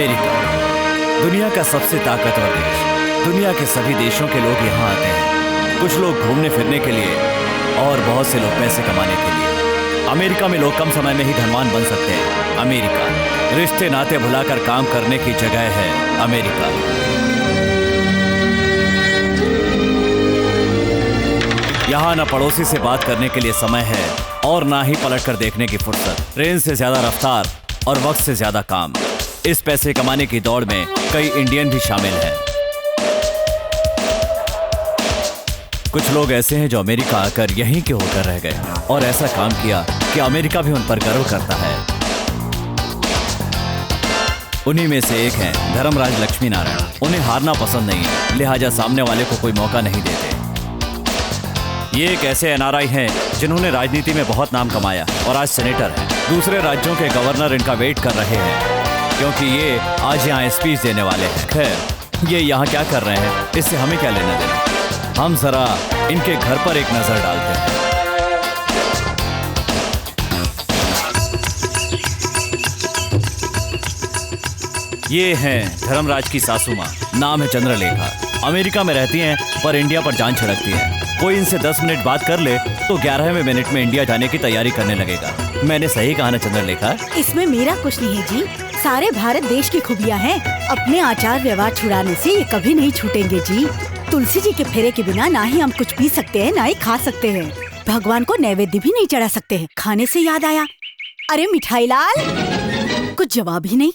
America, दुनिया का सबसे ताकतवर देश। दुनिया के सभी देशों के लोग यहाँ आते हैं, कुछ लोग घूमने फिरने के लिए और बहुत से लोग पैसे कमाने के लिए। अमेरिका में लोग कम समय में ही धनवान बन सकते हैं। अमेरिका रिश्ते नाते भुलाकर काम करने की जगह है। अमेरिका यहाँ न पड़ोसी से बात करने के लिए समय है और ना ही पलट कर देखने की फुर्सत। ट्रेन से ज्यादा रफ्तार और वक्त से ज्यादा काम। इस पैसे कमाने की दौड़ में कई इंडियन भी शामिल हैं। कुछ लोग ऐसे हैं जो अमेरिका आकर यहीं के होकर रह गए और ऐसा काम किया कि अमेरिका भी उन पर गर्व करता है। उन्हीं में से एक हैं धर्मराज लक्ष्मी नारायण। उन्हें हारना पसंद नहीं है, लिहाजा सामने वाले को कोई मौका नहीं देते। ये एक ऐसे एनआरआई हैं जिन्होंने राजनीति में बहुत नाम कमाया और आज सेनेटर हैं। दूसरे राज्यों के गवर्नर इनका वेट कर रहे हैं क्योंकि ये आज यहाँ स्पीच देने वाले हैं। खैर, ये यहाँ क्या कर रहे हैं इससे हमें क्या लेना देना। हम जरा इनके घर पर एक नजर डालते हैं। ये हैं धर्मराज की सासू माँ, नाम है चंद्रलेखा। अमेरिका में रहती हैं पर इंडिया पर जान छिड़कती हैं। कोई इनसे 10 मिनट बात कर ले तो 11वें मिनट में इंडिया जाने की तैयारी करने लगेगा। मैंने सही कहा ना चंद्रलेखा? इसमें मेरा कुछ नहीं है जी, सारे भारत देश की खूबियाँ हैं। अपने आचार व्यवहार छुड़ाने से ये कभी नहीं छूटेंगे जी। तुलसी जी के फेरे के बिना ना ही हम कुछ पी सकते हैं ना ही खा सकते हैं। भगवान को नैवेद्य भी नहीं चढ़ा सकते हैं। खाने से याद आया, अरे मिठाई लाल, कुछ जवाब ही नहीं।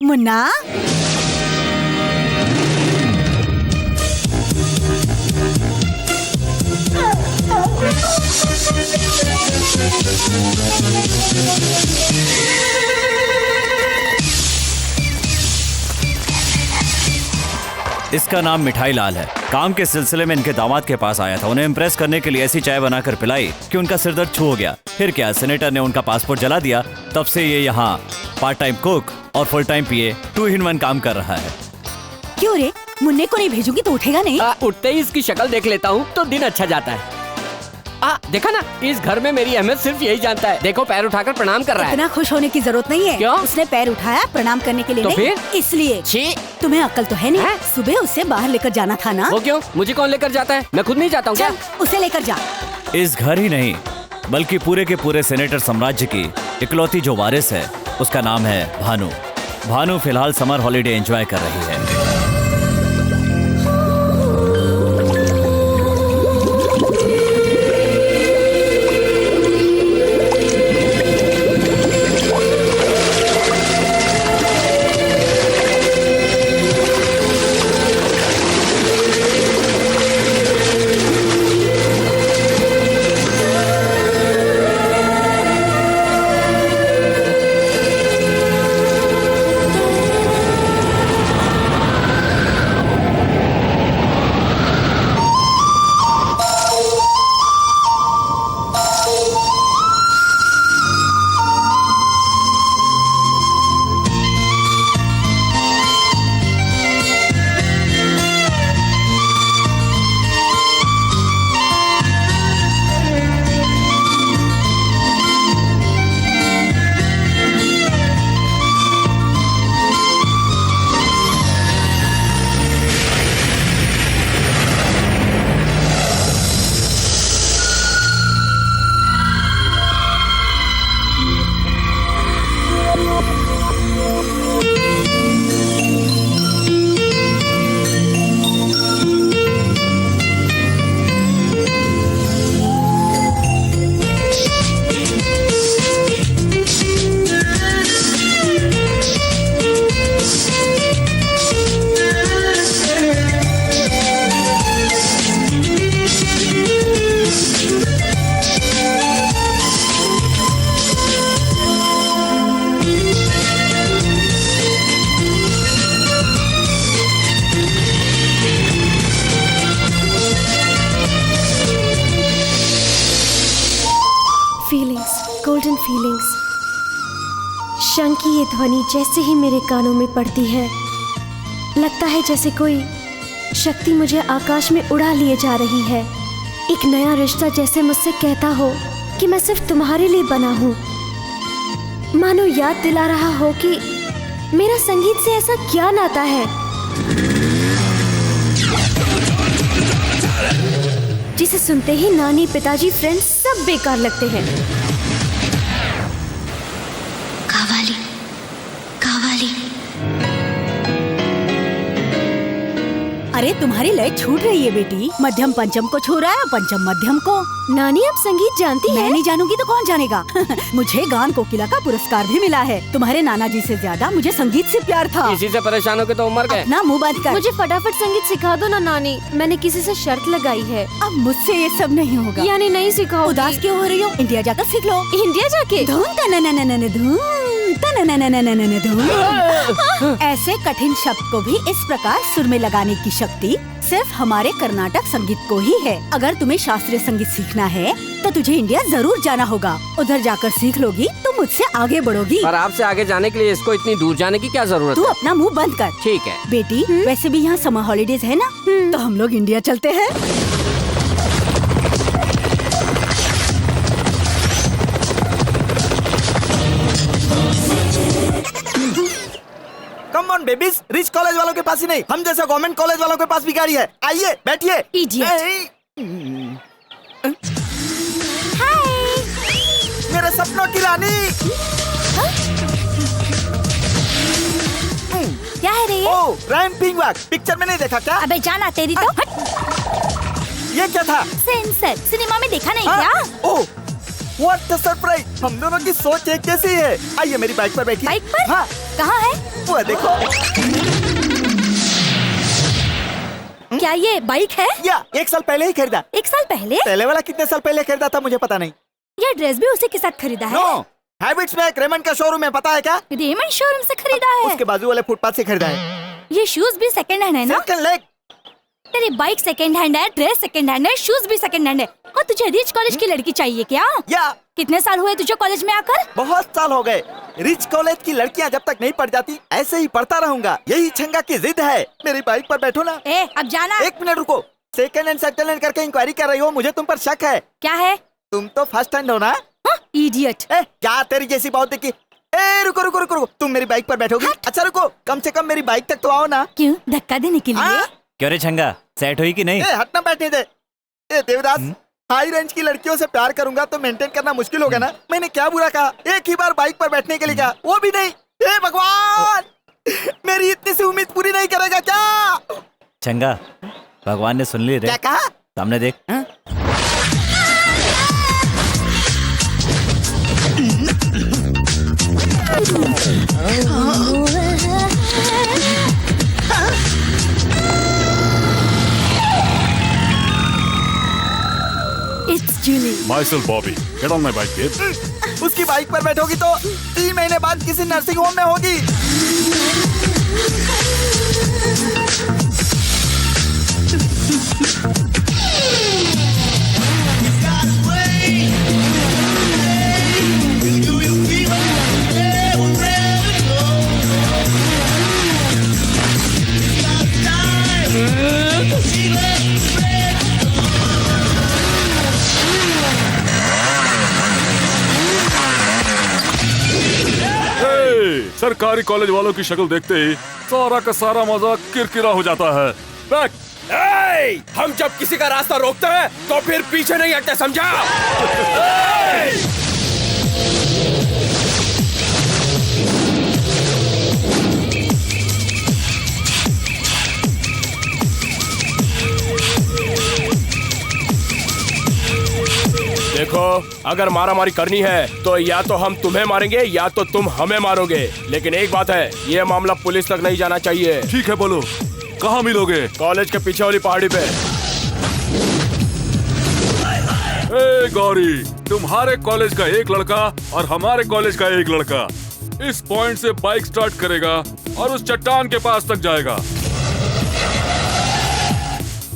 मुन्ना, इसका नाम मिठाई लाल है। काम के सिलसिले में इनके दामाद के पास आया था। उन्हें इम्प्रेस करने के लिए ऐसी चाय बनाकर पिलाई कि उनका सिर दर्द छू हो गया। फिर क्या, सेनेटर ने उनका पासपोर्ट जला दिया। तब से ये यहाँ पार्ट टाइम कुक और फुल टाइम पीए 2 in 1 काम कर रहा है। क्यों रे, मुन्ने को नहीं भेजूंगी तो उठेगा नहीं? उठते ही इसकी शक्ल देख लेता हूँ तो दिन अच्छा जाता है। देखा ना, इस घर में मेरी अहमियत सिर्फ यही जानता है। देखो, पैर उठाकर प्रणाम कर रहा है। इतना खुश होने की जरूरत नहीं है। क्यों? उसने पैर उठाया प्रणाम करने के लिए तो नहीं, फिर? इसलिए। छी, तुम्हें अक्ल तो है नहीं है? सुबह उसे बाहर लेकर जाना था ना। वो क्यों? मुझे कौन लेकर जाता है? मैं खुद नहीं जाता हूँ क्या? उसे लेकर जा। इस घर ही नहीं बल्कि पूरे के पूरे सेनेटर साम्राज्य की इकलौती जो वारिस है उसका नाम है भानु। भानु फिलहाल समर हॉलिडे एंजॉय कर रही है। Golden feelings. शंख की ये ध्वनि जैसे ही मेरे कानों में पड़ती है, लगता है जैसे कोई शक्ति मुझे आकाश में उड़ा लिए जा रही है। एक नया रिश्ता जैसे मुझसे कहता हो कि मैं सिर्फ तुम्हारे लिए बना हूँ। मानो याद दिला रहा हो कि मेरा संगीत से ऐसा क्या नाता है जिसे सुनते ही नानी, पिताजी, फ्रेंड्स सब बेकार लगते हैं। कावाली कावाली। अरे तुम्हारी लय छूट रही है बेटी। मध्यम पंचम को छू रहा है, पंचम मध्यम को। नानी आप संगीत जानती मैं हैं? नहीं जानूंगी तो कौन जानेगा। मुझे गान कोकिला का पुरस्कार भी मिला है। तुम्हारे नाना जी से ज्यादा मुझे संगीत से प्यार था। इसी से परेशान होके तो मर गए। अपना मुंह बंद कर। मुझे फटाफट संगीत सिखा दो ना नानी, मैंने किसी से शर्त लगाई है। अब मुझसे ये सब नहीं होगा। यानी नहीं सिखाओ? उदास क्यों हो रही हो? इंडिया जाकर सीख लो। इंडिया जाके? धूम तनननननन धूम तनननननन धूम। ऐसे कठिन शब्द को भी इस प्रकार सुर में लगाने की शक्ति सिर्फ हमारे कर्नाटक संगीत को ही है। अगर तुम्हें शास्त्रीय संगीत सीखना है तो तुझे इंडिया जरूर जाना होगा। उधर जाकर सीख लोगी तो मुझसे आगे बढ़ोगी। पर आपसे आगे जाने के लिए इसको इतनी दूर जाने की क्या जरूरत तू है? अपना मुंह बंद कर। ठीक है। बेटी वैसे भी यहाँ समर हॉलीडेज है ना, तो हम लोग इंडिया चलते हैं। Come on babies, rich college वालों के पास ही नहीं, हम जैसे गवर्नमेंट कॉलेज वालों के पास भी गाड़ी है। आइए बैठिए। Idiot. मेरे सपनों की रानी। क्या है रे? ओ रैंपिंग वॉक, पिक्चर में नहीं देखा क्या? अबे जाना तेरी तो। ये क्या था? सेंसर सिनेमा में देखा नहीं हाँ? क्या? Oh what a surprise. हम दोनों की सोच एक जैसी है। आइए मेरी बाइक पर बैठिए। बाइक पर? हाँ कहाँ है? वो देखो। क्या ये बाइक है? या 1 साल पहले ही खरीदा। 1 साल पहले? पहले वाला कितने साल पहले खरीदा था मुझे पता नहीं। ये ड्रेस भी उसी के साथ खरीदा है? नो, हैबिट्स में एक रेमंड का शोरूम है, पता है क्या? रेमंड शोरूम से खरीदा है? उसके बाजू वाले फुटपाथ से खरीदा है। ये शूज भी सेकंड हैंड है ना? Second leg. तेरी बाइक सेकंड हैंड है, ड्रेस सेकंड हैंड है, शूज भी सेकंड हैंड है। और तुझे रिच कॉलेज की लड़की चाहिए क्या? या कितने साल हुए तुझे कॉलेज में आकर? बहुत साल हो गए। रिच कॉलेज की लड़कियां जब तक नहीं पढ़ जाती ऐसे ही पढ़ता रहूंगा। यही छंगा की जिद है। मेरी बाइक पर बैठो ना। ए, अब जाना। 1 मिनट रुको। सेकंड हैंड सेकंड हैंड करके इंक्वायरी कर रही हो, मुझे तुम पर शक है। क्या है? तुम तो फर्स्ट हैंड हो ना? इडियट। क्या तेरी जैसी बहुत देखी। रुको रुको रुको रुको, तुम मेरी बाइक पर बैठोगी? अच्छा रुको, कम से कम मेरी बाइक तक तो आओ ना। क्यों, धक्का देने के लिए? हाँ? क्यों रे छंगा, सेट हुई कि नहीं? हटना बैठने दे। देवदास, हाई रेंज की लड़कियों से प्यार करूंगा तो मेंटेन करना मुश्किल होगा ना। मैंने क्या बुरा कहा? एक ही बार बाइक पर बैठने के लिए कहा, वो भी नहीं। हे भगवान, मेरी इतनी सी उम्मीद पूरी नहीं करेगा क्या? छंगा, भगवान ने सुन ली रे। क्या कहा? सामने देख। It's Julie. Myself Bobby. Get on my bike, kid. उसकी बाइक पर बैठोगी तो 3 महीने बाद किसी नर्सिंग होम में होगी। सरकारी कॉलेज वालों की शक्ल देखते ही सारा का सारा मजा किरकिरा हो जाता है। बैक। हम जब किसी का रास्ता रोकते हैं तो फिर पीछे नहीं हटते, समझा? देखो, अगर मारामारी करनी है तो या तो हम तुम्हें मारेंगे या तो तुम हमें मारोगे। लेकिन एक बात है, ये मामला पुलिस तक नहीं जाना चाहिए। ठीक है, बोलो कहाँ मिलोगे? कॉलेज के पीछे वाली पहाड़ी पे। ए गौरी, तुम्हारे कॉलेज का एक लड़का और हमारे कॉलेज का एक लड़का इस पॉइंट से बाइक स्टार्ट करेगा और उस चट्टान के पास तक जाएगा।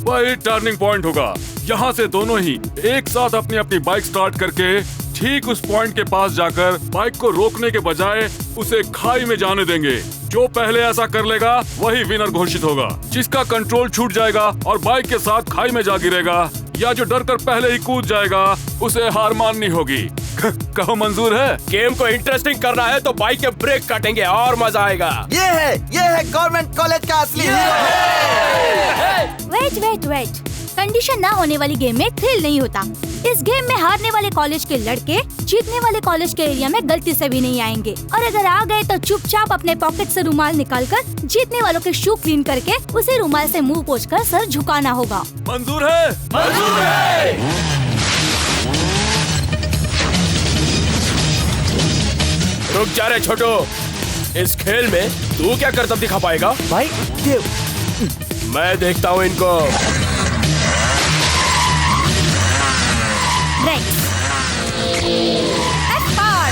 वही टर्निंग पॉइंट होगा। यहाँ से दोनों ही एक साथ अपनी अपनी बाइक स्टार्ट करके ठीक उस पॉइंट के पास जाकर बाइक को रोकने के बजाय उसे खाई में जाने देंगे। जो पहले ऐसा कर लेगा वही विनर घोषित होगा। जिसका कंट्रोल छूट जाएगा और बाइक के साथ खाई में जा गिरेगा या जो डर कर पहले ही कूद जाएगा उसे हार माननी होगी। कहो मंजूर है। गेम को इंटरेस्टिंग करना है तो बाइक के ब्रेक काटेंगे और मजा आएगा। ये है गवर्नमेंट कॉलेज का असली हीरो। वेट कंडीशन ना होने वाली गेम में थ्रिल नहीं होता। इस गेम में हारने वाले कॉलेज के लड़के जीतने वाले कॉलेज के एरिया में गलती से भी नहीं आएंगे, और अगर आ गए तो चुपचाप अपने पॉकेट से रुमाल निकालकर जीतने वालों के शू क्लीन करके उसी रुमाल से मुंह पोंछकर सर झुकाना होगा। मंजूर है। मंजूर है। रुक जा रे छोटू, इस खेल में तू क्या करतब दिखा पाएगा? भाई देव, मैं देखता हूँ इनको। Rex. F-Bar.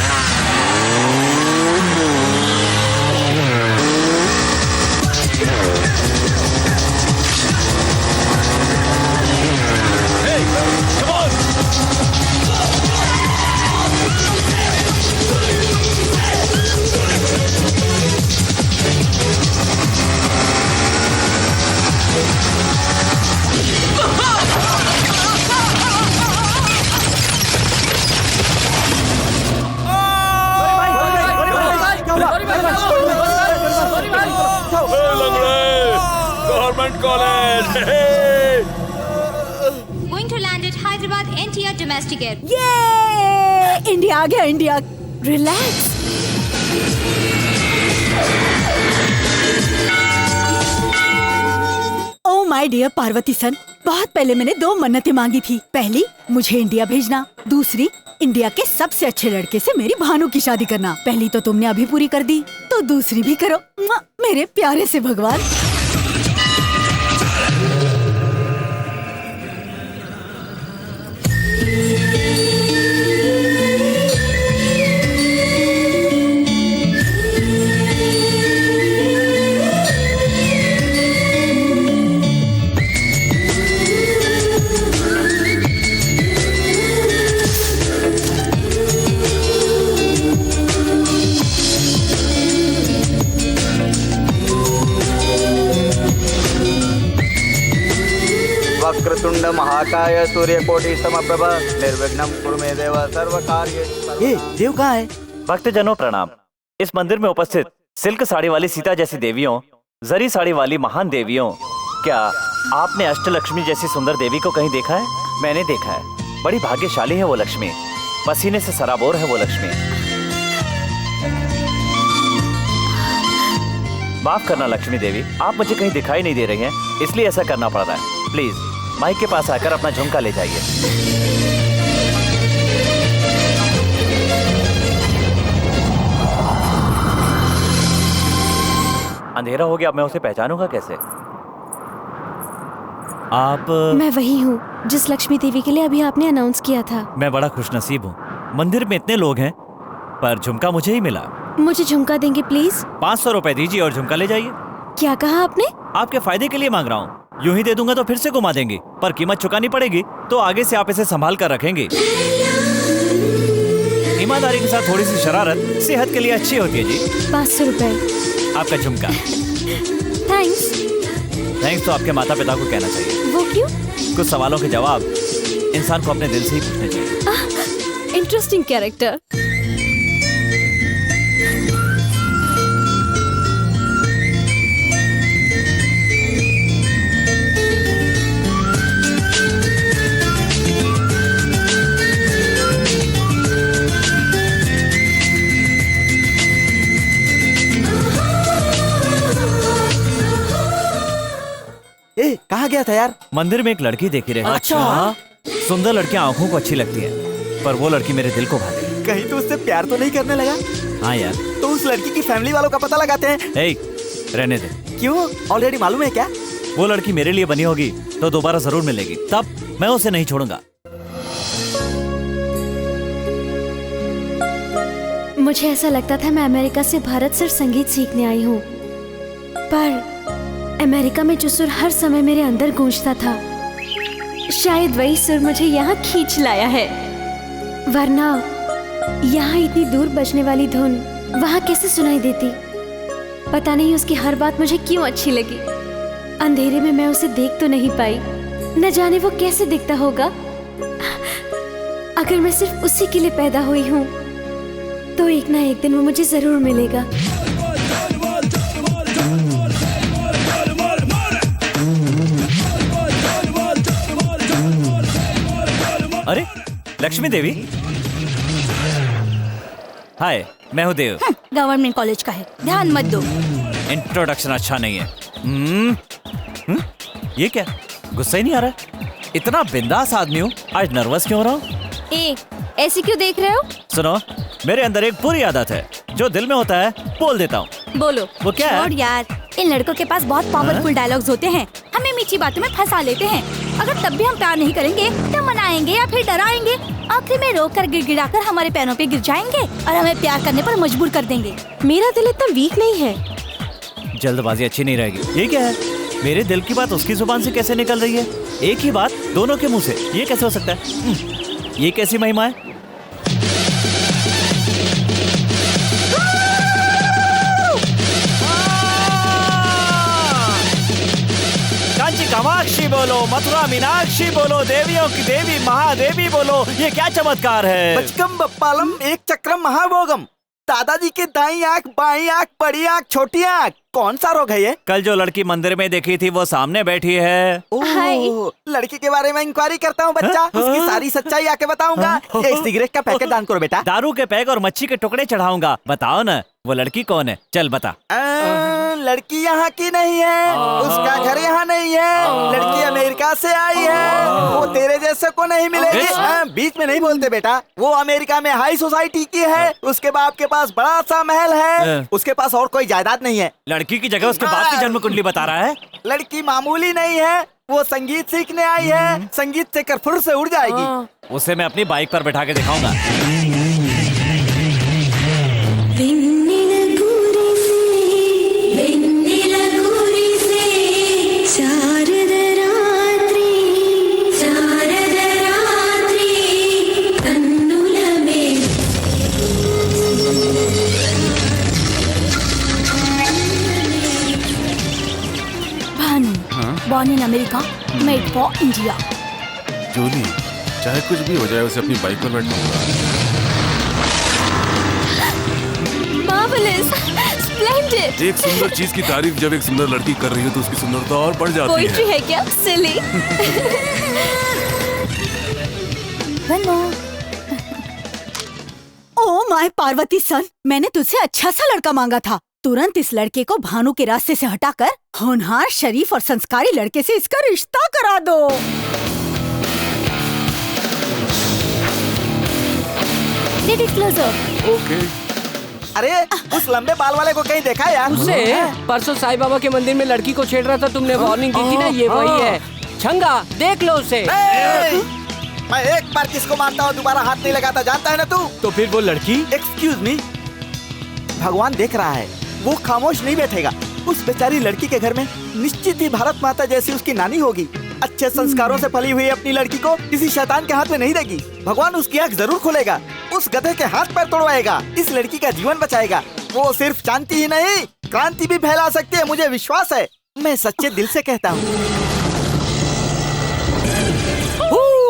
Government college. Going to land at Hyderabad NTR Domestic Air. ये इंडिया आ गया, India. Relax. Oh my dear Parvati son, बहुत पहले मैंने 2 मन्नतें मांगी थी। पहली, मुझे इंडिया भेजना। दूसरी, इंडिया के सबसे अच्छे लड़के से मेरी भानु की शादी करना। पहली तो तुमने अभी पूरी कर दी, तो दूसरी भी करो मेरे प्यारे से भगवान। वक्रतुंड महाकाय सूर्यकोटि समप्रभ निर्विघ्नं कुरु मे देव सर्वकार्येषु। ये देव कहाँ है? भक्तजनों प्रणाम। इस मंदिर में उपस्थित सिल्क साड़ी वाली सीता जैसी देवियों, जरी साड़ी वाली महान देवियों, क्या आपने अष्टलक्ष्मी जैसी सुंदर देवी को कहीं देखा है? मैंने देखा है। बड़ी भाग्यशाली है वो लक्ष्मी, पसीने से सराबोर है वो लक्ष्मी। माफ करना लक्ष्मी देवी, आप मुझे कहीं दिखाई नहीं दे रही हैं, इसलिए ऐसा करना पड़ रहा है। प्लीज माइक के पास आकर अपना झुमका ले जाइए। अंधेरा हो गया, अब मैं उसे पहचानूंगा कैसे? आप? मैं वही हूँ जिस लक्ष्मी देवी के लिए अभी आपने अनाउंस किया था। मैं बड़ा खुशनसीब हूँ। मंदिर में इतने लोग हैं पर झुमका मुझे ही मिला। मुझे झुमका देंगे प्लीज? 500 रुपए दीजिए और झुमका ले जाइए। क्या कहा आपने? आपके फायदे के लिए मांग रहा हूँ। यूं ही दे दूंगा तो फिर से घुमा देंगे, पर कीमत चुकानी पड़ेगी, तो आगे से आप इसे संभाल कर रखेंगे। ईमानदारी के साथ थोड़ी सी शरारत सेहत के लिए अच्छी होती है जी। 500 रुपए आपका झुमका। थैंक्स तो आपके माता पिता को कहना चाहिए। वो क्यों? कुछ सवालों के जवाब इंसान को अपने दिल से ही पूछने चाहिए। Interesting character. कहाँ गया था यार? मंदिर में एक लड़की देखी रही। अच्छा? सुंदर लड़कियां आंखों को अच्छी लगती है, पर वो लड़की मेरे दिल को भाती। कहीं तो उससे प्यार तो नहीं करने लगा? हाँ यार। तो उस लड़की की फैमिली वालों का पता लगाते हैं। रहने दे। क्यों? ऑलरेडी मालूम है क्या? वो लड़की मेरे लिए बनी होगी तो दोबारा जरूर मिलेगी, तब मैं उसे नहीं छोड़ूंगा। मुझे ऐसा लगता था मैं अमेरिका से भारत सिर्फ संगीत सीखने आई हूँ, पर अमेरिका में जो सुर हर समय मेरे अंदर गूंजता था, शायद वही सुर मुझे यहाँ खींच लाया है। वरना यहाँ इतनी दूर बजने वाली धुन वहाँ कैसे सुनाई देती? पता नहीं उसकी हर बात मुझे क्यों अच्छी लगी। अंधेरे में मैं उसे देख तो नहीं पाई, न जाने वो कैसे दिखता होगा। अगर मैं सिर्फ उसी के लिए पैदा हुई हूँ तो एक ना एक दिन वो मुझे जरूर मिलेगा। अरे लक्ष्मी देवी, हाय, मैं हूँ देव। गवर्नमेंट कॉलेज का है, ध्यान मत दो। इंट्रोडक्शन अच्छा नहीं है। ये क्या, गुस्सा ही नहीं आ रहा? इतना बिंदास आदमी हूँ, आज नर्वस क्यों हो रहा हूँ? ऐसे क्यों देख रहे हो? सुनो, मेरे अंदर एक बुरी आदत है, जो दिल में होता है बोल देता हूँ। बोलो। वो क्या है? छोड़ यार, इन लड़कों के पास बहुत पावरफुल डायलॉग्स होते हैं, हमें मीठी बातों में फंसा लेते हैं। अगर तब भी हम प्यार नहीं करेंगे तो मनाएंगे या फिर डराएंगे, आखिर में रोक कर गिड़गिड़ाकर हमारे पैरों पे गिर जाएंगे और हमें प्यार करने पर मजबूर कर देंगे। मेरा दिल इतना वीक नहीं है। जल्दबाजी अच्छी नहीं रहेगी। ये क्या है, मेरे दिल की बात उसकी जुबान से कैसे निकल रही है? एक ही बात दोनों के मुंह से, ये कैसे हो सकता है? ये कैसी महिमा है? कांची कामाक्षी बोलो, मथुरा मीनाक्षी बोलो, देवियों की देवी महादेवी बोलो, ये क्या चमत्कार है? बचकम बप्पालम एक चक्रम महाभोगम। दादाजी के दाई आँख, बाई आँख, बड़ी आँख, छोटी आँख, कौन सा रोग है ये? कल जो लड़की मंदिर में देखी थी वो सामने बैठी है। ओह, लड़की के बारे में इंक्वायरी करता हूँ बच्चा, उसकी सारी सच्चाई आके बताऊंगा। एक सिगरेट का पैकेट दान करो बेटा। दारू के पैक और मच्छी के टुकड़े चढ़ाऊंगा। बताओ ना, वो लड़की कौन है? चल बता। लड़की यहाँ की नहीं है, उसका घर यहाँ नहीं है, लड़की अमेरिका से आई है, वो तेरे जैसे को नहीं मिलेगी। बीच में नहीं बोलते बेटा, वो अमेरिका में हाई सोसाइटी की है, उसके बाप के पास बड़ा सा महल है, उसके पास और कोई जायदाद नहीं है। लड़की की जगह उसके बाप की जन्म कुंडली बता रहा है। लड़की मामूली नहीं है, वो संगीत सीखने आई है, संगीत से कर फुर से उड़ जाएगी। उसे मैं अपनी बाइक पर बैठा के दिखाऊंगा। Born in America, made for India. Jully, चाहे कुछ भी हो जाए उसे अपनी बाइक पर बैठाऊंगा। Marvelous, splendid. एक सुंदर चीज की तारीफ जब एक सुंदर लड़की कर रही हो तो उसकी सुंदरता और बढ़ जाती Poetry है। है क्या? Silly. One more. Oh my Parvati son, मैंने तुझसे अच्छा सा लड़का मांगा था। तुरंत इस लड़के को भानु के रास्ते से हटाकर होनहार, शरीफ और संस्कारी लड़के से इसका रिश्ता करा दो। Get it closer. ओके। अरे उस लंबे बाल वाले को कहीं देखा यार? उसे परसों साईं बाबा के मंदिर में लड़की को छेड़ रहा था, तुमने वार्निंग दी थी ना, ये वही है। छंगा, देख लो उसे। मैं एक बार किसको मारता हूँ दोबारा हाथ नहीं लगाता, जानता है ना तू? तो फिर वो लड़की? एक्सक्यूज मी, भगवान देख रहा है, वो खामोश नहीं बैठेगा। उस बेचारी लड़की के घर में निश्चित ही भारत माता जैसी उसकी नानी होगी। अच्छे संस्कारों से पली हुई अपनी लड़की को किसी शैतान के हाथ में नहीं देगी। भगवान उसकी आंख जरूर खोलेगा, उस गधे के हाथ पैर तोड़वाएगा, इस लड़की का जीवन बचाएगा। वो सिर्फ शांति ही नहीं, क्रांति भी फैला सकती है, मुझे विश्वास है। मैं सच्चे दिल से कहता हूँ।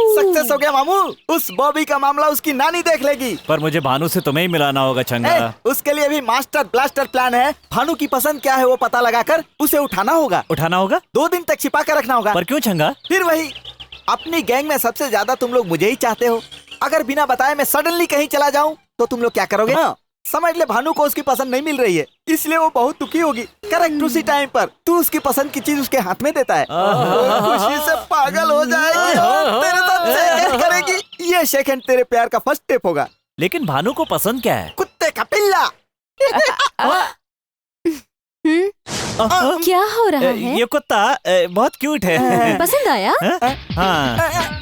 सक्सेस हो गया मामू, उस बॉबी का मामला उसकी नानी देख लेगी। पर मुझे भानु से तुम्हें ही मिलाना होगा चंगा। उसके लिए भी मास्टर ब्लास्टर प्लान है। भानु की पसंद क्या है वो पता लगाकर उसे उठाना होगा। उठाना होगा? 2 दिन तक छिपा कर रखना होगा। पर क्यों चंगा? फिर वही, अपनी गैंग में सबसे ज्यादा तुम लोग मुझे ही चाहते हो। अगर बिना बताए मैं सडनली कहीं चला जाऊं तो तुम लोग क्या करोगे? समझ ले, भानु को उसकी पसंद नहीं मिल रही है, इसलिए वो बहुत दुखी होगी। करेक्ट उसी टाइम पर तू उसकी पसंद की चीज उसके हाथ में देता है, वो खुशी से पागल हो जाएगी, तेरे साथ शेक हैंड करेगी। ये शेक हैंड तेरे प्यार का फर्स्ट स्टेप होगा। लेकिन भानु को पसंद क्या है? कुत्ते का पिल्ला। क्या हो रहा है? ये कुत्ता बहुत क्यूट है। पसंद आया? हाँ।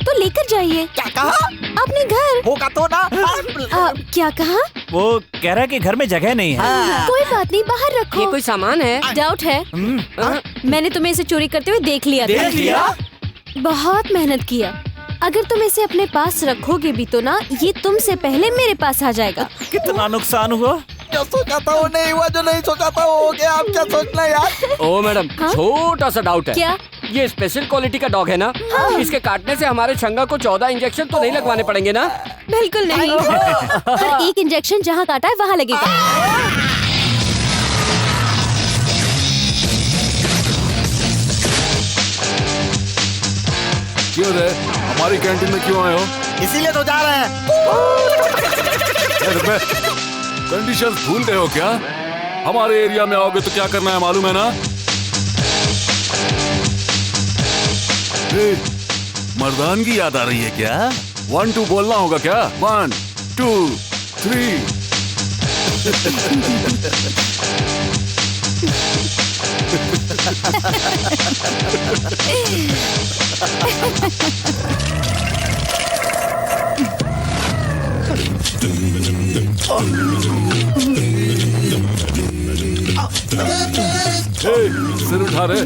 तो लेकर जाइए। क्या कहा? अपने घर। होगा तो ना। क्या कहा? वो कह रहा है कि घर में जगह नहीं है। कोई बात नहीं, बाहर रखो। ये कोई सामान है? डाउट है? मैंने तुम्हें इसे चोरी करते हुए देख लिया। देख लिया? बहुत मेहनत किया। अगर तुम इसे अपने पास रखोगे भी तो ना, ये तुमसे पहले मेरे पास आ जाएगा। कितना नुकसान हुआ। जो सोचा था वो नहीं हुआ, जो नहीं सोचा था वो हो गया। आप क्या सोचना यार? ओ मैडम, छोटा सा डाउट है। क्या? ये स्पेशल क्वालिटी का डॉग है ना? इसके काटने से हमारे छंगा को 14 इंजेक्शन तो नहीं लगवाने पड़ेंगे ना? बिल्कुल नहीं। हर एक इंजेक्शन जहाँ काटा है वहाँ लगेगा। क्यों रे, हमारी कैंटीन में क्यों आए हो? इसीलिए तो जा रहे हैं। कंडीशंस भूल गए हो क्या? हमारे एरिया में आओगे तो क्या करना है मालूम है ना? मर्दानगी याद आ रही है क्या? 1 2 बोलना होगा क्या? 1 2 3। सिर उठा रहे।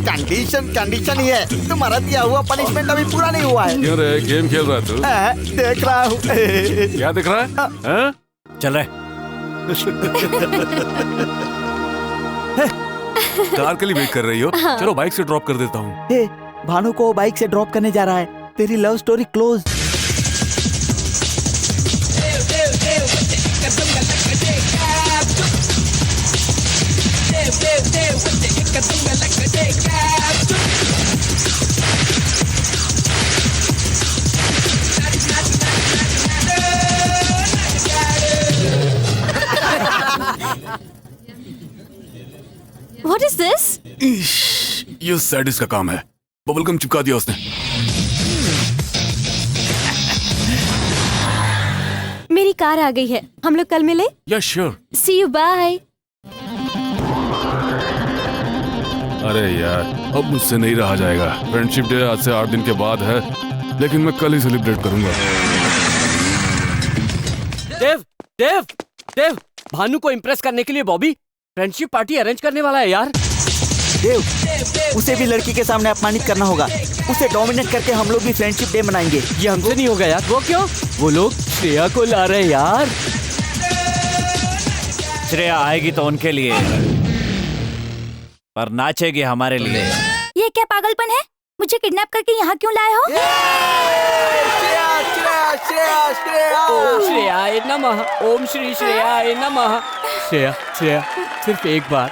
कंडीशन ही है। तुम्हारा दिया हुआ पनिशमेंट अभी पूरा नहीं हुआ है। क्यों रे, गेम खेल रहा है तू? देख रहा हूँ। क्या देख रहा है? हाँ? चल रहे। कार के लिए वेट कर रही हो? चलो बाइक से ड्रॉप कर देता हूँ। भानु को बाइक से ड्रॉप करने जा रहा है। तेरी love story close. What is this? ये सैडिस्ट का काम है। बबलगम चिपका दिया उसने। मेरी कार आ गई है, हम लोग कल मिले। या श्योर। See you, bye. अरे यार, अब मुझसे नहीं रहा जाएगा। फ्रेंडशिप डे आज से 8 दिन के बाद है, लेकिन मैं कल ही सेलिब्रेट करूंगा। देव, भानु को इम्प्रेस करने के लिए बॉबी फ्रेंडशिप पार्टी अरेंज करने वाला है यार। देव, उसे भी लड़की के सामने अपमानित करना होगा। उसे डोमिनेट करके हम लोग भी फ्रेंडशिप डे मनाएंगे। ये हमसे नहीं होगा यार। वो क्यों? वो लोग श्रेया को ला रहे हैं यार। श्रेया आएगी तो उनके लिए, पर नाचेगी हमारे लिए। ये क्या पागलपन है? मुझे किडनैप करके यहाँ क्यों लाए हो? ओम श्रेयाय नमः, ओम श्री श्रेयाय नमः। श्रेया, सिर्फ एक बार।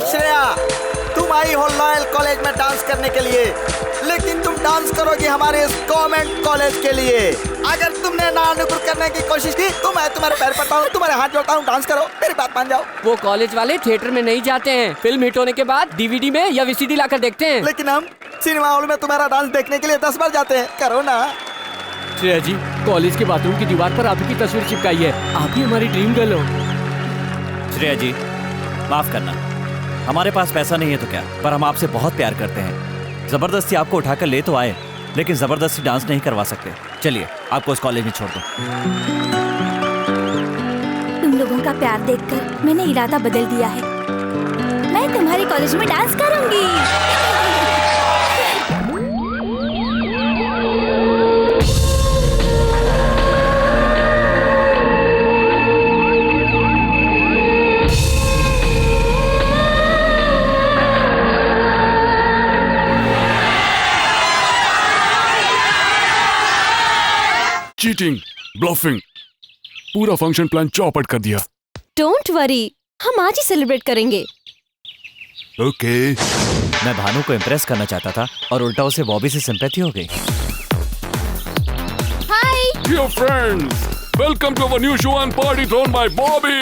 श्रेया, तुम आई हो लॉयल कॉलेज में डांस करने के लिए, लेकिन तुम डांस करोगी हमारे इस गवर्नमेंट कॉलेज के लिए। अगर तुमने नानुकुर करने की कोशिश की तो मैं तुम्हारे पैर पड़ता हूँ, तुम्हारे हाथ जोड़ता हूँ, डांस करो, मेरी बात मान जाओ। वो कॉलेज वाले थिएटर में नहीं जाते हैं, फिल्म हिट होने के बाद डीवीडी में या वीसीडी लाकर देखते हैं। लेकिन हम सिनेमा हॉल में तुम्हारा डांस देखने के लिए 10 बार जाते हैं, करो ना। श्रेया जी, कॉलेज के बाथरूम की दीवार पर आप ही की तस्वीर चिपकाई है। आप ही हमारी ड्रीम गर्ल हो। श्रेया जी, माफ करना, हमारे पास पैसा नहीं है तो क्या, पर हम आपसे बहुत प्यार करते हैं। जबरदस्ती आपको उठाकर ले तो आए, लेकिन जबरदस्ती डांस नहीं करवा सकते। चलिए, आपको इस कॉलेज में छोड़ दो। तुम लोगों का प्यार देखकर मैंने इरादा बदल दिया है। मैं तुम्हारे कॉलेज में डांस करूंगी। चीटिंग, ब्लफिंग, पूरा फंक्शन प्लान चौपट कर दिया। डोंट वरी, हम आज ही सेलिब्रेट करेंगे। ओके। मैं भानु को इम्प्रेस करना चाहता था और उल्टा उसे बॉबी से सिंपैथी हो गई। Hi dear friends, welcome to our new show and party thrown by Bobby.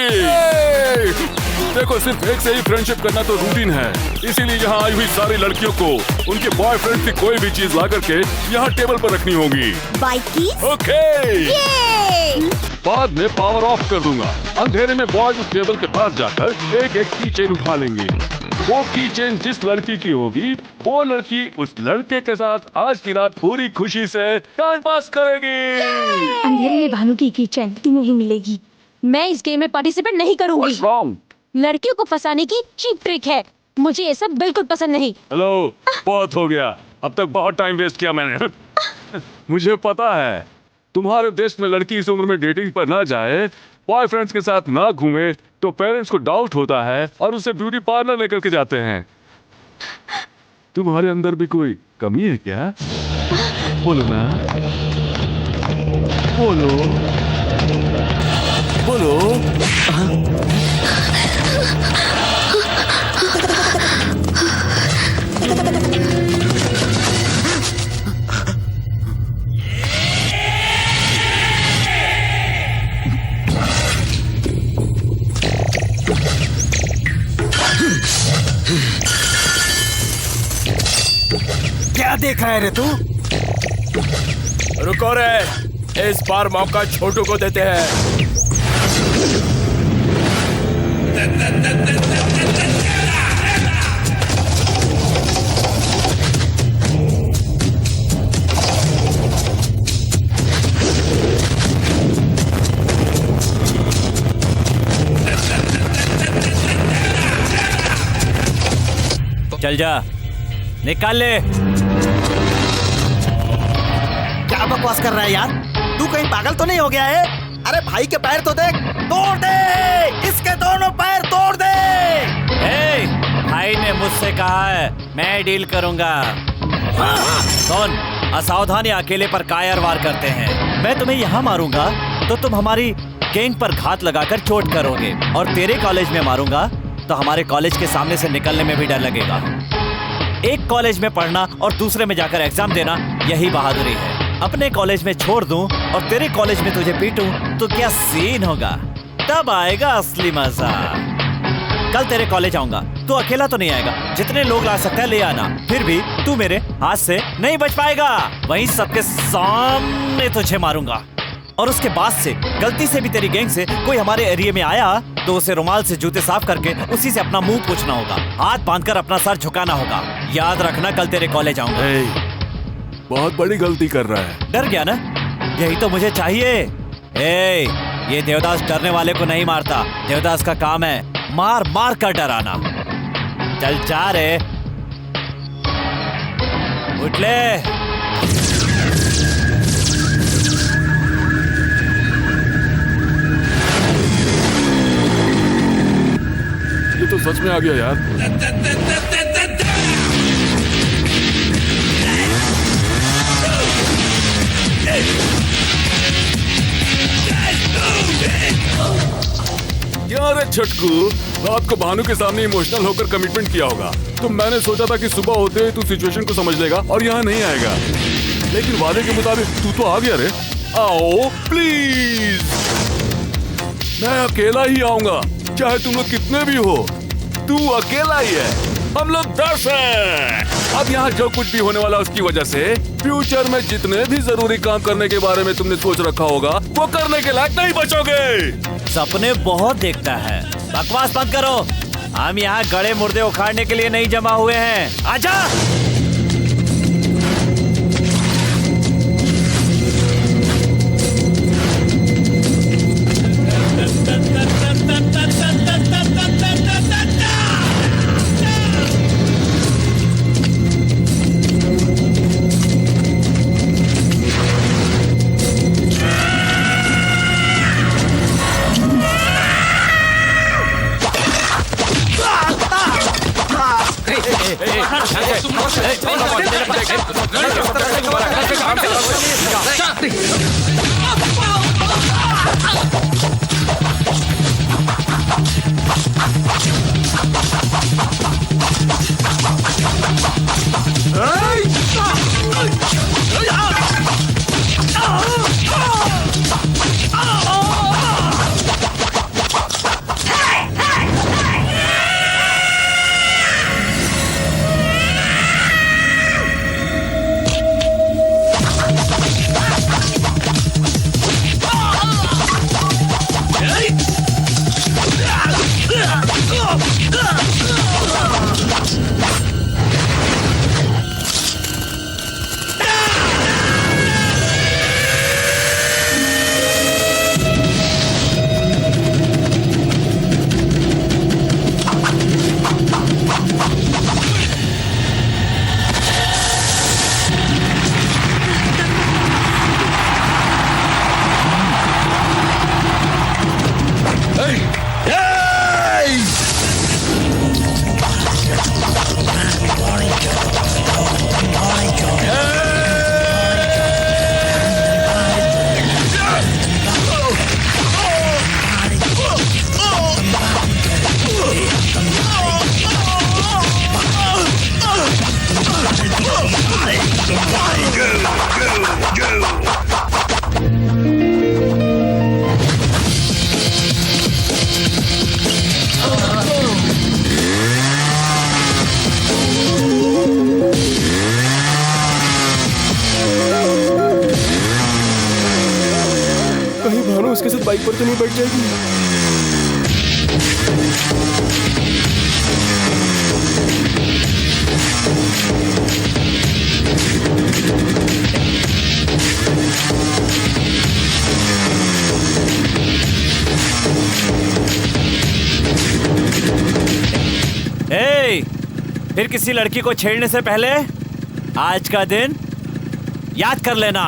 देखो, सिर्फ एक से ही फ्रेंडशिप करना तो रूटीन है, इसीलिए यहाँ आई हुई सारी लड़कियों को उनके बॉयफ्रेंड की कोई भी चीज ला करके यहाँ टेबल पर रखनी होगी। Bike keys. ओके। बाद में पावर ऑफ कर दूंगा। अंधेरे में बॉयज उस टेबल के पास जाकर एक एक की चेन उठा लेंगे। वो की चेन जिस लड़की की होगी, वो लड़की उस लड़के के साथ आज की रात पूरी खुशी से टाइम पास करेगी। अंधेरे में भानु की किचन नहीं मिलेगी। मैं इस गेम में पार्टिसिपेट नहीं करूंगी। What's wrong? लड़कियों को फंसाने की चीप ट्रिक है, मुझे ये सब बिल्कुल पसंद नहीं। हेलो, बहुत हो गया, अब तक बहुत टाइम वेस्ट किया मैंने। मुझे पता है तुम्हारे देश में लड़की इस उम्र में डेटिंग पर ना जाए, बॉयफ्रेंड्स के साथ ना घूमे तो पेरेंट्स को डाउट होता है और उसे ब्यूटी पार्लर लेकर के जाते हैं। तुम्हारे अंदर भी कोई कमी है क्या? बोलो ना, बोलो बोलो। क्या देख रहा है रे तू? रुको रे, इस बार मौका छोटू को देते हैं। चल जा, निकाल ले। क्या बकवास कर रहा है यार? तू कहीं पागल तो नहीं हो गया है? अरे भाई के पैर तो देख, तोड़ दे, इसके दोनों पैर तोड़ दे। ए, भाई ने मुझसे कहा है मैं डील करूंगा। कौन असावधानी अकेले पर कायर वार करते हैं। मैं तुम्हें यहाँ मारूंगा तो तुम हमारी गैंग पर घात लगाकर चोट करोगे, और तेरे कॉलेज में मारूंगा तो हमारे कॉलेज के सामने से निकलने में भी डर लगेगा। एक कॉलेज में पढ़ना और दूसरे में जाकर एग्जाम देना, यही बहादुरी है। अपने कॉलेज में छोड़ दूं और तेरे कॉलेज में तुझे पीटूं तो क्या सीन होगा? तब आएगा असली मजा। कल तेरे कॉलेज आऊंगा, तू अकेला तो नहीं आएगा, जितने लोग ला सकता है ले आना। फिर भी तू मेरे हाथ से नहीं बच पाएगा, वहीं सबके सामने तुझे मारूंगा। और उसके बाद से गलती से भी तेरी गैंग से कोई हमारे एरिया में आया तो उसे रुमाल से जूते साफ करके उसी से अपना मुंह पोंछना होगा, हाथ बांधकर अपना सर झुकाना होगा। याद रखना, कल तेरे कॉलेज आऊंगा। बहुत बड़ी गलती कर रहा है। डर गया ना? यही तो मुझे चाहिए। ए, ये देवदास डरने वाले को नहीं मारता। देवदास का काम है मार मार कर डराना। चल जा रे, उठ ले। ये तो सच में आ गया यार। क्या रे छटकू, रात को भानु के सामने इमोशनल होकर कमिटमेंट किया होगा, तो मैंने सोचा था कि सुबह होते ही तू सिचुएशन को समझ लेगा और यहाँ नहीं आएगा, लेकिन वादे के मुताबिक तू तो आ गया रे। आओ प्लीज, मैं अकेला ही आऊंगा, चाहे तुम लोग कितने भी हो। तू अकेला ही है, हम लोग 10 हैं। अब यहाँ जो कुछ भी होने वाला उसकी वजह से फ्यूचर में जितने भी जरूरी काम करने के बारे में तुमने सोच रखा होगा वो करने के लायक नहीं बचोगे। सपने बहुत देखता है, बकवास बंद करो। हम यहाँ गड़े मुर्दे उखाड़ने के लिए नहीं जमा हुए हैं। आजा। कहीं भानु उसके साथ बाइक पर तो नहीं बैठ जाएगी। ए, फिर किसी लड़की को छेड़ने से पहले आज का दिन याद कर लेना।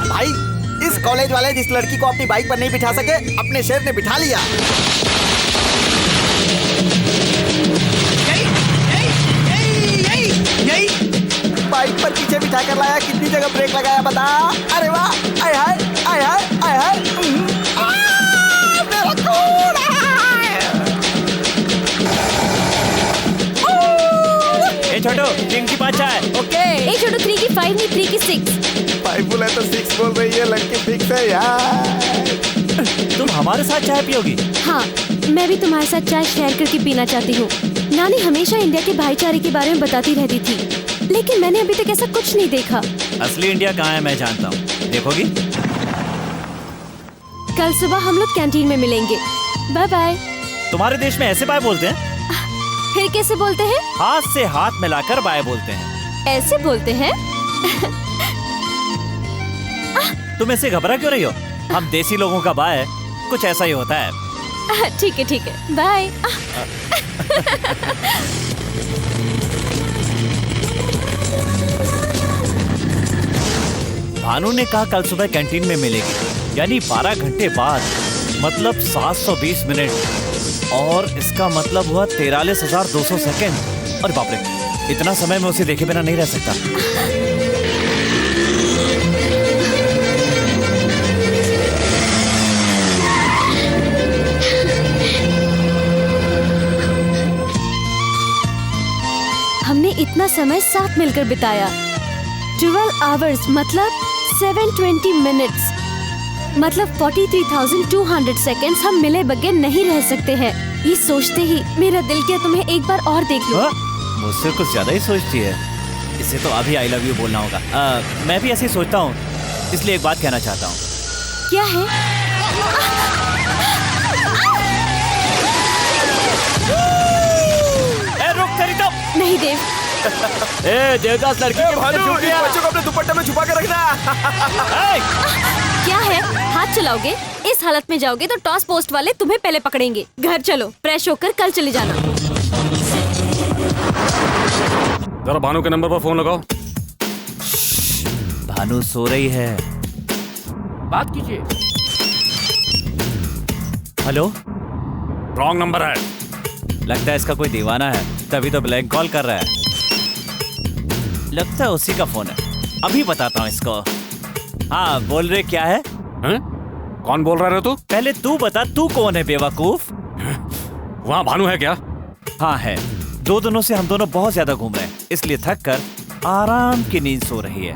भाई, इस कॉलेज वाले जिस लड़की को अपनी बाइक पर नहीं बिठा सके, अपने शेर ने बिठा लिया। बाइक पर पीछे बिठा कर लाया, कितनी जगह ब्रेक लगाया बता। अरे वाह, आय हाय आय हाय आय हाय। मेरा खून ए छोटू, 3 की 5 है। ओके। ए छोटू, 3 की 5 नहीं, 3 की 6। 5 बोला तो 6 बोल रही है, लड़की फिक्स है यार। तुम हमारे साथ चाय पियोगी? हाँ, मैं भी तुम्हारे साथ चाय शेयर करके पीना चाहती हूँ। नानी हमेशा इंडिया के भाईचारे के बारे में बताती रहती थी, लेकिन मैंने अभी तक ऐसा कुछ नहीं देखा। असली इंडिया कहाँ है मैं जानता हूँ, देखोगी? कल सुबह हम लोग कैंटीन में मिलेंगे। Bye bye. तुम्हारे देश में ऐसे बाय बोलते हैं? फिर कैसे बोलते हैं? हाथ से हाथ मिलाकर बाय बोलते हैं। ऐसे बोलते हैं? तुम ऐसे घबरा क्यों रही हो? हम देसी लोगों का बाय कुछ ऐसा ही होता है। ठीक है ठीक है, बाय। भानु ने कहा कल सुबह कैंटीन में मिलेगी, यानी 12 घंटे बाद, मतलब 720 मिनट, और इसका मतलब हुआ 43,200 सेकेंड। अरे बाप रे, इतना समय मैं उसे देखे बिना नहीं रह सकता। हमने इतना समय साथ मिलकर बिताया। 12 आवर्स मतलब 720 मिनट्स, मतलब 43,200 सेकेंड्स हम मिले बगैर नहीं रह सकते हैं। ये सोचते ही मेरा दिल किया तुम्हें एक बार और देख लो। मुझसे कुछ ज्यादा ही सोचती है। इसे तो अभी आई लव यू बोलना होगा। मैं भी ऐसे ही सोचता हूँ, इसलिए एक बात कहना चाहता हूँ। क्या है? रुक तेरी तो। नहीं देव। ए देवदास, लड़की के भानु, इस बच्चे को अपने दुपट्टे में छुपा के रखना। क्या है? हाथ चलाओगे? इस हालत में जाओगे तो टॉस पोस्ट वाले तुम्हें पहले पकड़ेंगे। घर चलो, फ्रेश होकर कल चले जाना। जरा भानु के नंबर पर फोन लगाओ। भानु सो रही है, बात कीजिए। हेलो। रॉन्ग नंबर है। लगता है इसका कोई दीवाना है, तभी तो ब्लैंक कॉल कर रहा है। लगता है उसी का फोन है, अभी बताता हूँ इसको। हाँ बोल रहे, क्या है? कौन बोल रहा है तू? पहले तू बता, तू कौन है बेवकूफ? वहाँ भानु है क्या? हाँ है। 2 दिनों से हम दोनों बहुत ज्यादा घूम रहे हैं, इसलिए थक कर आराम की नींद सो रही है।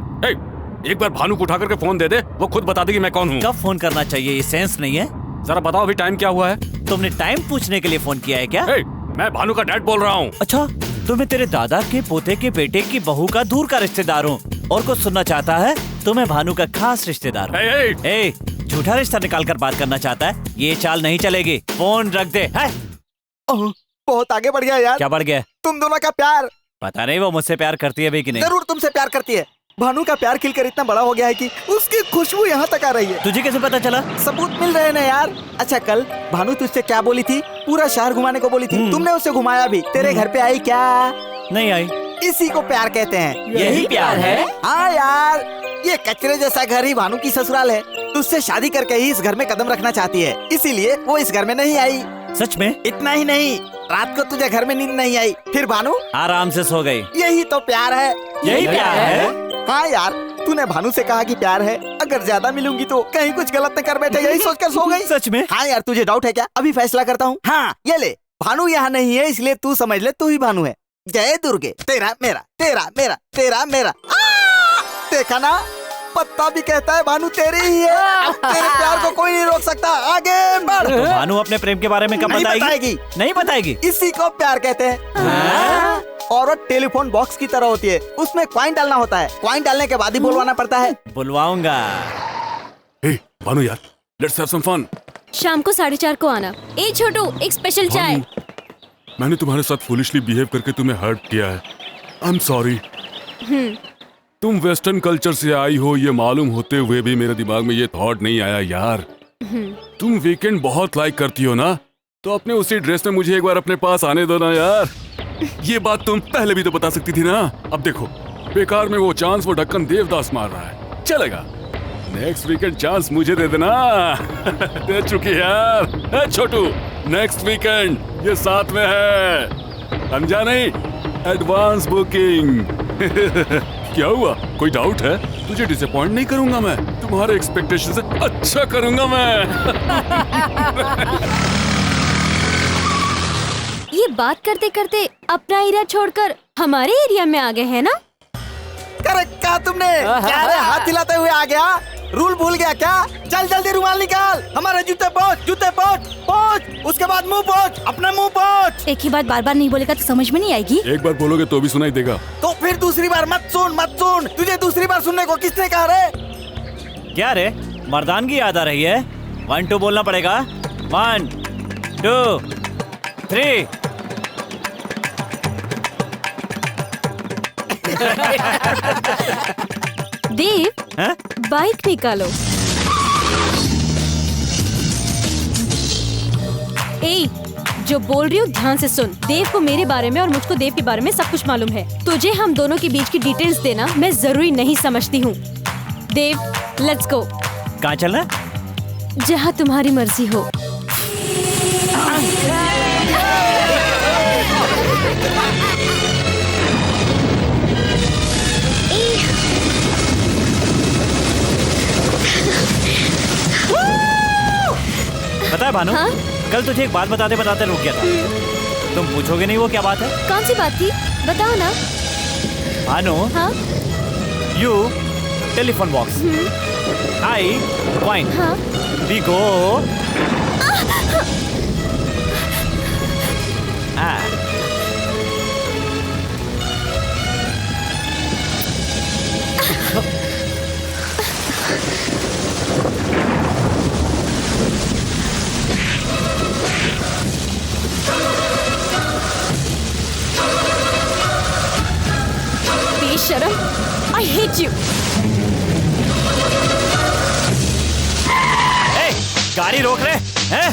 एक बार भानु को उठा करके फोन दे दे, वो खुद बता देगी मैं कौन हूँ। कब फोन करना चाहिए, ये सेंस नहीं है? जरा बताओ अभी टाइम क्या हुआ है? तुमने टाइम पूछने के लिए फोन किया है क्या? मैं भानु का डैड बोल रहा हूँ। अच्छा, तो मैं तेरे दादा के पोते के बेटे की बहू का दूर का रिश्तेदार हूँ, और कुछ सुनना चाहता है तो मैं भानु का खास रिश्तेदार हूँ। झूठा रिश्ता निकाल कर बात करना चाहता है, ये चाल नहीं चलेगी। फोन रख दे। है? बहुत आगे बढ़ गया यार। क्या बढ़ गया? तुम दोनों का प्यार। पता नहीं वो मुझसे प्यार करती है भी कि नहीं। जरूर तुमसे प्यार करती है। भानु का प्यार खिलकर इतना बड़ा हो गया है कि उसकी खुशबू यहाँ तक आ रही है। तुझे कैसे पता चला? सबूत मिल रहे हैं ना यार। अच्छा, कल भानु तुझसे क्या बोली थी? पूरा शहर घुमाने को बोली थी, तुमने उसे घुमाया भी। तेरे घर पे आई क्या? नहीं आई। इसी को प्यार कहते हैं। यही प्यार है? हाँ यार, ये कचरे जैसा घर ही भानु की ससुराल है। तुझसे शादी करके ही इस घर में कदम रखना चाहती है, इसीलिए वो इस घर में नहीं आई। सच में? इतना ही नहीं, रात को तुझे घर में नींद नहीं आई, फिर भानु आराम से सो गई। यही तो प्यार है। यही प्यार है? हाँ यार, तूने भानु से कहा कि प्यार है, अगर ज्यादा मिलूंगी तो कहीं कुछ गलत न कर बैठे, यही सोचकर सो गई। सच में? हाँ यार, तुझे डाउट है क्या? अभी फैसला करता हूँ। हाँ, ये ले, भानु यहाँ नहीं है, इसलिए तू समझ ले तू ही भानु है। जय दुर्गे, तेरा मेरा तेरा मेरा तेरा मेरा। देखा ना, पत्ता भी कहता है भानु तेरी ही है। अब तेरे प्यार को कोई नहीं रोक सकता, आगे बढ़। तो भानु अपने प्रेम के बारे में कब नहीं बताएगी? नहीं बताएगी। इसी को प्यार कहते हैं। और वो टेलीफोन बॉक्स की तरह होती है, उसमें कॉइन डालना होता है, कॉइन डालने के बाद ही बुलवाना पड़ता है। बुलवाऊंगा। हे भानु यार, लेट्स हैव सम फन। शाम को 4:30 को आना। ए छोटू, एक स्पेशल चाय। मैंने तुम्हारे साथ फूलिशली बिहेव करके तुम्हें हर्ट किया है। I am sorry. तुम वेस्टर्न कल्चर से आई हो ये मालूम होते हुए भी मेरे दिमाग में ये थॉट नहीं आया यार। तुम वीकेंड बहुत लाइक करती हो ना, तो अपने उसी ड्रेस में मुझे एक बार अपने पास आने दो ना यार। ये बात तुम पहले भी तो बता सकती थी ना। अब देखो, बेकार में वो चांस वो ढक्कन देवदास मार रहा है। चलेगा, नेक्स्ट वीकेंड चांस मुझे दे देना। दे चुकी यार। छोटू, नेक्स्ट वीकेंड ये साथ में है, समझा नहीं? Advance booking. क्या हुआ, कोई डाउट है? तुझे डिसअपॉइंट नहीं करूंगा मैं, तुम्हारे एक्सपेक्टेशन से अच्छा करूंगा मैं। ये बात करते करते अपना एरिया छोड़कर हमारे एरिया में आ गए हैं ना? करेक्ट कहा तुमने। क्या रे, हाथ हिलाते हुए आ गया? रूल भूल गया क्या? चल जल्दी रुमाल निकाल, हमारे जूते पोंछ, जूते पोंछ, पोंछ, उसके बाद मुंह पोंछ, अपना मुंह पोंछ। एक ही बात बार बार नहीं बोलेगा तो समझ में नहीं आएगी। एक बार बोलोगे तो भी सुनाई देगा। तो फिर दूसरी बार मत सुन, मत सुन। तुझे दूसरी बार सुनने को किसने कहा रे? क्या रे, मर्दानगी याद आ रही है? 1 2 बोलना पड़ेगा। 1 2 3। देव, हाँ? बाइक निकालो। ए, जो बोल रही हूँ ध्यान से सुन। देव को मेरे बारे में और मुझको देव के बारे में सब कुछ मालूम है। तुझे हम दोनों के बीच की डिटेल्स देना मैं जरूरी नहीं समझती हूँ। देव, लेट्स गो। कहाँ चलना? जहाँ तुम्हारी मर्जी हो। पता है भानु, हाँ? कल तुझे एक बात बताते बताते रुक गया था। तुम पूछोगे नहीं वो क्या बात है? कौन सी बात थी, बताओ ना। भानु, हाँ? You telephone box, I wine, हाँ? We go. बेशरम, I hate you। गाड़ी रोक रहे हैं?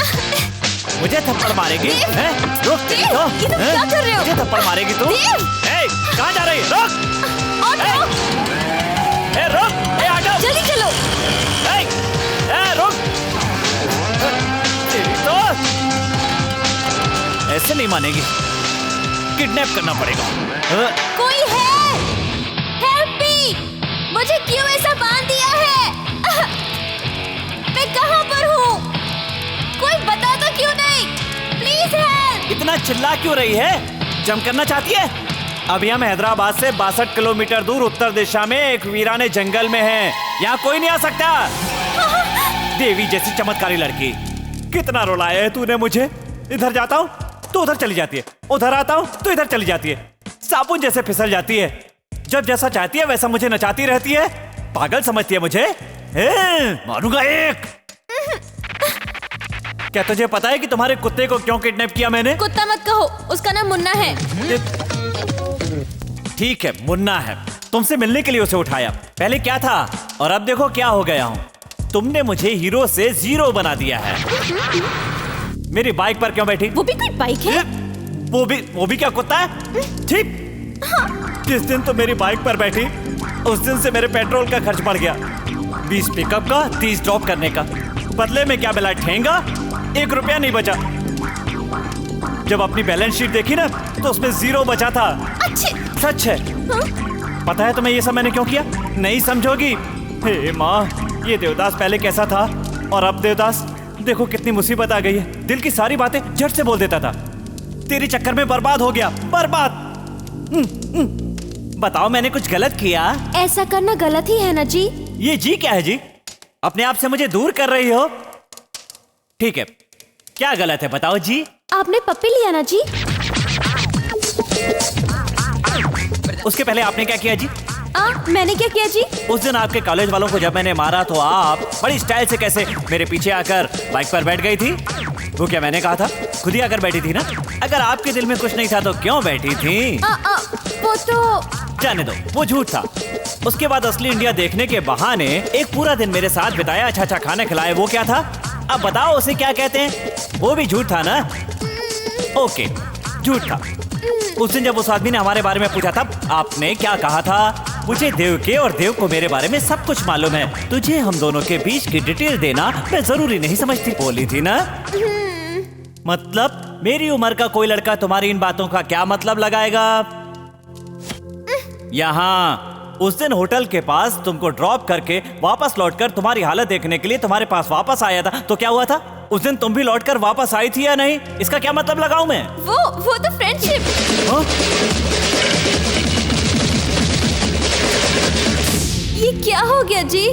मुझे थप्पड़ मारेगी? हैं? रुक तो। ये तुम क्या कर रहे हो? मुझे थप्पड़ मारेगी तू? कहाँ जा रही? रुक! रुक! ऑटो! जल्दी चलो। रुक! तो ऐसे नहीं मानेगी, किडनैप करना पड़ेगा। कोई है? Help me! मुझे क्यों ऐसा बांध दिया है? मैं कहाँ पर हूँ? कोई बता तो क्यों नहीं? Please help! इतना चिल्ला क्यों रही है? जंप करना चाहती है? अभी हम हैदराबाद से 62 किलोमीटर दूर उत्तर दिशा में एक वीराने जंगल में हैं। यहाँ कोई नहीं आ सकता। देवी जैसी चमत्कारी लड़की, कितना रुलाया है तूने मुझे। इधर जाता हूँ तो उधर चली जाती है, उधर आता हूँ तो इधर चली जाती है, साबुन जैसे फिसल जाती है। जब जैसा चाहती है वैसा मुझे नचाती रहती है। पागल समझती है मुझे। मारूंगा एक। क्या तुझे पता है कि तुम्हारे कुत्ते को क्यों किडनैप किया मैंने? कुत्ता मत कहो, उसका नाम मुन्ना है। ठीक है, मुन्ना है। तुमसे मिलने के लिए उसे उठाया। पहले क्या था और अब देखो क्या हो गया हूँ। तुमने मुझे हीरो से जीरो बना दिया है। मेरी बाइक पर क्यों बैठी? वो भी कोई बाइक है? वो भी क्या कुत्ता है? ठीक। जिस दिन तो मेरी बाइक पर बैठी उस दिन से मेरे पेट्रोल का खर्च बढ़ गया। 20 पिकअप का, 30 ड्रॉप करने का। बदले में क्या मिला? ठेंगा। 1 रुपया नहीं बचा। जब अपनी बैलेंस शीट देखी ना तो उसमें 0 बचा था। सच है। पता है तुम्हें ये सब मैंने क्यों किया? नहीं समझोगी। हे माँ, ये देवदास पहले कैसा था और अब देवदास देखो कितनी मुसीबत आ गई है। दिल की सारी बातें झट से बोल देता था, तेरे चक्कर में बर्बाद हो गया, बर्बाद। बताओ मैंने कुछ गलत किया? ऐसा करना गलत ही है ना जी। ये जी क्या है जी? अपने आप से मुझे दूर कर रही हो? ठीक है, क्या गलत है बताओ जी? आपने पप्पी लिया ना जी। उसके पहले आपने क्या किया जी? मैंने क्या किया जी? उस दिन आपके कॉलेज वालों को जब मैंने मारा तो आप बड़ी स्टाइल से कैसे मेरे पीछे आकर बाइक पर बैठ गई थी। वो क्या मैंने कहा था? खुद ही आकर बैठी थी ना। अगर आपके दिल में कुछ नहीं था तो क्यों बैठी थी? वो तो जाने दो, वो झूठ था। उसके बाद असली इंडिया देखने के बहाने एक पूरा दिन मेरे साथ बिताया, अच्छा अच्छा खाना खिलाए, वो क्या था? अब बताओ उसे क्या कहते हैं? वो भी झूठ था ना? ओके, झूठ था। उस दिन जब उस आदमी ने हमारे बारे में पूछा था, आपने क्या कहा था? मुझे देव के और देव को मेरे बारे में सब कुछ मालूम है, तुझे हम दोनों के बीच की डिटेल देना मैं जरूरी नहीं समझती, बोली थी ना? मतलब मेरी उम्र का कोई लड़का तुम्हारी इन बातों का क्या मतलब लगाएगा? यहाँ उस दिन होटल के पास तुमको ड्रॉप करके वापस लौटकर तुम्हारी हालत देखने के लिए तुम्हारे पास वापस आया था, तो क्या हुआ था? उस दिन तुम भी लौटकर वापस आई थी या नहीं? इसका क्या मतलब लगाऊं मैं? वो तो फ्रेंडशिप। ये क्या हो गया जी?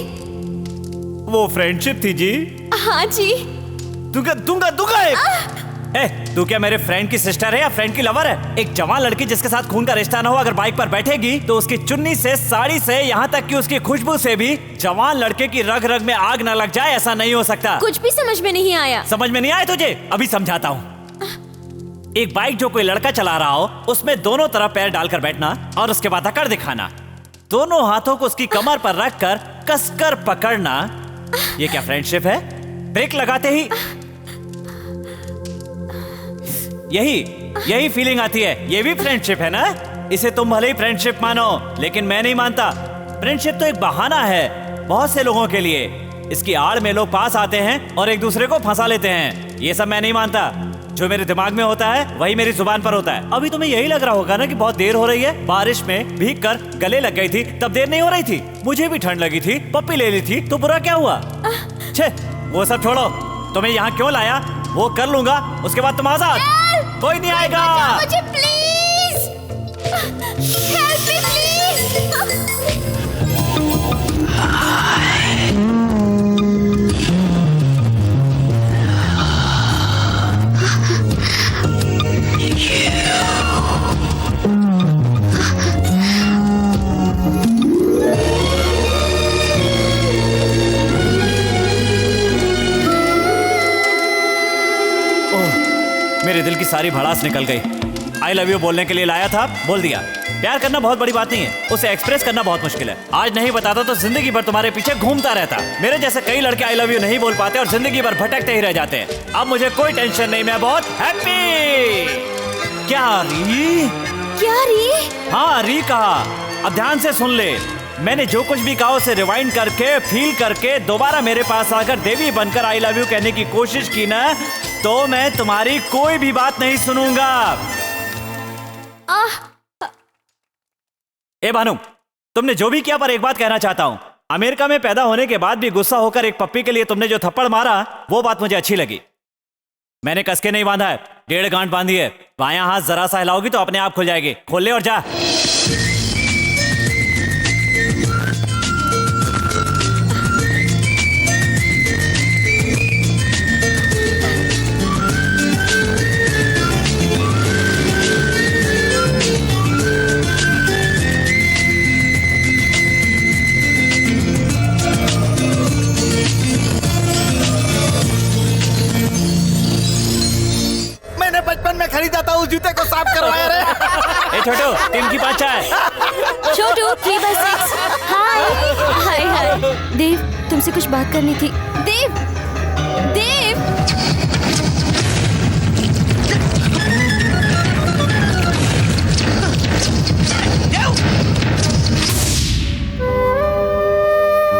वो फ्रेंडशिप थी जी। हाँ जी। दूंगा तू क्या मेरे फ्रेंड की सिस्टर है या फ्रेंड की लवर है? एक जवान लड़की जिसके साथ खून का रिश्ता ना हो अगर बाइक पर बैठेगी तो उसकी चुन्नी से, साड़ी से, यहाँ तक कि उसकी खुशबू से भी जवान लड़के की रग रग में आग न लग जाए, ऐसा नहीं हो सकता। कुछ भी समझ में नहीं आया। समझ में नहीं आया तुझे? अभी समझाता हूँ। एक बाइक जो कोई लड़का चला रहा हो उसमें दोनों तरफ पैर डालकर बैठना और उसके बाद अकड़ दिखाना, दोनों हाथों को उसकी कमर पर रखकर कसकर पकड़ना। ये क्या फ्रेंडशिप है? ब्रेक लगाते ही यही फीलिंग आती है। ये भी फ्रेंडशिप है ना? इसे तुम भले ही फ्रेंडशिप मानो, लेकिन मैं नहीं मानता। फ्रेंडशिप तो एक बहाना है बहुत से लोगों के लिए। इसकी आड़ में लोग पास आते हैं और एक दूसरे को फंसा लेते हैं। ये सब मैं नहीं मानता। जो मेरे दिमाग में होता है वही मेरी जुबान पर होता है। अभी तुम्हें यही लग रहा होगा ना कि बहुत देर हो रही है। बारिश में भीग कर गले लग गई थी तब देर नहीं हो रही थी। मुझे भी ठंड लगी थी, पप्पी ले ली थी तो बुरा क्या हुआ? छे, वो सब छोड़ो। तुम्हें यहाँ क्यों लाया वो कर लूंगा, उसके बाद तुम आजाद। कोई नहीं आएगा। मुझे प्लीज हेल्प मी मेरे दिल की सारी भड़ास निकल गई। आई लव यू बोलने के लिए लाया था, बोल दिया। प्यार करना बहुत बड़ी बात नहीं है, उसे एक्सप्रेस करना बहुत मुश्किल है। आज नहीं बताता तो जिंदगी भर तुम्हारे पीछे घूमता रहता। मेरे जैसे कई लड़के आई लव यू नहीं बोल पाते और जिंदगी भर भटकते ही रह जाते हैं। अब मुझे कोई टेंशन नहीं, मैं बहुत हैप्पी। क्या री? हाँ री कहा। अब ध्यान से सुन ले। मैंने जो कुछ भी कहा उसे रिवाइंड करके, फील करके दोबारा मेरे पास आकर देवी बनकर आई लव यू कहने की कोशिश की ना तो मैं तुम्हारी कोई भी बात नहीं सुनूंगा। ए भानु, तुमने जो भी किया पर एक बात कहना चाहता हूं। अमेरिका में पैदा होने के बाद भी गुस्सा होकर एक पप्पी के लिए तुमने जो थप्पड़ मारा वो बात मुझे अच्छी लगी। मैंने कसके नहीं बांधा है, 1.5 गांठ बांधी है। बायां हाथ जरा सा हिलाओगी तो अपने आप खुल जाएगी। खोल ले और जा। बचपन में खरीदा था उस जूते को साफ करवाया रे। ए छोटू, टीम की 5 चाय। छोटू 3/6। हाय देव, तुमसे कुछ बात करनी थी। देव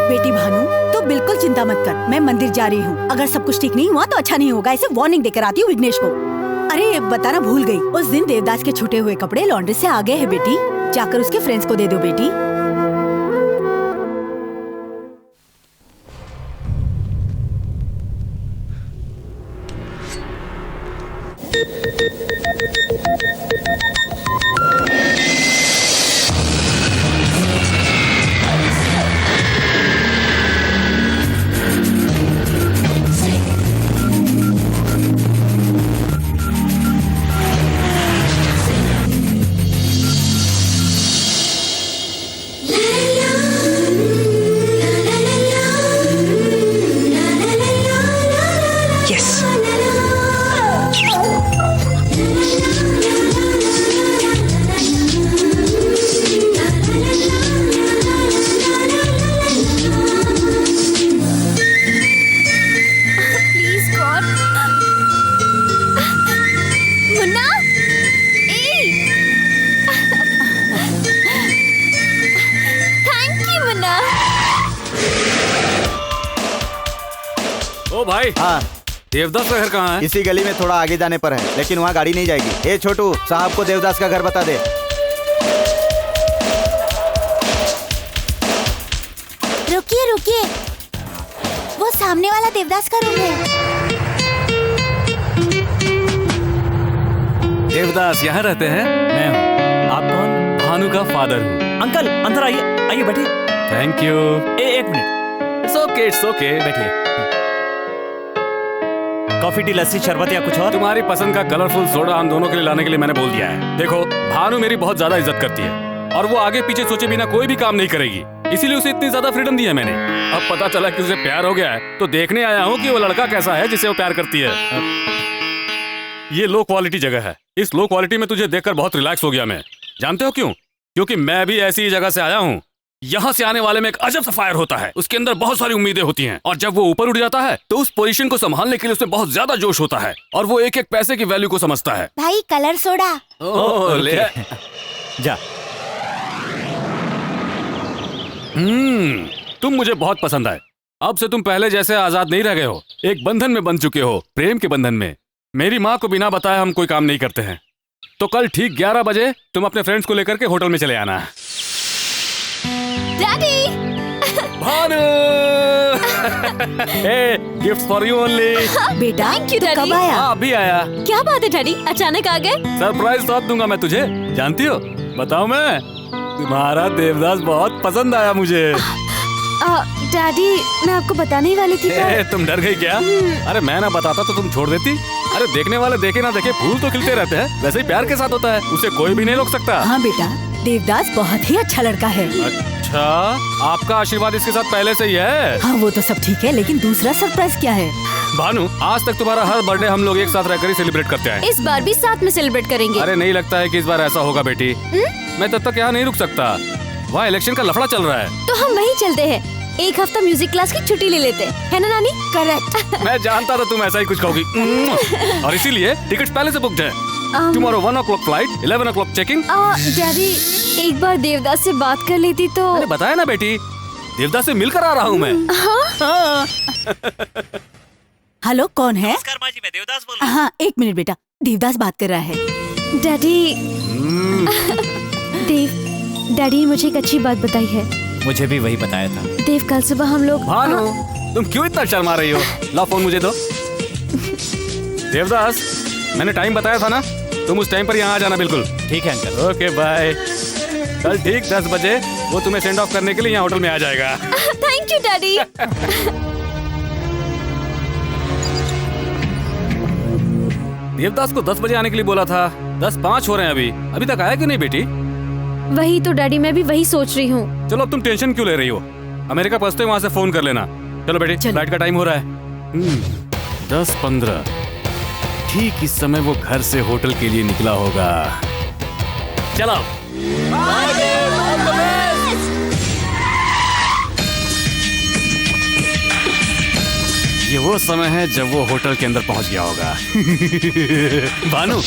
बेटी भानु, तो बिल्कुल चिंता मत कर, मैं मंदिर जा रही हूँ। अगर सब कुछ ठीक नहीं हुआ तो अच्छा नहीं होगा। इसे वार्निंग देकर आती हूँ विघ्नेश को। अरे बताना भूल गई, उस दिन देवदास के छूटे हुए कपड़े लॉन्ड्री से आ गए हैं बेटी। जाकर उसके फ्रेंड्स को दे दो बेटी। भाई। हाँ, देवदास का घर कहाँ है? इसी गली में थोड़ा आगे जाने पर है, लेकिन वहाँ गाड़ी नहीं जाएगी। ए छोटू, साहब को देवदास का घर बता दे। रुकिए रुकिए, वो सामने वाला देवदास का रूम है। देवदास यहाँ रहते हैं? मैं हूँ। आप कौन? भानु का फादर हूँ। अंकल अंदर आइए, आइए बैठिए। Thank you. एक मिनट। It's okay. बैठिए। कॉफी, टी, लस्सी, शरबत या कुछ और? तुम्हारी पसंद का कलरफुल सोडा हम दोनों के लिए लाने के लिए मैंने बोल दिया है। देखो, भानु मेरी बहुत ज्यादा इज्जत करती है और वो आगे पीछे सोचे बिना कोई भी काम नहीं करेगी, इसीलिए उसे इतनी ज्यादा फ्रीडम दी है मैंने। अब पता चला कि उसे प्यार हो गया है, तो देखने आया हूँ कि वो लड़का कैसा है जिसे वो प्यार करती है। ये लो क्वालिटी जगह है। इस लो क्वालिटी में तुझे देखकर बहुत रिलैक्स हो गया मैं। जानते हो क्यों? क्योंकि मैं भी ऐसी ही जगह से आया हूँ। यहाँ से आने वाले में एक अजब सा फायर होता है, उसके अंदर बहुत सारी उम्मीदें होती हैं, और जब वो ऊपर उठ जाता है तो उस पोजीशन को संभालने के लिए उसमें बहुत ज्यादा जोश होता है, और वो एक एक पैसे की वैल्यू को समझता है। भाई कलर सोडा। ले जा। तुम मुझे बहुत पसंद आए। अब से तुम पहले जैसे आजाद नहीं रह गए हो, एक बंधन में बंध चुके हो, प्रेम के बंधन में। मेरी माँ को बिना बताए हम कोई काम नहीं करते हैं, तो कल ठीक 11 बजे तुम अपने फ्रेंड्स को लेकर के होटल में चले आना। Daddy. Bhanu. Hey, gift for you only. बेटा Thank you, तू Daddy. कब आया? हाँ, अभी आया। क्या बात है डैडी, अचानक आ गए? सरप्राइज तो अब दूंगा मैं तुझे, जानती हो। बताऊं मैं, तुम्हारा देवदास बहुत पसंद आया मुझे। डैडी, मैं आपको बताने ही वाली थी पर... तुम डर गई क्या? अरे मैं ना बताता तो तुम छोड़ देती। अरे देखने वाले देखे ना देखे, फूल तो खिलते रहते हैं, वैसे ही प्यार के साथ होता है, उसे कोई भी नहीं रोक सकता। हाँ बेटा, देवदास बहुत ही अच्छा लड़का है। अच्छा, आपका आशीर्वाद इसके साथ पहले से ही है। हाँ वो तो सब ठीक है, लेकिन दूसरा सरप्राइज क्या है? भानु, आज तक तुम्हारा हर बर्थडे हम लोग एक साथ रहकर ही सेलिब्रेट करते हैं। इस बार भी साथ में सेलिब्रेट करेंगे। अरे नहीं लगता है कि इस बार ऐसा होगा बेटी। मैं तब तक यहाँ नहीं रुक सकता, वहाँ इलेक्शन का लफड़ा चल रहा है। तो हम वहीं चलते हैं, एक हफ्ता म्यूजिक क्लास की छुट्टी ले लेते हैं, है ना नानी? करेक्ट। मैं जानता था तुम ऐसा ही कुछ कहोगी, और इसीलिए टिकट्स पहले से बुक्ड है। Tomorrow 1 o'clock flight, 11 o'clock checking. Daddy, एक बार देवदास से बात कर लेती तो... मैंने बताया ना बेटी, देवदास से मिलकर आ रहा हूँ मैं। हाँ। हेलो, कौन है? नमस्कार माँ जी, मैं देवदास बोल रहा हूँ। हाँ एक मिनट बेटा, देवदास बात कर रहा है। डैडी, डैडी मुझे एक अच्छी बात बताई है। मुझे भी वही बताया था। देव, कल सुबह हम लोग... भानु, तुम क्यों इतना शर्मा रही हो? ला फोन मुझे दो। देवदास, मैंने टाइम बताया था ना, तुम उस टाइम पर यहाँ आ जाना बिल्कुल। ठीक है अंकल। Okay bye. कल ठीक 10 बजे वो तुम्हें सेंड ऑफ करने के लिए यहाँ होटल में आ जाएगा। Thank you daddy. देवदास को 10 बजे आने के लिए बोला था, 10:05 हो रहे हैं अभी तक आया क्यों नहीं बेटी? वही तो डैडी, मैं भी वही सोच रही हूँ। चलो अब तुम टेंशन क्यों ले रही हो? अमेरिका पहुंचते वहाँ से फोन कर लेना। चलो बेटी, फ्लाइट का टाइम हो रहा है। 10:15। ठीक इस समय वो घर से होटल के लिए निकला होगा। चलो। ये वो समय है जब वो होटल के अंदर पहुंच गया होगा। भानु,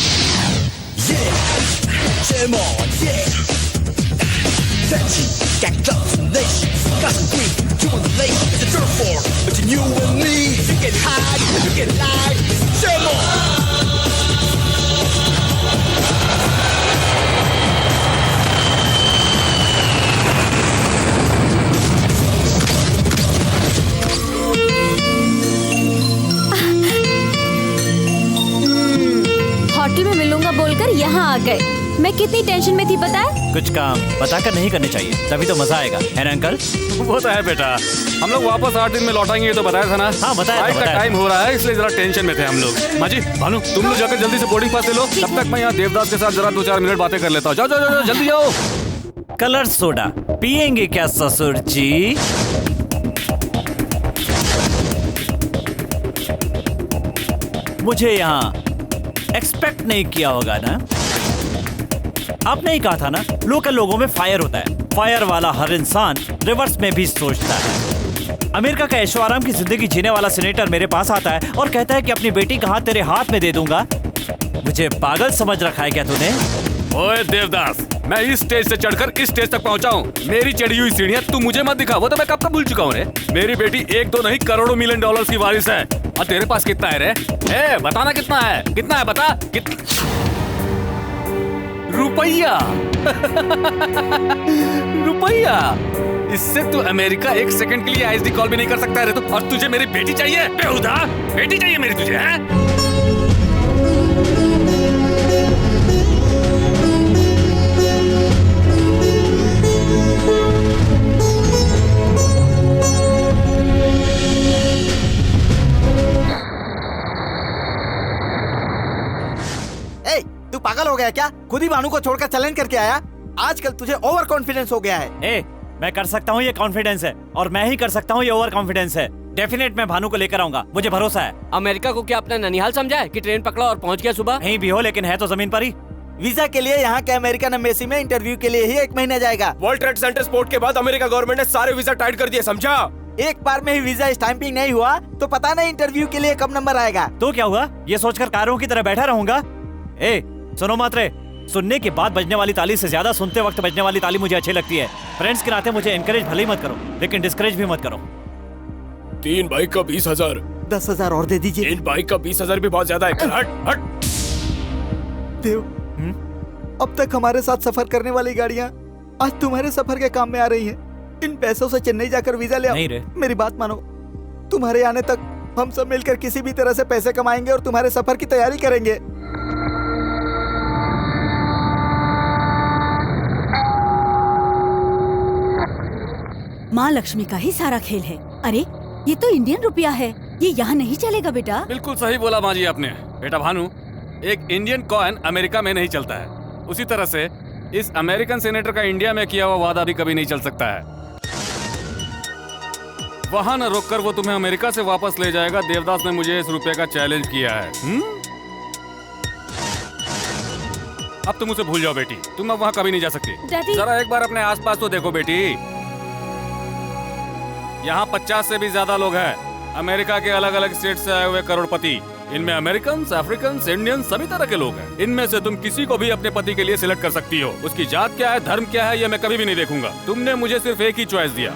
होटल में मिलूंगा बोलकर यहाँ आ गए। मैं कितनी टेंशन में थी पता है? कुछ काम बताकर नहीं करने चाहिए, तभी तो मजा आएगा, है ना अंकल? वो तो है बेटा। हम लोग वापस 8 दिन में लौटाएंगे, ये तो बताया था ना। हाँ बताया फ्लाइट का टाइम हो रहा है, इसलिए जरा टेंशन में थे हम लोग। माँ जी, भानु, तुम लोग जाकर जल्दी से बोर्डिंग पास ले लो, तब तक मैं यहाँ देवदास के साथ जरा 2-4 मिनट बातें कर लेता हूँ। जाओ जाओ जाओ, जल्दी जाओ। कलर सोडा पियेंगे क्या ससुर जी? मुझे यहाँ एक्सपेक्ट नहीं किया होगा ना? आपने ही कहा था ना, लोकल लोगों में फायर होता है। फायर वाला हर इंसान रिवर्स में भी सोचता है। अमेरिका का ऐशो आराम की जिंदगी जीने वाला सीनेटर मेरे पास आता है और कहता है कि अपनी बेटी का हाथ तेरे हाथ में दे दूंगा। मुझे पागल समझ रखा है क्या तूने? ओए देवदास, मैं इस स्टेज से चढ़कर इस स्टेज तक पहुंचा हूँ। मेरी चढ़ी हुई सीढ़ियाँ तू मुझे मत दिखा, वो तो मैं कब का भूल चुका हूँ रे। मेरी बेटी 1-2 नहीं, करोड़ों $1 मिलियन की वारिस है। और तेरे पास कितना है रे? ए, बताना कितना है? कितना है बता? रुपया। रुपया। इससे तू अमेरिका 1 सेकंड के लिए आईएसडी कॉल भी नहीं कर सकता है रे तू। और तुझे मेरी बेटी चाहिए? बेहुदा, बेटी चाहिए मेरी तुझे, हैं? तू पागल हो गया क्या? खुद ही भानु को छोड़कर चैलेंज करके आया। आजकल तुझे ओवर कॉन्फिडेंस हो गया है। ए, मैं कर सकता हूँ, ये कॉन्फिडेंस है, और मैं ही कर सकता हूँ, ये ओवर कॉन्फिडेंस है। डेफिनेट मैं भानु को लेकर आऊंगा, मुझे भरोसा है। अमेरिका को क्या अपना ननिहाल समझा है कि ट्रेन पकड़ा और पहुंच गया सुबह? कहीं भी हो, लेकिन है तो जमीन पर ही। वीजा के लिए यहाँ के अमेरिकन एम्बेसी में इंटरव्यू के लिए ही 1 महीना जाएगा। वर्ल्ड ट्रेड सेंटर स्पोर्ट के बाद अमेरिका गवर्नमेंट ने सारे वीजा टाइट कर दिए, समझा? एक बार में ही वीजा स्टैंपिंग नहीं हुआ तो पता नहीं इंटरव्यू के लिए कब नंबर आएगा। तो क्या हुआ? ये सोचकर कारों की तरह बैठा रहूंगा? ए, सुनो मात्रे, सुनने के बाद बजने वाली ताली से ज्यादा सुनते वक्त बजने वाली ताली मुझे अच्छी लगती है। फ्रेंड्स के नाते मुझे एनकरेज भले ही मत करो, लेकिन डिस्करेज भी मत करो। 3 बाइक का 20,000। 10,000 और दे दीजिए। 3 बाइक का 20,000 भी बहुत ज्यादा है। हट हट। देव, अब तक हमारे साथ सफर करने वाली गाड़ियाँ आज तुम्हारे सफर के काम में आ रही हैं। इन पैसों से चेन्नई जाकर वीजा ले आओ। नहीं रे। मेरी बात मानो, तुम्हारे आने तक हम सब मिलकर किसी भी तरह से पैसे कमाएंगे और तुम्हारे सफर की तैयारी करेंगे। माँ लक्ष्मी का ही सारा खेल है। अरे ये तो इंडियन रुपया है, ये यहाँ नहीं चलेगा बेटा। बिल्कुल सही बोला माँ जी आपने। बेटा भानु, एक इंडियन कॉइन अमेरिका में नहीं चलता है, उसी तरह से इस अमेरिकन सेनेटर का इंडिया में किया हुआ वादा भी कभी नहीं चल सकता है। वहां न रोककर वो तुम्हें अमेरिका से वापस ले जाएगा। देवदास ने मुझे इस रुपए का चैलेंज किया है। अब तुम उसे भूल जाओ बेटी, तुम अब वहां कभी नहीं जा सकती। डैडी। जरा एक बार अपने आसपास तो देखो बेटी, यहाँ 50 से भी ज्यादा लोग हैं। अमेरिका के अलग अलग स्टेट से आए हुए करोड़पति, इनमें अमेरिकन, अफ्रीकन, इंडियन सभी तरह के लोग हैं। इनमें से तुम किसी को भी अपने पति के लिए सिलेक्ट कर सकती हो। उसकी जात क्या है, धर्म क्या है, ये मैं कभी भी नहीं देखूंगा। तुमने मुझे सिर्फ एक ही चॉइस दिया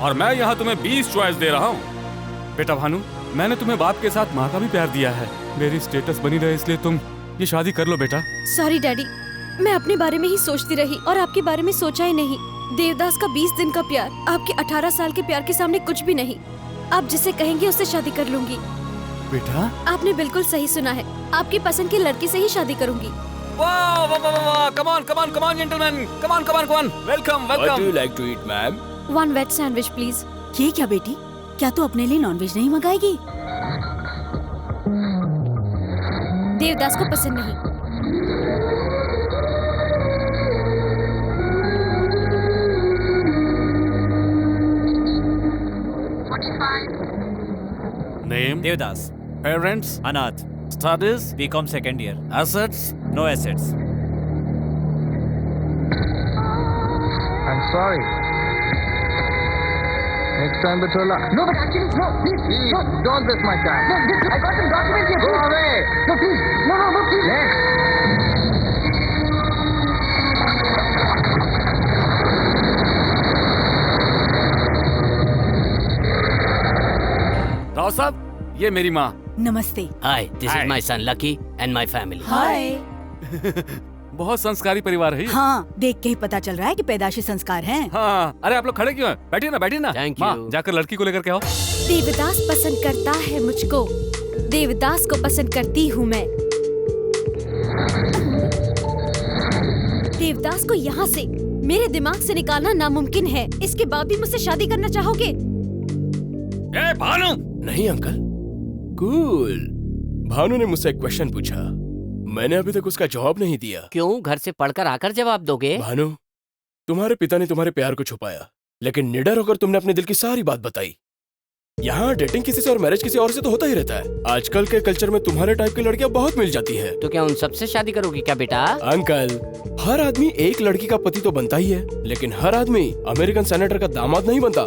और मैं यहाँ तुम्हें 20 चॉइस दे रहा हूँ। बेटा भानु, मैंने तुम्हें बाप के साथ माँ का भी प्यार दिया है। मेरी स्टेटस बनी रहे इसलिए तुम ये शादी कर लो बेटा। सॉरी डैडी, मैं अपने बारे में ही सोचती रही और आपके बारे में सोचा ही नहीं। देवदास का 20 दिन का प्यार आपके 18 साल के प्यार के सामने कुछ भी नहीं। आप जिसे कहेंगे उससे शादी कर लूंगी। बेटा आपने बिल्कुल सही सुना है, आपकी पसंद की लड़की से ही शादी करूंगी। वाह वाह वाह वाह, come on come on come on gentleman, come on come on come on, welcome What do welcome. you like to eat, ma'am? 1 veg sandwich please. ये क्या बेटी, क्या तू अपने लिए नॉनवेज नहीं मंगाएगी? देवदास को पसंद नहीं। नेम देवदास। पेरेंट्स अनाथ। Studies BCom second year. Assets no assets. I'm sorry. Next time, Batola. No, but actually, no, please, no, don't waste my time. No, I got some documents here. Go away. No, please. No, please. Next. Rao साहब, ये मेरी माँ। नमस्ते। Hi, this Hi. Is my son Lucky and my family. Hi. बहुत संस्कारी परिवार है ये। हाँ, देख के ही पता चल रहा है कि पैदाशी संस्कार हैं। हाँ, अरे आप लोग खड़े क्यों हैं? बैठिए ना बैठिए ना। Thank माँ, you. जाकर लड़की को लेकर के आओ। देवदास पसंद करता है मुझको, देवदास को पसंद करती हूँ मैं। देवदास को यहाँ से मेरे दिमाग से निकालना नामुमकिन है। इसके बाद भी मुझसे शादी करना चाहोगे? ए भानु, नहीं अंकल, कूल। भानु ने मुझसे एक क्वेश्चन पूछा, मैंने अभी तक उसका जवाब नहीं दिया। क्यों? घर से पढ़कर आकर जवाब दोगे? भानु, तुम्हारे पिता ने तुम्हारे प्यार को छुपाया, लेकिन निडर होकर तुमने अपने दिल की सारी बात बताई। यहाँ डेटिंग किसी से और मैरिज किसी और से तो होता ही रहता है। आजकल के कल्चर में तुम्हारे टाइप की लड़कियां बहुत मिल जाती है। तो क्या उन सबसे शादी करोगी क्या बेटा? अंकल, हर आदमी एक लड़की का पति तो बनता ही है, लेकिन हर आदमी अमेरिकन सेनेटर का दामाद नहीं बनता।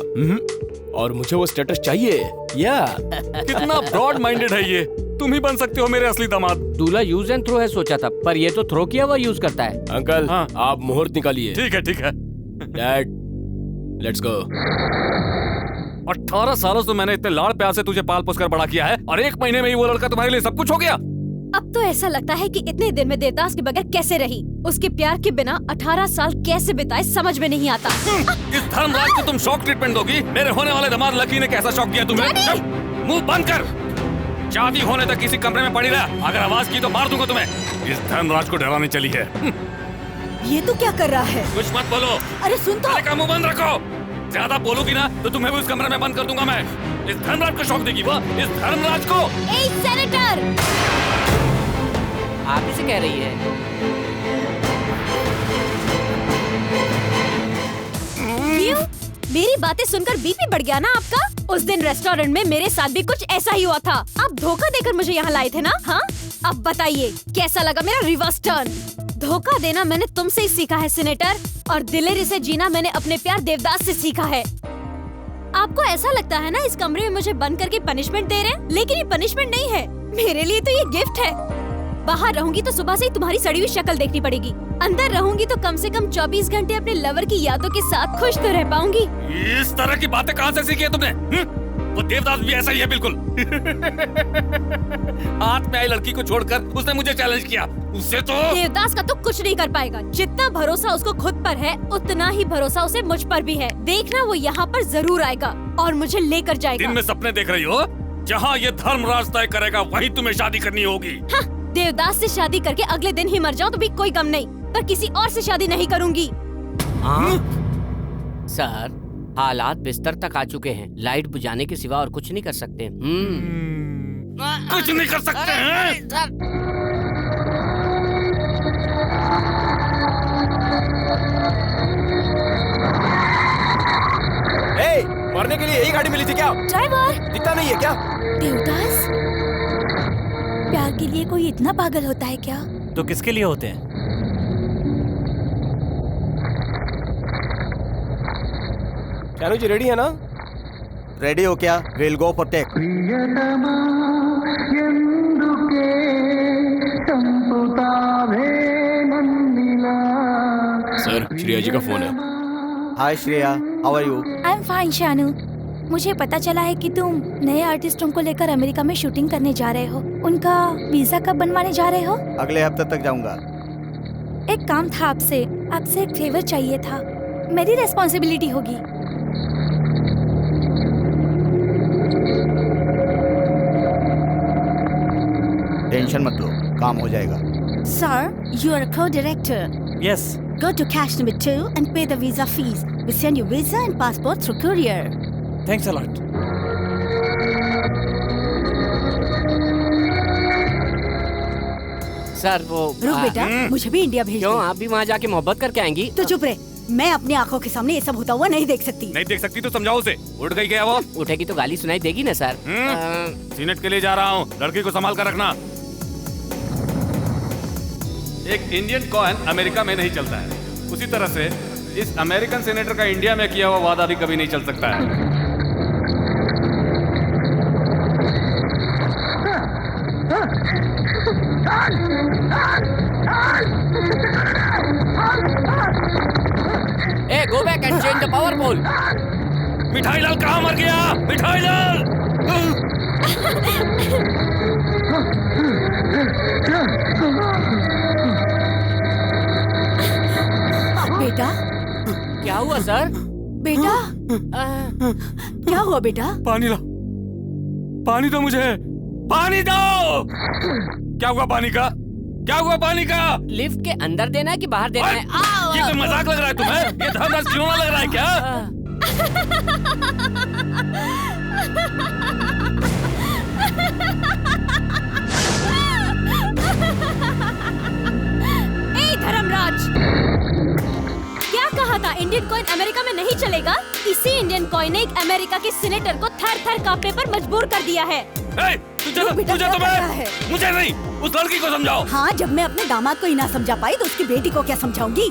और मुझे वो स्टेटस चाहिए। या कितना ब्रॉड माइंडेड है ये। तुम ही बन सकते हो मेरे असली दामाद। दूल्हा यूज एंड थ्रो है सोचा था, पर ये तो थ्रो किया हुआ यूज करता है। अंकल, हाँ। आप मुहूर्त निकालिए। ठीक है ठीक है। Dad, let's go. 18 सालों से मैंने इतने लाड़ प्यार से तुझे पाल पोस कर बड़ा किया है और 1 महीने में ही वो लड़का तुम्हारे लिए सब कुछ हो गया। अब तो ऐसा लगता है कि इतने दिन में देवदास के बगैर कैसे रही, उसके प्यार के बिना 18 साल कैसे बिताए समझ में नहीं आता। इस धर्मराज को तुम शॉक ट्रीटमेंट दोगी? मेरे होने वाले दामाद लकी ने कैसा शॉक दिया तुम्हें? मुंह बंद कर। शादी होने तक किसी कमरे में पड़ी रहा, अगर आवाज की तो मार दूंगा तुम्हें। इस धर्मराज को डराने चली है। ये तो क्या कर रहा है? कुछ मत बोलो। अरे सुन तो। का मुंह बंद रखो। ज्यादा बोलोगी ना तो तुम्हें भी उस कमरे में बंद कर दूंगा मैं। इस धर्मराज को शौक देगी वो, इस धर्मराज को। ए सेनेटर, आप इसे कह रही है? क्यों? मेरी बातें सुनकर बीपी बढ़ गया ना आपका? उस दिन रेस्टोरेंट में मेरे साथ भी कुछ ऐसा ही हुआ था। आप धोखा देकर मुझे यहाँ लाए थे ना? हाँ, अब बताइए कैसा लगा मेरा रिवर्स टर्न? धोखा देना मैंने तुमसे ही सीखा है सीनेटर, और दिलेरी से जीना मैंने अपने प्यार देवदास से सीखा है। आपको ऐसा लगता है ना इस कमरे में मुझे बंद करके पनिशमेंट दे रहे हैं, लेकिन ये पनिशमेंट नहीं है, मेरे लिए तो ये गिफ्ट है। बाहर रहूंगी तो सुबह से ही तुम्हारी सड़ी हुई शक्ल देखनी पड़ेगी, अंदर रहूंगी तो कम से कम 24 घंटे अपने लवर की यादों के साथ खुश तो रह पाऊंगी। इस तरह की बातें कहाँ से सीखी है तुमने? वो देवदास भी ऐसा ही है बिल्कुल। हाथ में आई लड़की को छोड़कर उसने मुझे चैलेंज किया, उससे तो। देवदास का तो कुछ नहीं कर पाएगा। जितना भरोसा उसको खुद पर है उतना ही भरोसा उसे मुझ पर भी है। देखना वो यहाँ पर जरूर आएगा और मुझे लेकर जाएगा। दिन में सपने देख रही हो? जहाँ ये धर्मराज तय करेगा वहीं तुम्हें शादी करनी होगी। हाँ, देवदास से शादी करके अगले दिन ही मर जाऊं तो भी कोई गम नहीं, पर किसी और से शादी नहीं करूंगी। सर, हालात बिस्तर तक आ चुके हैं, लाइट बुझाने के सिवा और कुछ नहीं कर सकते। कुछ नहीं कर सकते हैं? मरने के लिए यही गाड़ी मिली थी क्या? ड्राइवर दिखता नहीं है क्या? देवदास, प्यार के लिए कोई इतना पागल होता है क्या? तो किसके लिए होते हैं? शानू जी रेडी है ना? रेडी हो क्या? Will go for take. Sir, Shreya ji का फोन है। Hi Shreya, how are you? I am fine Shanu. मुझे पता चला है कि तुम नए आर्टिस्टों को लेकर अमेरिका में शूटिंग करने जा रहे हो। उनका वीजा कब बनवाने जा रहे हो? अगले हफ्ते तक जाऊंगा। एक काम था आपसे एक फेवर चाहिए था, मेरी रेस्पॉन्सिबिलिटी होगी। टेंशन मत लो, काम हो जाएगा। Sir, you are a co-director. Yes. Go to cash number 2 and pay the visa fees. We send you visa and passport through courier. Thanks a lot. Sir वो रुक बेटा, मुझे भी इंडिया भेज क्यों? दे। आप भी वहाँ जाके मोहब्बत करके आएंगी? तो चुप रहे, मैं अपनी आंखों के सामने ये सब होता हुआ नहीं देख सकती। नहीं देख सकती तो समझाओ उसे। उठ गई क्या वो? उठेगी तो गाली सुनाई देगी ना सर। सीनेट के लिए जा रहा हूँ, लड़की को संभाल कर रखना। एक इंडियन कॉइन अमेरिका में नहीं चलता है, उसी तरह से इस अमेरिकन सेनेटर का इंडिया में किया हुआ वादा भी कभी नहीं चल सकता है। ए, go back and change the power pole. मिठाई लाल कहाँ मर गया? मिठाई लाल! बेटा, क्या हुआ सर? बेटा, क्या हुआ बेटा? पानी ला, पानी दो मुझे, पानी दो। क्या हुआ पानी का? क्या हुआ पानी का? लिफ्ट के अंदर देना है कि बाहर देना है? ये कोई मजाक लग रहा है तुम्हें? ये धर्मराज खिलौना लग रहा है क्या? ए धर्मराज, क्या कहा था इंडियन कॉइन अमेरिका में नहीं चलेगा? इसी इंडियन कॉइन ने एक अमेरिका के सीनेटर को थर-थर कांपने पर मजबूर कर दिया है। बेटा, क्या कर रहा है? मुझे नहीं, उस लड़की को समझाओ। हाँ, जब मैं अपने दामाद को ही ना समझा पाई तो उसकी बेटी को क्या समझाऊंगी?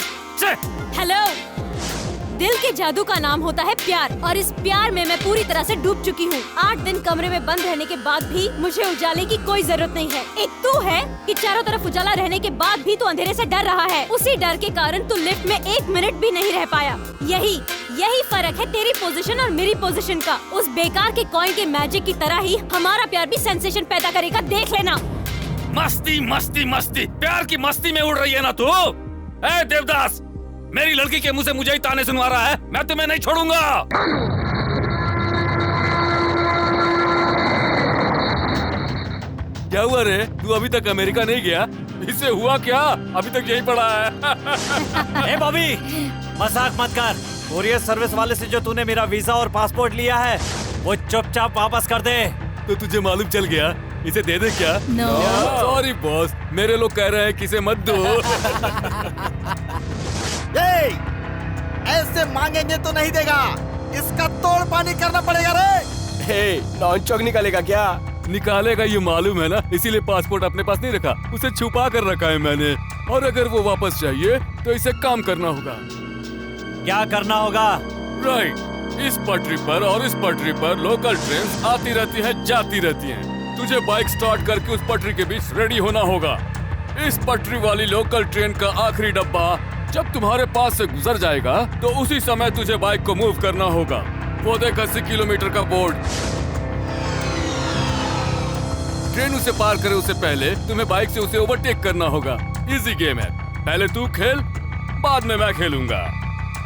हेलो, दिल के जादू का नाम होता है प्यार, और इस प्यार में मैं पूरी तरह से डूब चुकी हूँ। 8 दिन कमरे में बंद रहने के बाद भी मुझे उजाले की कोई जरूरत नहीं है। एक तू है कि चारों तरफ उजाला रहने के बाद भी तू अंधेरे से डर रहा है। उसी डर के कारण तू लिफ्ट में 1 मिनट भी नहीं रह पाया। यही फर्क है तेरी पोजीशन और मेरी पोजीशन का। उस बेकार के कॉइन के मैजिक की तरह ही हमारा प्यार भी सेंसेशन पैदा करेगा, देख लेना। मस्ती मस्ती मस्ती, प्यार की मस्ती में उड़ रही है ना तू? ए देवदास, मेरी लड़की के मुंह से मुझे ही ताने सुनवा रहा है। मैं तुम्हें नहीं छोड़ूंगा। क्या हुआ रे, तू अभी तक अमेरिका नहीं गया? इससे हुआ क्या? अभी तक यही पड़ा है। ए बॉबी, मजाक मत कर। कोरियर सर्विस वाले से जो तूने मेरा वीजा और पासपोर्ट लिया है वो चुपचाप वापस कर दे। तो तुझे मालूम चल गया? इसे दे दे क्या? No. सॉरी बॉस, मेरे लोग कह रहे हैं कि इसे मत दो। ऐसे मांगेंगे तो नहीं देगा, इसका तोड़ पानी करना पड़ेगा रे। हे, नॉन चौक निकालेगा क्या? निकालेगा ये मालूम है ना, इसीलिए पासपोर्ट अपने पास नहीं रखा, उसे छुपा कर रखा है मैंने। और अगर वो वापस चाहिए तो इसे काम करना होगा। क्या करना होगा? राइट, इस पटरी पर और इस पटरी पर लोकल ट्रेन आती रहती है, जाती रहती हैं। तुझे बाइक स्टार्ट करके उस पटरी के बीच रेडी होना होगा। इस पटरी वाली लोकल ट्रेन का आखिरी डब्बा जब तुम्हारे पास से गुजर जाएगा तो उसी समय तुझे बाइक को मूव करना होगा। वो देख 80 किलोमीटर का बोर्ड। ट्रेन उसे पार करे उससे पहले तुम्हें बाइक से उसे ओवरटेक करना होगा। इजी गेम है, पहले तू खेल, बाद में मैं खेलूंगा।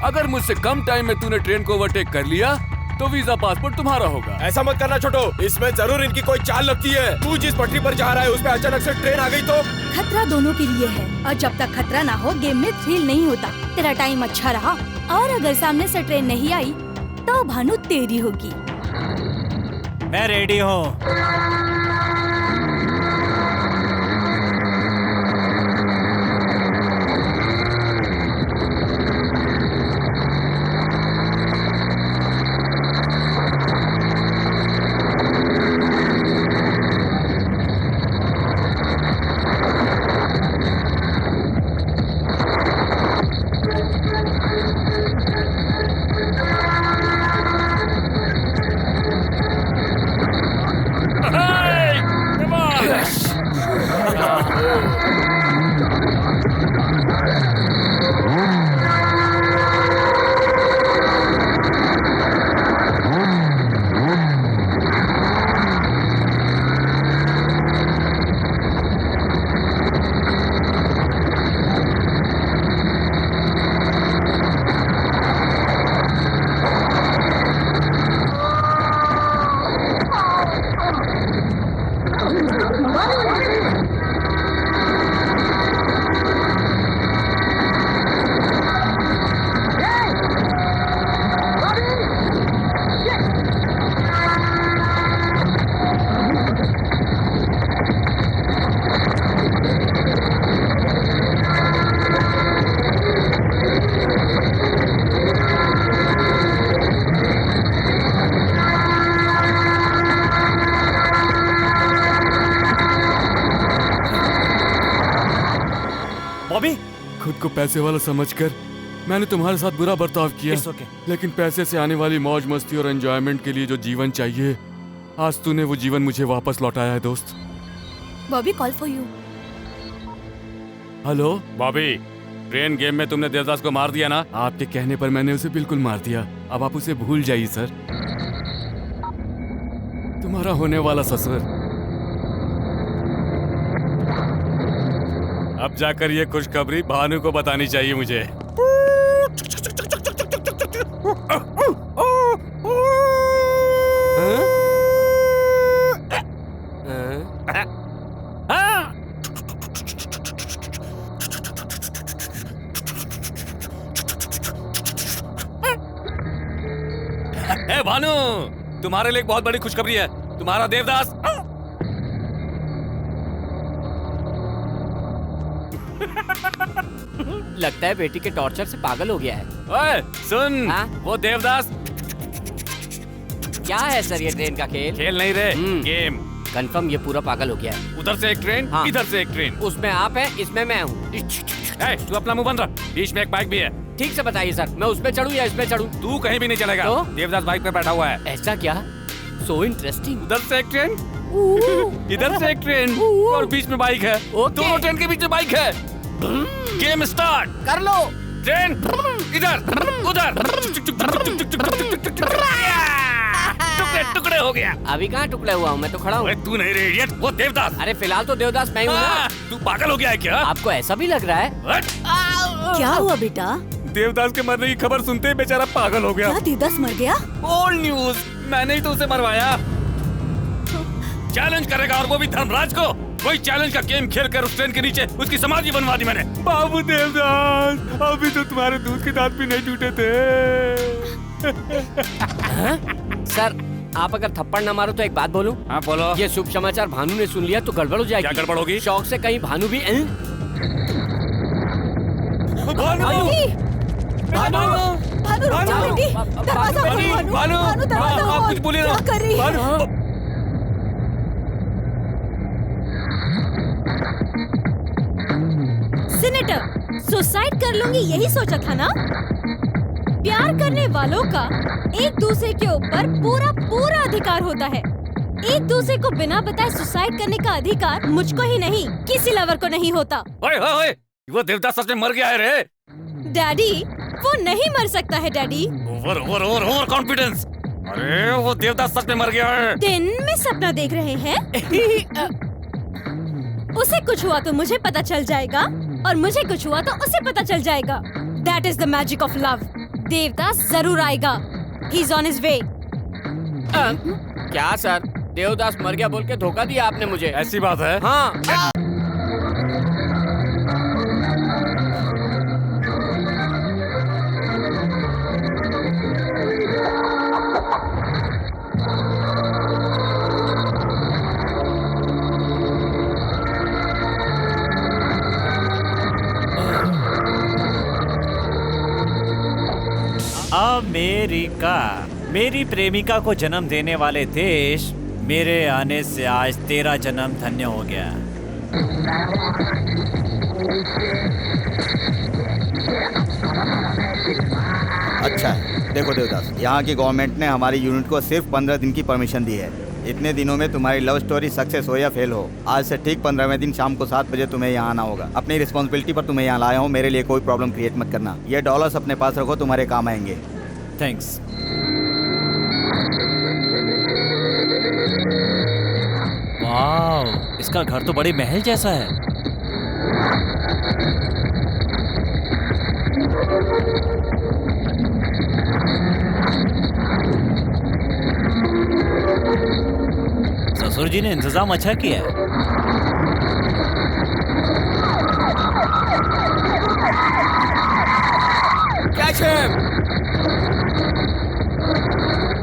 अगर मुझसे कम टाइम में तूने ट्रेन को ओवरटेक कर लिया तो वीजा पासपोर्ट तुम्हारा होगा। ऐसा मत करना छोटो, इसमें जरूर इनकी कोई चाल लगती है। तू जिस पटरी पर जा रहा है उसमें अचानक से ट्रेन आ गई तो? खतरा दोनों के लिए है, और जब तक खतरा ना हो गेम में थ्रिल नहीं होता। तेरा टाइम अच्छा रहा, और अगर सामने से ट्रेन नहीं आई तो भानु तेरी होगी। मैं रेडी हूँ। खुद को पैसे वाला समझकर मैंने तुम्हारे साथ बुरा बर्ताव किया। लेकिन पैसे से आने वाली मौज मस्ती और एंजॉयमेंट के लिए जो जीवन चाहिए, आज तूने वो जीवन मुझे वापस लौटाया है दोस्त। Bobby, call for you. Hello Bobby, train game में तुमने देवदास को मार दिया ना? आपके कहने पर मैंने उसे बिल्कुल मार दिया। अब आप उसे भूल जाइए सर। तुम्हारा होने वाला ससुर अब जाकर ये खुशखबरी भानु को बतानी चाहिए मुझे। ए भानु, तुम्हारे लिए एक बहुत बड़ी खुशखबरी है। तुम्हारा देवदास लगता है बेटी के टॉर्चर से पागल हो गया है। ओए सुन, वो देवदास। क्या है सर ये ट्रेन का खेल? खेल नहीं रे, गेम। कंफर्म ये पूरा पागल हो गया है। उधर से एक ट्रेन, इधर से एक ट्रेन। उसमें आप है, इसमें मैं हूँ। तू अपना मुंह बंद रख, बीच में एक बाइक भी है। ठीक से बताइए सर, मैं उस पे चढ़ूं या इस पे चढ़ूं? तू कहीं भी नहीं चलेगा। तो? देवदास बाइक पे बैठा हुआ है। ऐसा क्या? So interesting. उधर से एक ट्रेन, इधर से एक ट्रेन और बीच में बाइक है। दोनों ट्रेन के बीच में बाइक है। गेम स्टार्ट कर लो। ट्रेन इधर उधर, टुकड़े टुकड़े हो गया। अभी कहाँ टुकड़े हुआ हूँ, मैं तो खड़ा हूँ। तू नहीं रे इडियट, वो देवदास। अरे फिलहाल तो देवदास मैं हूँ ना। तू पागल हो गया है क्या? आपको ऐसा भी लग रहा है? क्या हुआ बेटा? देवदास के मरने की खबर सुनते ही बेचारा पागल हो गया। क्या देवदास मर गया? ओल्ड न्यूज, मैंने ही तो उसे मरवाया। चैलेंज करेगा और वो भी धर्मराज को। कोई चैलेंज का गेम खेल कर उस ट्रेन के नीचे उसकी समाधि बनवा दी मैंने। बाबू देवदास, अभी तो तुम्हारे दूध के दांत भी नहीं टूटे थे। सर आप अगर थप्पड़ ना मारो तो एक बात बोलूं? हाँ बोलो। ये शुभ समाचार भानु ने सुन लिया तो गड़बड़ हो जाएगी। क्या गड़बड़ होगी? शौक से कहीं भानु भी भानु रुक जा बेटी, दरवाजा खोलो भानु। भानु दरवाजा खोल। कुछ बोलिए ना। क्या कर रही है? सीनेटर, सुसाइड कर लूंगी यही सोचा था ना? प्यार करने वालों का एक दूसरे के ऊपर पूरा पूरा अधिकार होता है। एक दूसरे को बिना बताए सुसाइड करने का अधिकार मुझको ही नहीं, किसी लवर को नहीं होता। ओए ओए ओए, वो देवदास सच में मर गया है रे। डैडी, वो नहीं मर सकता है daddy. Over over over over confidence. अरे वो देवदास सच में मर गया है। दिन में सपना देख रहे हैं? उसे कुछ हुआ तो मुझे पता चल जाएगा और मुझे कुछ हुआ तो उसे पता चल जाएगा। That is the magic of love. Devdas जरूर आएगा। He's on his way. क्या सर, देवदास मर गया बोल के धोखा दिया आपने मुझे। ऐसी बात है? हाँ। अमेरिका, मेरी प्रेमिका को जन्म देने वाले देश, मेरे आने से आज तेरा जन्म धन्य हो गया। अच्छा है, देखो देवदास, यहाँ की गवर्नमेंट ने हमारी यूनिट को सिर्फ 15 दिन की परमिशन दी है। इतने दिनों में तुम्हारी लव स्टोरी सक्सेस हो या फेल हो, आज से ठीक 15वें दिन शाम को 7 बजे तुम्हें यहाँ आना होगा। अपनी रिस्पॉन्सिबिलिटी पर तुम्हें यहाँ लाया हूँ, मेरे लिए कोई प्रॉब्लम क्रिएट मत करना। ये डॉलर्स अपने पास रखो, तुम्हारे काम आएंगे। थैंक्स। वाह, इसका घर तो बड़ी महल जैसा है। ससुर जी ने इंतजाम अच्छा किया है। Catch him!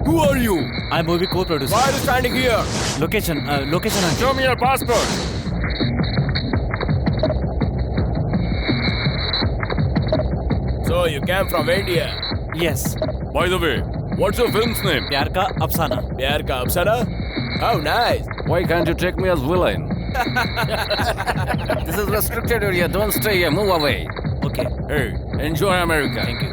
Who are you? I'm movie co-producer. Why are you standing here? Location. Show me your passport. So you came from India? Yes. By the way, what's your film's name? प्यार का अफसाना। प्यार का अफसाना? How nice! Why can't you take me as villain? This is restricted area. Don't stay here. Move away. Okay. Hey, enjoy America. Thank you.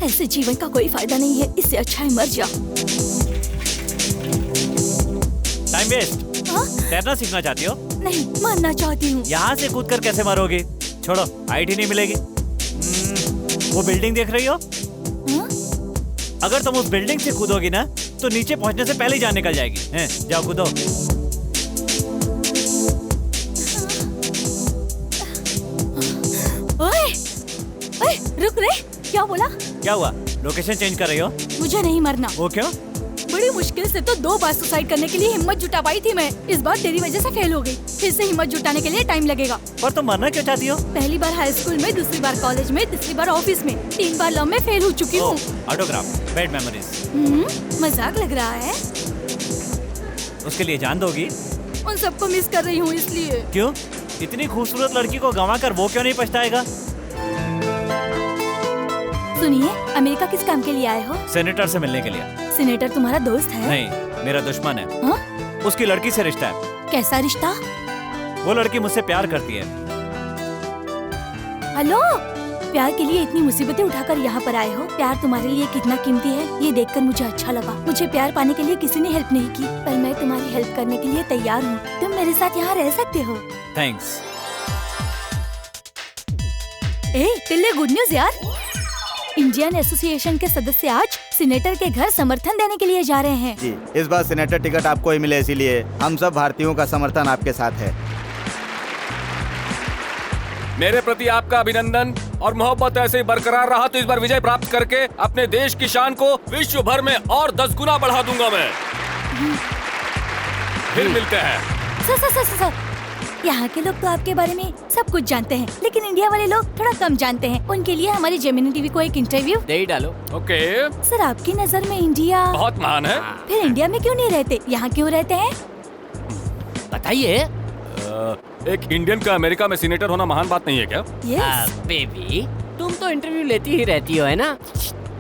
ऐसे जीवन का कोई फायदा नहीं है, इससे अच्छा है मर जा। Time waste. तैरना सीखना चाहती हो? नहीं, मरना चाहती हूँ। यहाँ से कूद कर कैसे मरोगी? छोड़ो, हाइट ही नहीं मिलेगी। वो बिल्डिंग देख रही हो? अगर तुम उस बिल्डिंग से कूदोगी ना तो नीचे पहुँचने से पहले ही जान निकल जाएगी। हैं, जाओ कूदो। ओए, ओए, रुक रे, क्या बोला? क्या हुआ? लोकेशन चेंज कर रही हो? मुझे नहीं मरना। वो क्यों? बड़ी मुश्किल से तो 2 बार सुसाइड करने के लिए हिम्मत जुटा पाई थी मैं। इस बार तेरी वजह से फेल हो गई। फिर से हिम्मत जुटाने के लिए टाइम लगेगा। पर तुम मरना क्यों चाहती हो? पहली बार हाई स्कूल में, दूसरी बार कॉलेज में, तीसरी बार ऑफिस में, 3 बार लव में फेल हो चुकी हूँ। Autograph, bad memories. मजाक लग रहा है? उसके लिए जान दोगी? उन सबको मिस कर रही हूँ इसलिए। क्यों? इतनी खूबसूरत लड़की को गंवा कर वो क्यों नहीं पछताएगा? सुनिए, अमेरिका किस काम के लिए आए हो? सेनेटर से मिलने के लिए। सीनेटर तुम्हारा दोस्त है? नहीं, मेरा दुश्मन है। हाँ? उसकी लड़की से रिश्ता है। कैसा रिश्ता? वो लड़की मुझसे प्यार करती है। हेलो, प्यार के लिए इतनी मुसीबतें उठाकर यहाँ पर आए हो। प्यार तुम्हारे लिए कितना कीमती है ये देखकर मुझे अच्छा लगा। मुझे प्यार पाने के लिए किसी ने हेल्प नहीं की, पर मैं तुम्हारी हेल्प करने के लिए तैयार हूँ। तुम मेरे साथ यहाँ रह सकते हो। थैंक्स। टिल्ले, गुड न्यूज यार। इंडियन एसोसिएशन के सदस्य आज सीनेटर के घर समर्थन देने के लिए जा रहे हैं। जी, इस बार सीनेटर टिकट आपको ही मिले, इसीलिए हम सब भारतीयों का समर्थन आपके साथ है। मेरे प्रति आपका अभिनंदन और मोहब्बत ऐसे ही बरकरार रहा तो इस बार विजय प्राप्त करके अपने देश की शान को विश्व भर में और 10 गुना बढ़ा दूंगा मैं। फिर मिलते हैं। सर, यहाँ के लोग तो आपके बारे में सब कुछ जानते हैं, लेकिन इंडिया वाले लोग थोड़ा कम जानते हैं। उनके लिए हमारी जेमिनी टीवी को एक इंटरव्यू दे ही डालो। ओके। सर, आपकी नजर में इंडिया बहुत महान है। फिर इंडिया में क्यों नहीं रहते, यहाँ क्यों रहते हैं? बताइए। एक इंडियन का अमेरिका में सीनेटर होना महान बात नहीं है क्या? बेबी, तुम तो इंटरव्यू लेती ही रहती हो, है ना?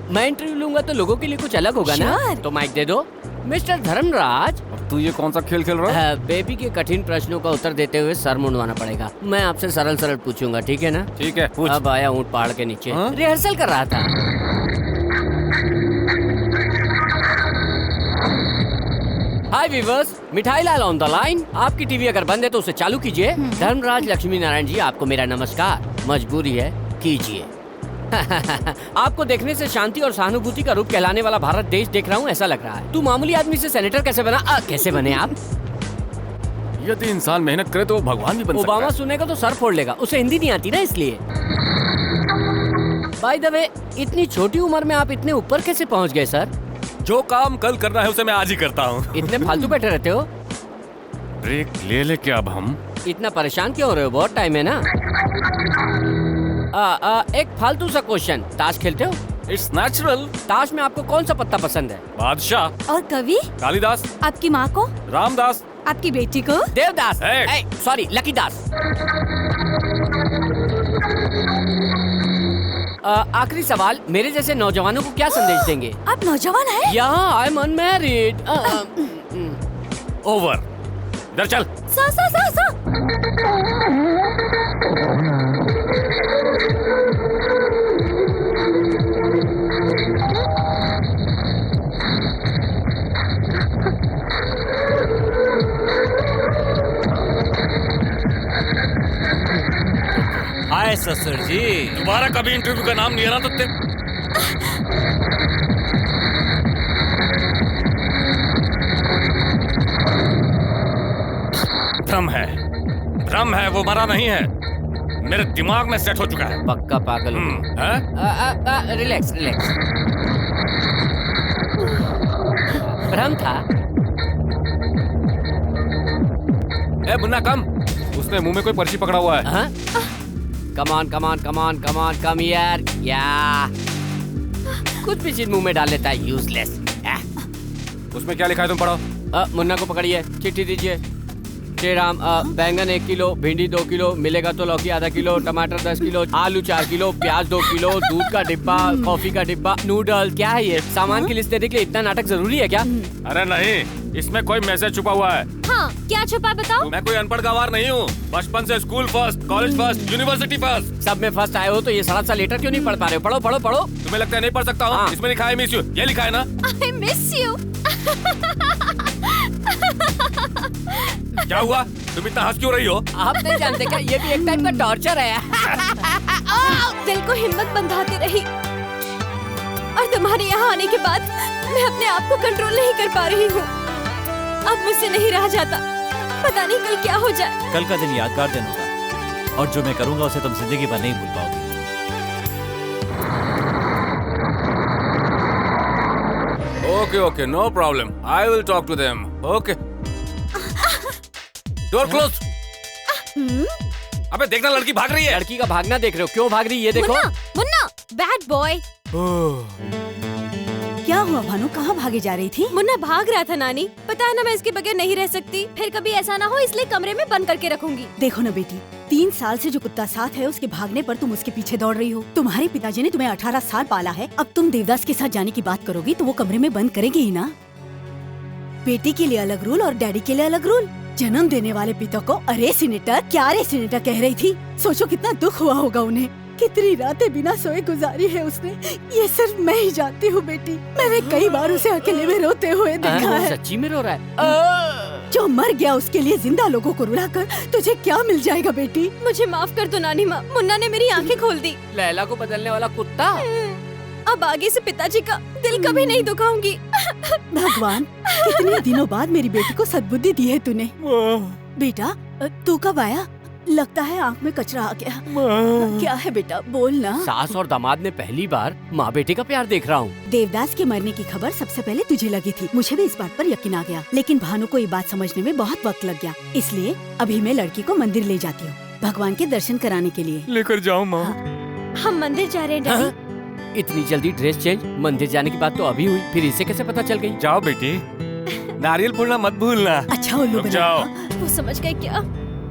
मैं इंटरव्यू लूंगा तो लोगों के लिए कुछ अलग होगा ना? तो माइक दे दो। मिस्टर धर्मराज, तू ये कौन सा खेल खेल रहा है? बेबी के कठिन प्रश्नों का उत्तर देते हुए सर मुंडवाना पड़ेगा। मैं आपसे सरल सरल पूछूंगा, ठीक है ना? ठीक है, पूछ। अब आया ऊँट पहाड़ के नीचे। रिहर्सल कर रहा था। हाय वीवर्स, मिठाई लाल ऑन द लाइन। आपकी टीवी अगर बंद है तो उसे चालू कीजिए। धर्मराज लक्ष्मी नारायण जी, आपको मेरा नमस्कार। मजबूरी है, कीजिए। आपको देखने से शांति और सहानुभूति का रूप कहलाने वाला भारत देश देख रहा हूँ, ऐसा लग रहा है। तू मामूली आदमी से सेनेटर कैसे बना? कैसे बने आप? यदि इंसान मेहनत करे तो वो भगवान भी बन सकता है। ओबामा सुनेगा तो सर फोड़ लेगा, उसे हिंदी नहीं आती ना, इसलिए। बाय द वे, इतनी छोटी उम्र में आप इतने ऊपर कैसे पहुँच गए सर? जो काम कल करना है उसे मैं आज ही करता हूँ। इतने फालतू बैठे रहते हो? ब्रेक ले ले क्या अब हम? इतना परेशान क्यों हो रहे हो? बहुत टाइम है ना। एक फालतू सा क्वेश्चन, ताश खेलते हो? It's natural. ताश में आपको कौन सा पत्ता पसंद है? बादशाह। और कवि? कालिदास। आपकी माँ को? रामदास। आपकी बेटी को? देवदास। सॉरी, लकीदास। आखिरी सवाल, मेरे जैसे नौजवानों को क्या संदेश देंगे? आप नौजवान हैं? यहाँ आई एम अनमैरिड। ओवर। इधर चल। सा। हाय ससुर जी। दोबारा कभी इंटरव्यू का नाम नहीं आना तो भ्रम है, वो मरा नहीं है। मेरे दिमाग में सेट हो चुका है। पक्का पागल हो। रिलैक्स। भ्रम था। ए मुन्ना कम, उसने मुंह में कोई पर्ची पकड़ा हुआ है। कम यार। या कुछ भी चीज मुंह में डाल लेता है, यूजलेस। उसमें क्या लिखा है तुम पढ़ो। मुन्ना को पकड़िए, चिट्ठी दीजिए। श्री राम, बैंगन 1 किलो, भिंडी 2 किलो, मिलेगा तो लौकी आधा किलो, टमाटर 10 किलो, आलू 4 किलो, प्याज 2 किलो, दूध का डिब्बा, कॉफी का डिब्बा, नूडल। क्या है ये? सामान की लिस्ट देने के लिए इतना नाटक जरूरी है क्या? अरे नहीं, इसमें कोई मैसेज छुपा हुआ है। हाँ, क्या छुपा बताओ? मैं कोई अनपढ़ गवार नहीं हूँ। बचपन से school first, college first, university first, सब में फर्स्ट आए हो तो ये सारा लेटर क्यों नहीं पढ़ पा रहे हो? पढ़ो। तुम्हें लगता है नहीं पढ़ सकता हूँ? इसमें लिखा है मिस यू, ये लिखा है ना? I miss you। क्या हुआ? तुम इतना हंस क्यों रही हो? आप नहीं जानते क्या, ये भी एक टाइप का टॉर्चर है। दिल को हिम्मत बंधाती रही और तुम्हारे यहाँ आने के बाद मैं अपने आप को कंट्रोल नहीं कर पा रही हूँ। अब मुझसे नहीं रहा जाता, पता नहीं कल क्या हो जाए। कल का दिन यादगार दिन होगा और जो मैं करूंगा उसे तुम जिंदगी भर नहीं भूल पाओगे। Okay, no problem. I will talk to them. Okay. Door close. अबे देखना, लड़की भाग रही है। लड़की का भागना देख रहे हो? क्यों भाग रही है? ये देखो। Munna, bad boy. क्या हुआ भानु, कहाँ भागे जा रही थी? मुन्ना भाग रहा था नानी, पता है ना मैं इसके बगैर नहीं रह सकती। फिर कभी ऐसा ना हो इसलिए कमरे में बंद करके रखूंगी। देखो ना बेटी, 3 साल से जो कुत्ता साथ है उसके भागने पर तुम उसके पीछे दौड़ रही हो। तुम्हारे पिताजी ने तुम्हें 18 साल पाला है, अब तुम देवदास के साथ जाने की बात करोगी तो वो कमरे में बंद करेंगे ही ना। बेटी के लिए अलग रूल और डैडी के लिए अलग रूल। जन्म देने वाले पिता को अरे सीनेटर, क्या अरे सीनेटर कह रही थी। सोचो कितना दुख हुआ होगा उन्हें, कितनी रातें बिना सोए गुजारी है उसने। ये सिर्फ मैं ही जानती हूँ बेटी। मैंने कई बार उसे अकेले में रोते हुए देखा है। सच्ची में रो रहा है? जो मर गया उसके लिए जिंदा लोगों को रुलाकर तुझे क्या मिल जाएगा बेटी? मुझे माफ कर दो नानी माँ, मुन्ना ने मेरी आंखें खोल दी। लैला को बदलने वाला कुत्ता। अब आगे से पिताजी का दिल कभी नहीं दुखाऊंगी। भगवान, कितने दिनों बाद मेरी बेटी को सद्बुद्धि दी है तूने। बेटा तू कब आया? लगता है आँख में कचरा आ गया। क्या है बेटा, बोल ना। सास और दामाद ने पहली बार माँ बेटे का प्यार देख रहा हूँ। देवदास के मरने की खबर सबसे पहले तुझे लगी थी। मुझे भी इस बात पर यकीन आ गया, लेकिन भानु को ये बात समझने में बहुत वक्त लग गया। इसलिए अभी मैं लड़की को मंदिर ले जाती हूँ, भगवान के दर्शन कराने के लिए। लेकर जाओ माँ। हम मंदिर जा रहे हैं डैडी। इतनी जल्दी ड्रेस चेंज? मंदिर जाने की बात तो अभी हुई, फिर इसे कैसे पता चल गई? जाओ बेटी, नारियल फोड़ना मत भूलना। अच्छा उल्लू बना। जाओ। वो समझ गए क्या?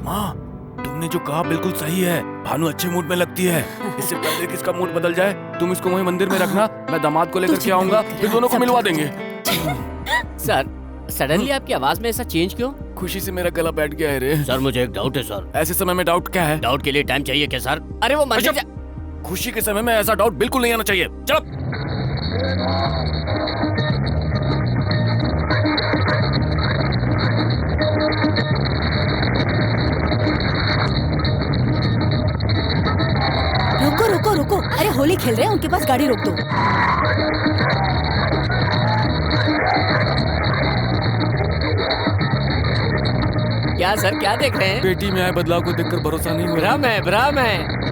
माँ, तुमने जो कहा बिल्कुल सही है। भानु अच्छे मूड में लगती है। इससे पहले किसका मूड बदल जाए, तुम इसको वहीं मंदिर में रखना। मैं दामाद को लेकर के आऊंगा, फिर दोनों को मिलवा देंगे। सर, सडनली आपकी आवाज में ऐसा चेंज क्यों? खुशी से मेरा गला बैठ गया है रे। सर मुझे एक डाउट है सर। ऐसे समय में डाउट क्या है? डाउट के लिए टाइम चाहिए क्या सर? अरे वो मंदिर खुशी के समय में ऐसा डाउट बिल्कुल नहीं आना चाहिए। चलो। रुको रुको रुको, अरे होली खेल रहे हैं, उनके पास गाड़ी रोक दो। क्या सर, क्या देख रहे हैं? बेटी में आए बदलाव को देखकर भरोसा नहीं हो रहा। भ्रम है, भ्रम है।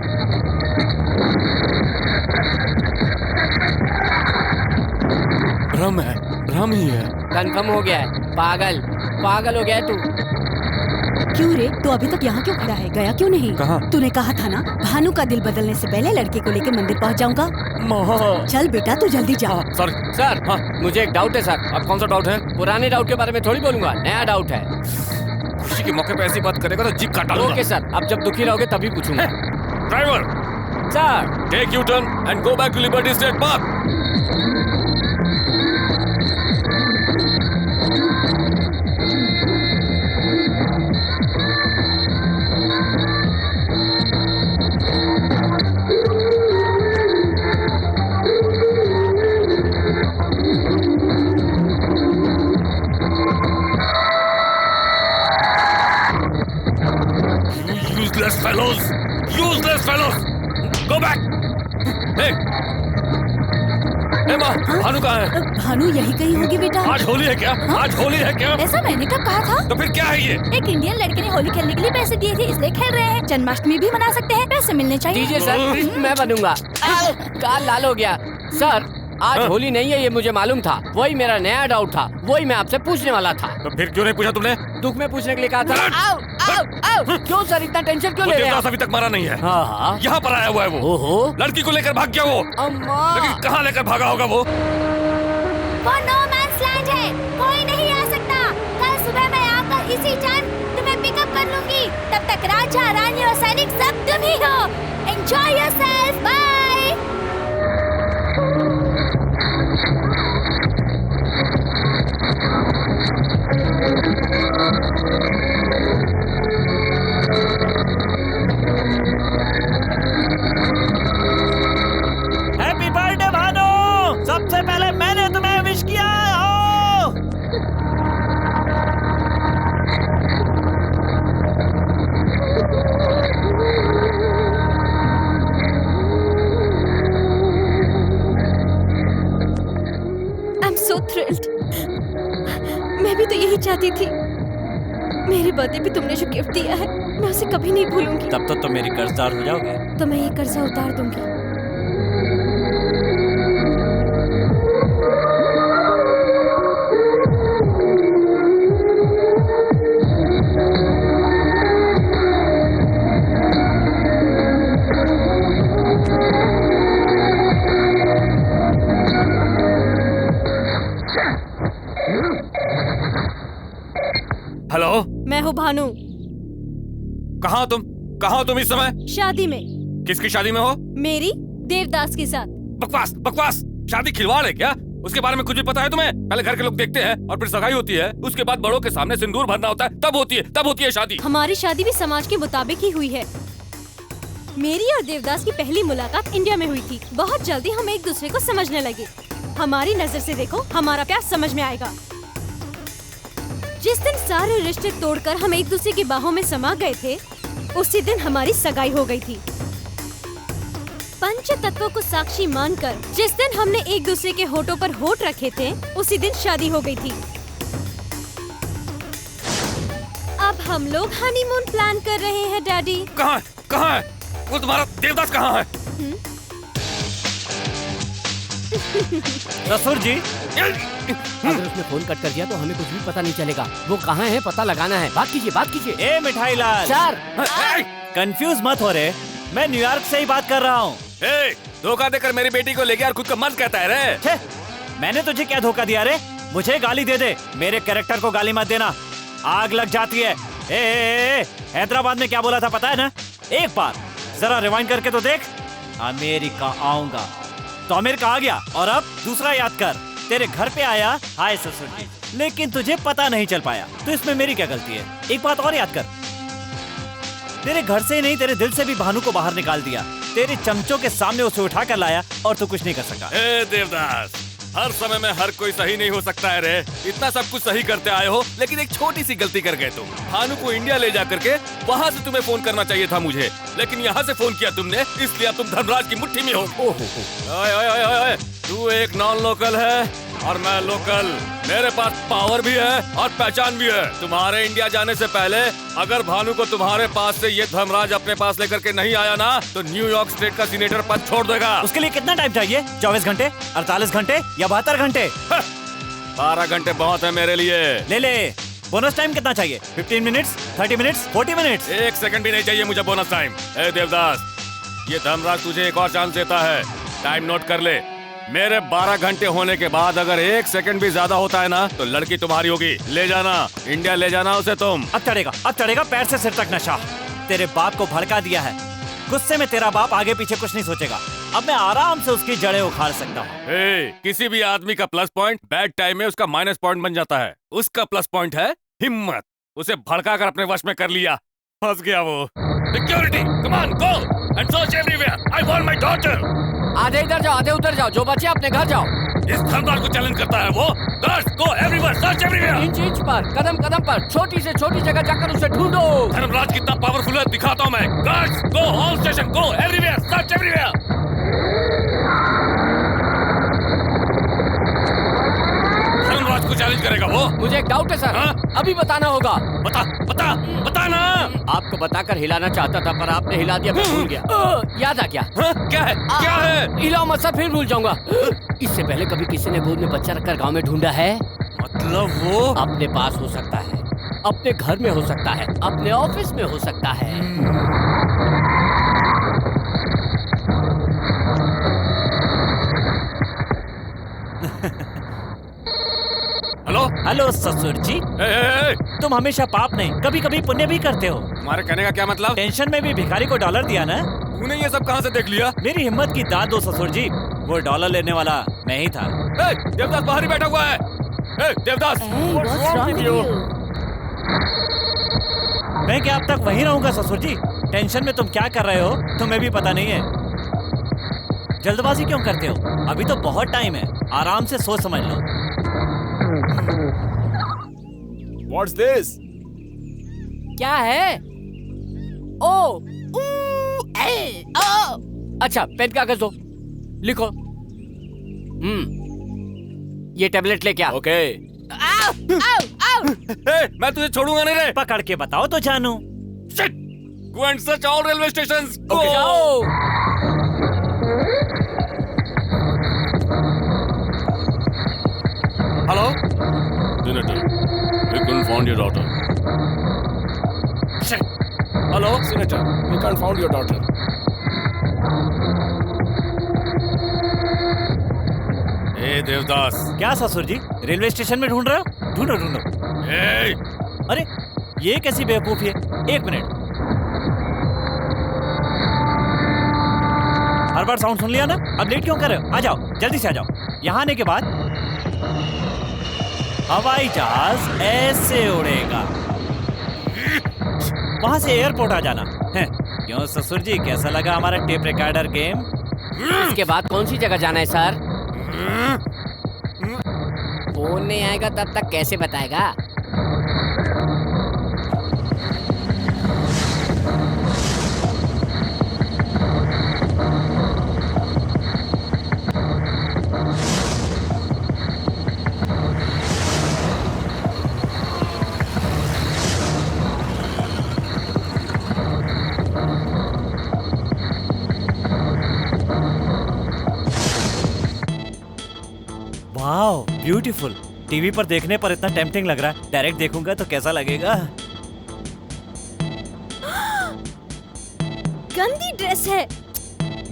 भ्रम है, भ्रम ही है। कंफर्म हो गया है। पागल, पागल हो गया है तू। क्यों रे, तू अभी तक यहाँ क्यों खड़ा है? गया क्यों नहीं? कहाँ? तूने कहा था ना भानु का दिल बदलने से पहले लड़के को लेकर मंदिर पहुँच जाऊंगा। चल बेटा तू जल्दी जा। सर, सर हाँ, मुझे एक डाउट है सर। अब कौन सा डाउट है? पुराने डाउट के बारे में थोड़ी बोलूंगा, नया डाउट है। खुशी के मौके पे ऐसी बात करेगा तो जीप काट डालूंगा। ओके सर, अब जब दुखी रहोगे तभी पूछूंगा। Driver, sir, take you turn and go back to Liberty State Park. Useless fellows! Useless fellows! Go back! Hey! माँ, भानु कहाँ है? भानु यही कहीं होगी बेटा। आज होली है क्या? आज होली है क्या? ऐसा मैंने कब कहा था? तो फिर क्या है ये? एक इंडियन लड़के ने होली खेलने के लिए पैसे दिए थे, इसलिए खेल रहे हैं। जन्माष्टमी भी मना सकते हैं, पैसे मिलने चाहिए। दीजिए सर, मैं बनूंगा। काल लाल हो गया। सर, आज होली नहीं है ये मुझे मालूम था। वही मेरा नया डाउट था, वही मैं आपसे पूछने वाला था। तो फिर क्यों नहीं पूछा तुमने? दुख में पूछने के लिए कहा था। आओ, आओ, आओ। क्यों सर इतना टेंशन क्यों ले रहे हैं? अभी तक मारा नहीं है। हाँ हाँ, यहाँ पर आया हुआ है वो। ओहो, लड़की को लेकर भाग गया वो। अम्मा। लेकिन कहाँ लेकर भागा होगा वो? वो नो मैंस लैंड है, कोई नहीं आ सकता। कल सुबह मैं आकर इसी टाइम तुम्हें पिकअप कर लूंगी। तब तक राजा, रानी और सैनिक सब तुम ही हो। Enjoy yourself, bye. Happy birthday Bhanu, सबसे पहले मैंने तुम्हें विश किया हो। I'm so thrilled. मैं भी तो यही चाहती थी। मेरे बर्थडे पे तुमने जो गिफ्ट दिया है, मैं उसे कभी नहीं भूलूंगी। तब तक तो मेरी कर्जदार हो जाओगे। तो मैं ये कर्जा उतार दूंगी। हेलो, मैं हूँ भानु। कहाँ तुम? कहाँ तुम इस समय? शादी में। किसकी शादी में हो? मेरी देवदास के साथ। बकवास, बकवास। शादी खिलवाड़ है क्या? उसके बारे में कुछ भी पता है तुम्हें? पहले घर के लोग देखते हैं और फिर सगाई होती है, उसके बाद बड़ों के सामने सिंदूर भरना होता है, तब होती है शादी। हमारी शादी भी समाज के मुताबिक ही हुई है। मेरी और देवदास की पहली मुलाकात इंडिया में हुई थी। बहुत जल्दी हम एक दूसरे को समझने लगे। हमारी नजर से देखो, हमारा प्यार समझ में आएगा। जिस दिन सारे रिश्ते तोड़कर हम एक दूसरे की बाहों में समा गए थे, उसी दिन हमारी सगाई हो गई थी। पंच तत्वों को साक्षी मानकर जिस दिन हमने एक दूसरे के होठों पर होठ रखे थे, उसी दिन शादी हो गई थी। अब हम लोग हनीमून प्लान कर रहे हैं डैडी। कहाँ है? वो तुम्हारा देवदास कहाँ है? ससुर जी, अगर उसने फोन कट कर दिया तो हमें कुछ भी पता नहीं चलेगा। वो कहाँ है पता लगाना है। बात कीजिए। ए मिठाई लाल सर, कंफ्यूज मत हो रे, मैं न्यूयॉर्क से ही बात कर रहा हूँ। धोखा देकर मेरी बेटी को ले गया और खुद को मत कहता है रे। मैंने तुझे क्या धोखा दिया रे? मुझे गाली दे दे, मेरे कैरेक्टर को गाली मत देना, आग लग जाती है। ए, हैदराबाद में क्या बोला था पता है ना? एक बार जरा रिवाइंड करके तो देख। अमेरिका आऊंगा तो अमेरिका आ गया, और अब दूसरा याद कर, तेरे घर पे आया, हाय ससुर जी, लेकिन तुझे पता नहीं चल पाया, तो इसमें मेरी क्या गलती है? एक बात और याद कर, तेरे घर से ही नहीं तेरे दिल से भी भानु को बाहर निकाल दिया, तेरे चमचों के सामने उसे उठा कर लाया और तू कुछ नहीं कर सका। देवदास, हर समय में हर कोई सही नहीं हो सकता है रे। इतना सब कुछ सही करते आए हो, लेकिन एक छोटी सी गलती कर गए तुम। भानु को इंडिया ले जा करके वहाँ से तुम्हें फोन करना चाहिए था मुझे, लेकिन यहाँ से फोन किया तुमने, इसलिए अब तुम धर्मराज की मुट्ठी में हो। ओए, तू एक नॉन लोकल है और मैं लोकल। मेरे पास पावर भी है और पहचान भी है। तुम्हारे इंडिया जाने से पहले अगर भानु को तुम्हारे पास से ये धर्मराज अपने पास लेकर के नहीं आया ना, तो न्यूयॉर्क स्टेट का सीनेटर पद छोड़ देगा। उसके लिए कितना टाइम चाहिए? 24 घंटे, 48 घंटे या 72 घंटे? 12 घंटे बहुत है मेरे लिए। ले बोनस टाइम कितना चाहिए? 15 मिनट्स, 30 मिनट्स, 40 मिनट्स? 1 सेकंड भी नहीं चाहिए मुझे बोनस टाइम। देवदास, ये धर्मराज तुझे एक और चांस देता है, टाइम नोट कर ले। मेरे 12 घंटे होने के बाद अगर 1 सेकंड भी ज्यादा होता है ना, तो लड़की तुम्हारी होगी। ले जाना, इंडिया ले जाना उसे तुम। अब चढ़ेगा पैर से सिर तक नशा। तेरे बाप को भड़का दिया है, गुस्से में तेरा बाप आगे पीछे कुछ नहीं सोचेगा। अब मैं आराम से उसकी जड़ें उखाड़ सकता हूँ। किसी भी आदमी का प्लस पॉइंट बैड टाइम में उसका माइनस पॉइंट बन जाता है। उसका प्लस पॉइंट है हिम्मत। उसे भड़का कर अपने वश में कर लिया, फंस गया वो। Security, come on, go and search everywhere. I want my daughter. आधे इधर जाओ, आधे उधर जाओ, जो बचे अपने घर जाओ। इस धर्मराज को चैलेंज करता है वो। गार्ड्स, गो एवरीवेयर, सर्च एवरीवेयर। इंच पर, कदम कदम पर, छोटी से छोटी जगह जाकर उसे ढूंढो। धर्मराज कितना पावरफुल है दिखाता हूँ मैं। Guards, go all station, go everywhere, search everywhere. Dharmaraj को चैलेंज करेगा वो। मुझे एक डाउट है सर। अभी बताना होगा। बता ना। आपको बताकर हिलाना चाहता था, पर आपने हिला दिया, मैं भूल गया। याद आ गया। क्या है? हिलाओ मत सर, फिर भूल जाऊंगा। इससे पहले कभी किसी ने गोद में बच्चा रखकर गांव में ढूंढा है? मतलब वो अपने पास हो सकता है, अपने घर में हो सकता है, अपने ऑफिस में हो सकता है। हेलो ससुर जी। तुम हमेशा पाप नहीं कभी कभी पुण्य भी करते हो। तुम्हारे कहने का क्या मतलब? टेंशन में भी भिखारी को डॉलर दिया ना? तूने ये सब कहाँ से देख लिया? मेरी हिम्मत की दाद दो ससुर जी, वो डॉलर लेने वाला मैं ही था। देवदास बाहर ही बैठा हुआ है। देवदास, मैं क्या अब तक वहीं रहूंगा ससुर जी? टेंशन में तुम क्या कर रहे हो तुम्हें भी पता नहीं है। जल्दबाजी क्यों करते हो? अभी तो बहुत टाइम है, आराम से सोच समझ लो। What's this? क्या है? ओ, अच्छा, पेन कागज दो, लिखो। ये टैबलेट लेके आ। ओके। मैं तुझे छोड़ूंगा नहीं रे। पकड़ के बताओ तो जानू। Shit! Go and search all railway stations. Go. Okay. जाओ। Hello? Senator, we couldn't find your daughter. Shit! Hello, Senator. We can't find your daughter. ए देवदास। क्या ससुर जी, रेलवे स्टेशन में ढूंढ रहे हो? ढूंढो। अरे ये कैसी बेवकूफी है? 1 मिनट। हर बार साउंड सुन लिया ना? अब लेट क्यों कर रहे हो? आ जाओ, जल्दी से आ जाओ। यहाँ आने के बाद हवाई जहाज ऐसे उड़ेगा, वहाँ से एयरपोर्ट आ जाना है। क्यों ससुर जी, कैसा लगा हमारा टेप रिकॉर्डर गेम? इसके बाद कौन सी जगह जाना है सर? फोन नहीं आएगा तब तक कैसे बताएगा? Wow, beautiful. टीवी पर देखने पर इतना टेम्पटिंग लग रहा है, डायरेक्ट देखूंगा तो कैसा लगेगा? गंदी ड्रेस है।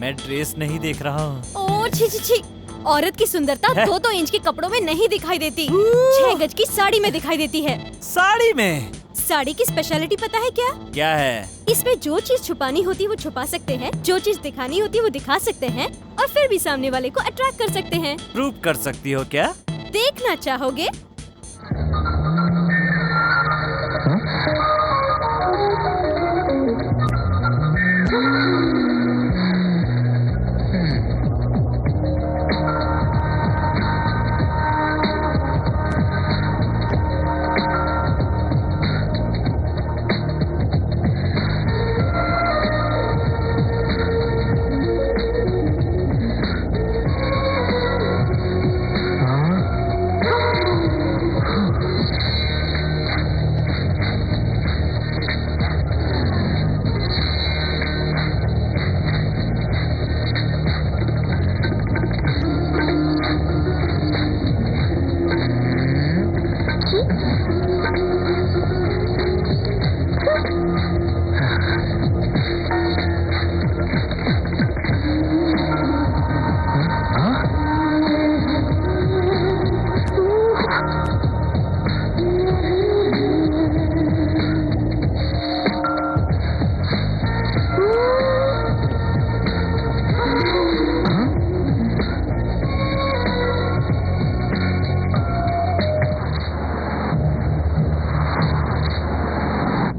मैं ड्रेस नहीं देख रहा हूँ। ओ छी छी छी। औरत की सुंदरता 2-2 इंच के कपड़ों में नहीं दिखाई देती, 6 गज की साड़ी में दिखाई देती है। साड़ी में? साड़ी की स्पेशलिटी पता है क्या? क्या है? इसमें जो चीज छुपानी होती है वो छुपा सकते हैं, जो चीज दिखानी होती है वो दिखा सकते हैं, और फिर भी सामने वाले को अट्रैक्ट कर सकते हैं। प्रूव कर सकती हो क्या? देखना चाहोगे?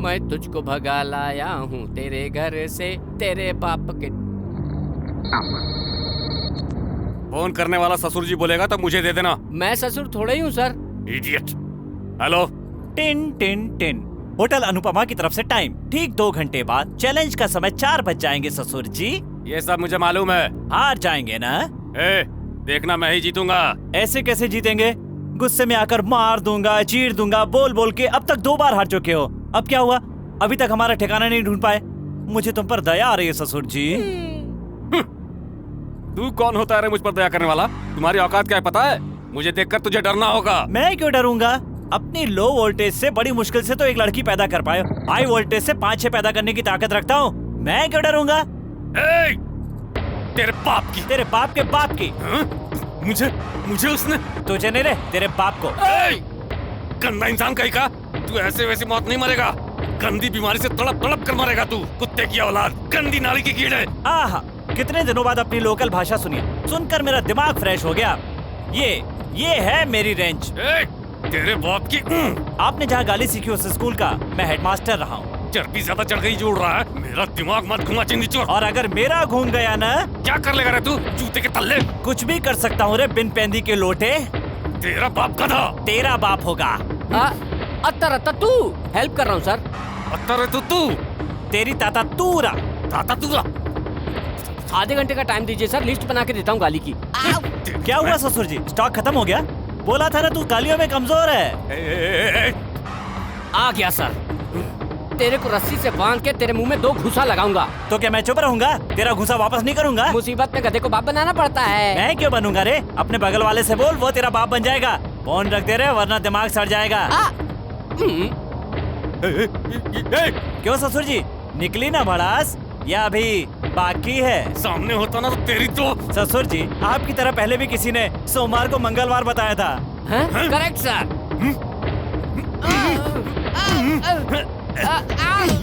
मैं तुझको भगा लाया हूँ तेरे घर से, तेरे बाप के। फोन करने वाला ससुर जी बोलेगा तो मुझे दे देना। मैं ससुर थोड़ा ही हूँ sir. Idiot. Hello. Tin tin tin. Hotel Anupama की तरफ से टाइम ठीक 2 घंटे बाद। चैलेंज का समय 4 बज जाएंगे ससुर जी। ये सब मुझे मालूम है। हार जाएंगे ना? देखना मैं ही जीतूंगा। ऐसे कैसे जीतेंगे? गुस्से में आकर मार दूंगा, चीर दूंगा, बोल बोल के अब तक 2 बार हार चुके हो। अब क्या हुआ? अभी तक हमारा ठिकाना नहीं ढूंढ पाए। मुझे तुम पर दया आ रही है ससुर जी। तू कौन होता है रे मुझ पर दया करने वाला? तुम्हारी औकात क्या है पता है? मुझे देखकर तुझे डरना होगा। मैं क्यों डरूंगा? अपनी लो वोल्टेज से बड़ी मुश्किल से तो एक लड़की पैदा कर पाए, हाई वोल्टेज से 5-6 पैदा करने की ताकत रखता हूँ। मैं क्यों डरूंगा? तेरे बाप की। तेरे बाप के बाप की। मुझे उसने। तुझे नहीं रे, तेरे बाप को। गंदा इंसान कहीं का। तू ऐसे वैसी मौत नहीं मरेगा, गंदी बीमारी से तड़प तड़प कर मरेगा तू। कुत्ते की औलाद, गंदी नाली की कीड़े। आहा, कितने दिनों बाद अपनी लोकल भाषा सुनी, सुनकर मेरा दिमाग फ्रेश हो गया। ये है मेरी रेंज। तेरे बाप की। आपने जहाँ गाली सीखी उस स्कूल का मैं हेडमास्टर रहा हूँ। चर्बी ज्यादा चढ़ गई जोड़ रहा है। मेरा दिमाग मत घुमा चिंदी चोर। और अगर मेरा घूम गया ना? क्या कर लेगा रे तू? जूते के तल्ले। कुछ भी कर सकता हूँ रे बिन पेंदी के लोटे। तेरा बाप गधा। तेरा बाप होगा। अत्तर तू हेल्प कर रहा हूँ सर। अत्तर तू। तेरी ताता तूरा। ताता तूरा। आधे घंटे का टाइम दीजिए सर, लिस्ट बना के देता हूँ गाली की। क्या हुआ ससुर जी? स्टॉक खत्म हो गया? बोला था ना तू गालियों में कमजोर है। आ गया सर। तेरे को रस्सी से बांध के तेरे मुंह में 2 घुसा लगाऊंगा। तो क्या मैं चुप रहूंगा? तेरा घुसा वापस नहीं करूंगा। मुसीबत में गधे को बाप बनाना पड़ता है। मैं क्यों बनूंगा रे? अपने बगल वाले से बोल, वो तेरा बाप बन जाएगा। फोन रख दे रहे वरना दिमाग सड़ जाएगा। क्यों ससुर जी, निकली ना भड़ास या अभी बाकी है? सामने होता ना तो तेरी तो। ससुर जी, आपकी तरह पहले भी किसी ने सोमवार को मंगलवार बताया था। Correct sir.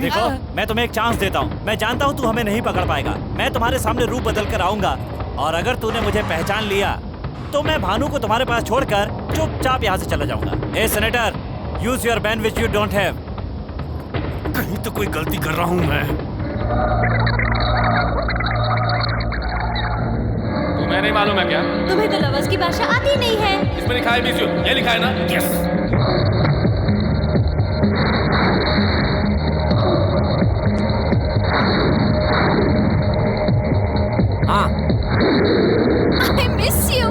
देखो, मैं तुम्हें एक चांस देता हूँ। मैं जानता हूँ तू हमें नहीं पकड़ पाएगा। मैं तुम्हारे सामने रूप बदल कर आऊंगा और अगर तूने मुझे पहचान लिया तो मैं भानु को तुम्हारे पास छोड़कर चुपचाप यहाँ से चला जाऊंगा। A senator, use your ban which you don't have. कहीं तो कोई गलती कर रहा हूँ मैं। तुम्हें नहीं मालूम है क्या? तुम्हें तो लवर्स की भाषा आती नहीं है। इसमें लिखा है मिस यू, ये लिखा है ना? यस। हाँ। I miss you.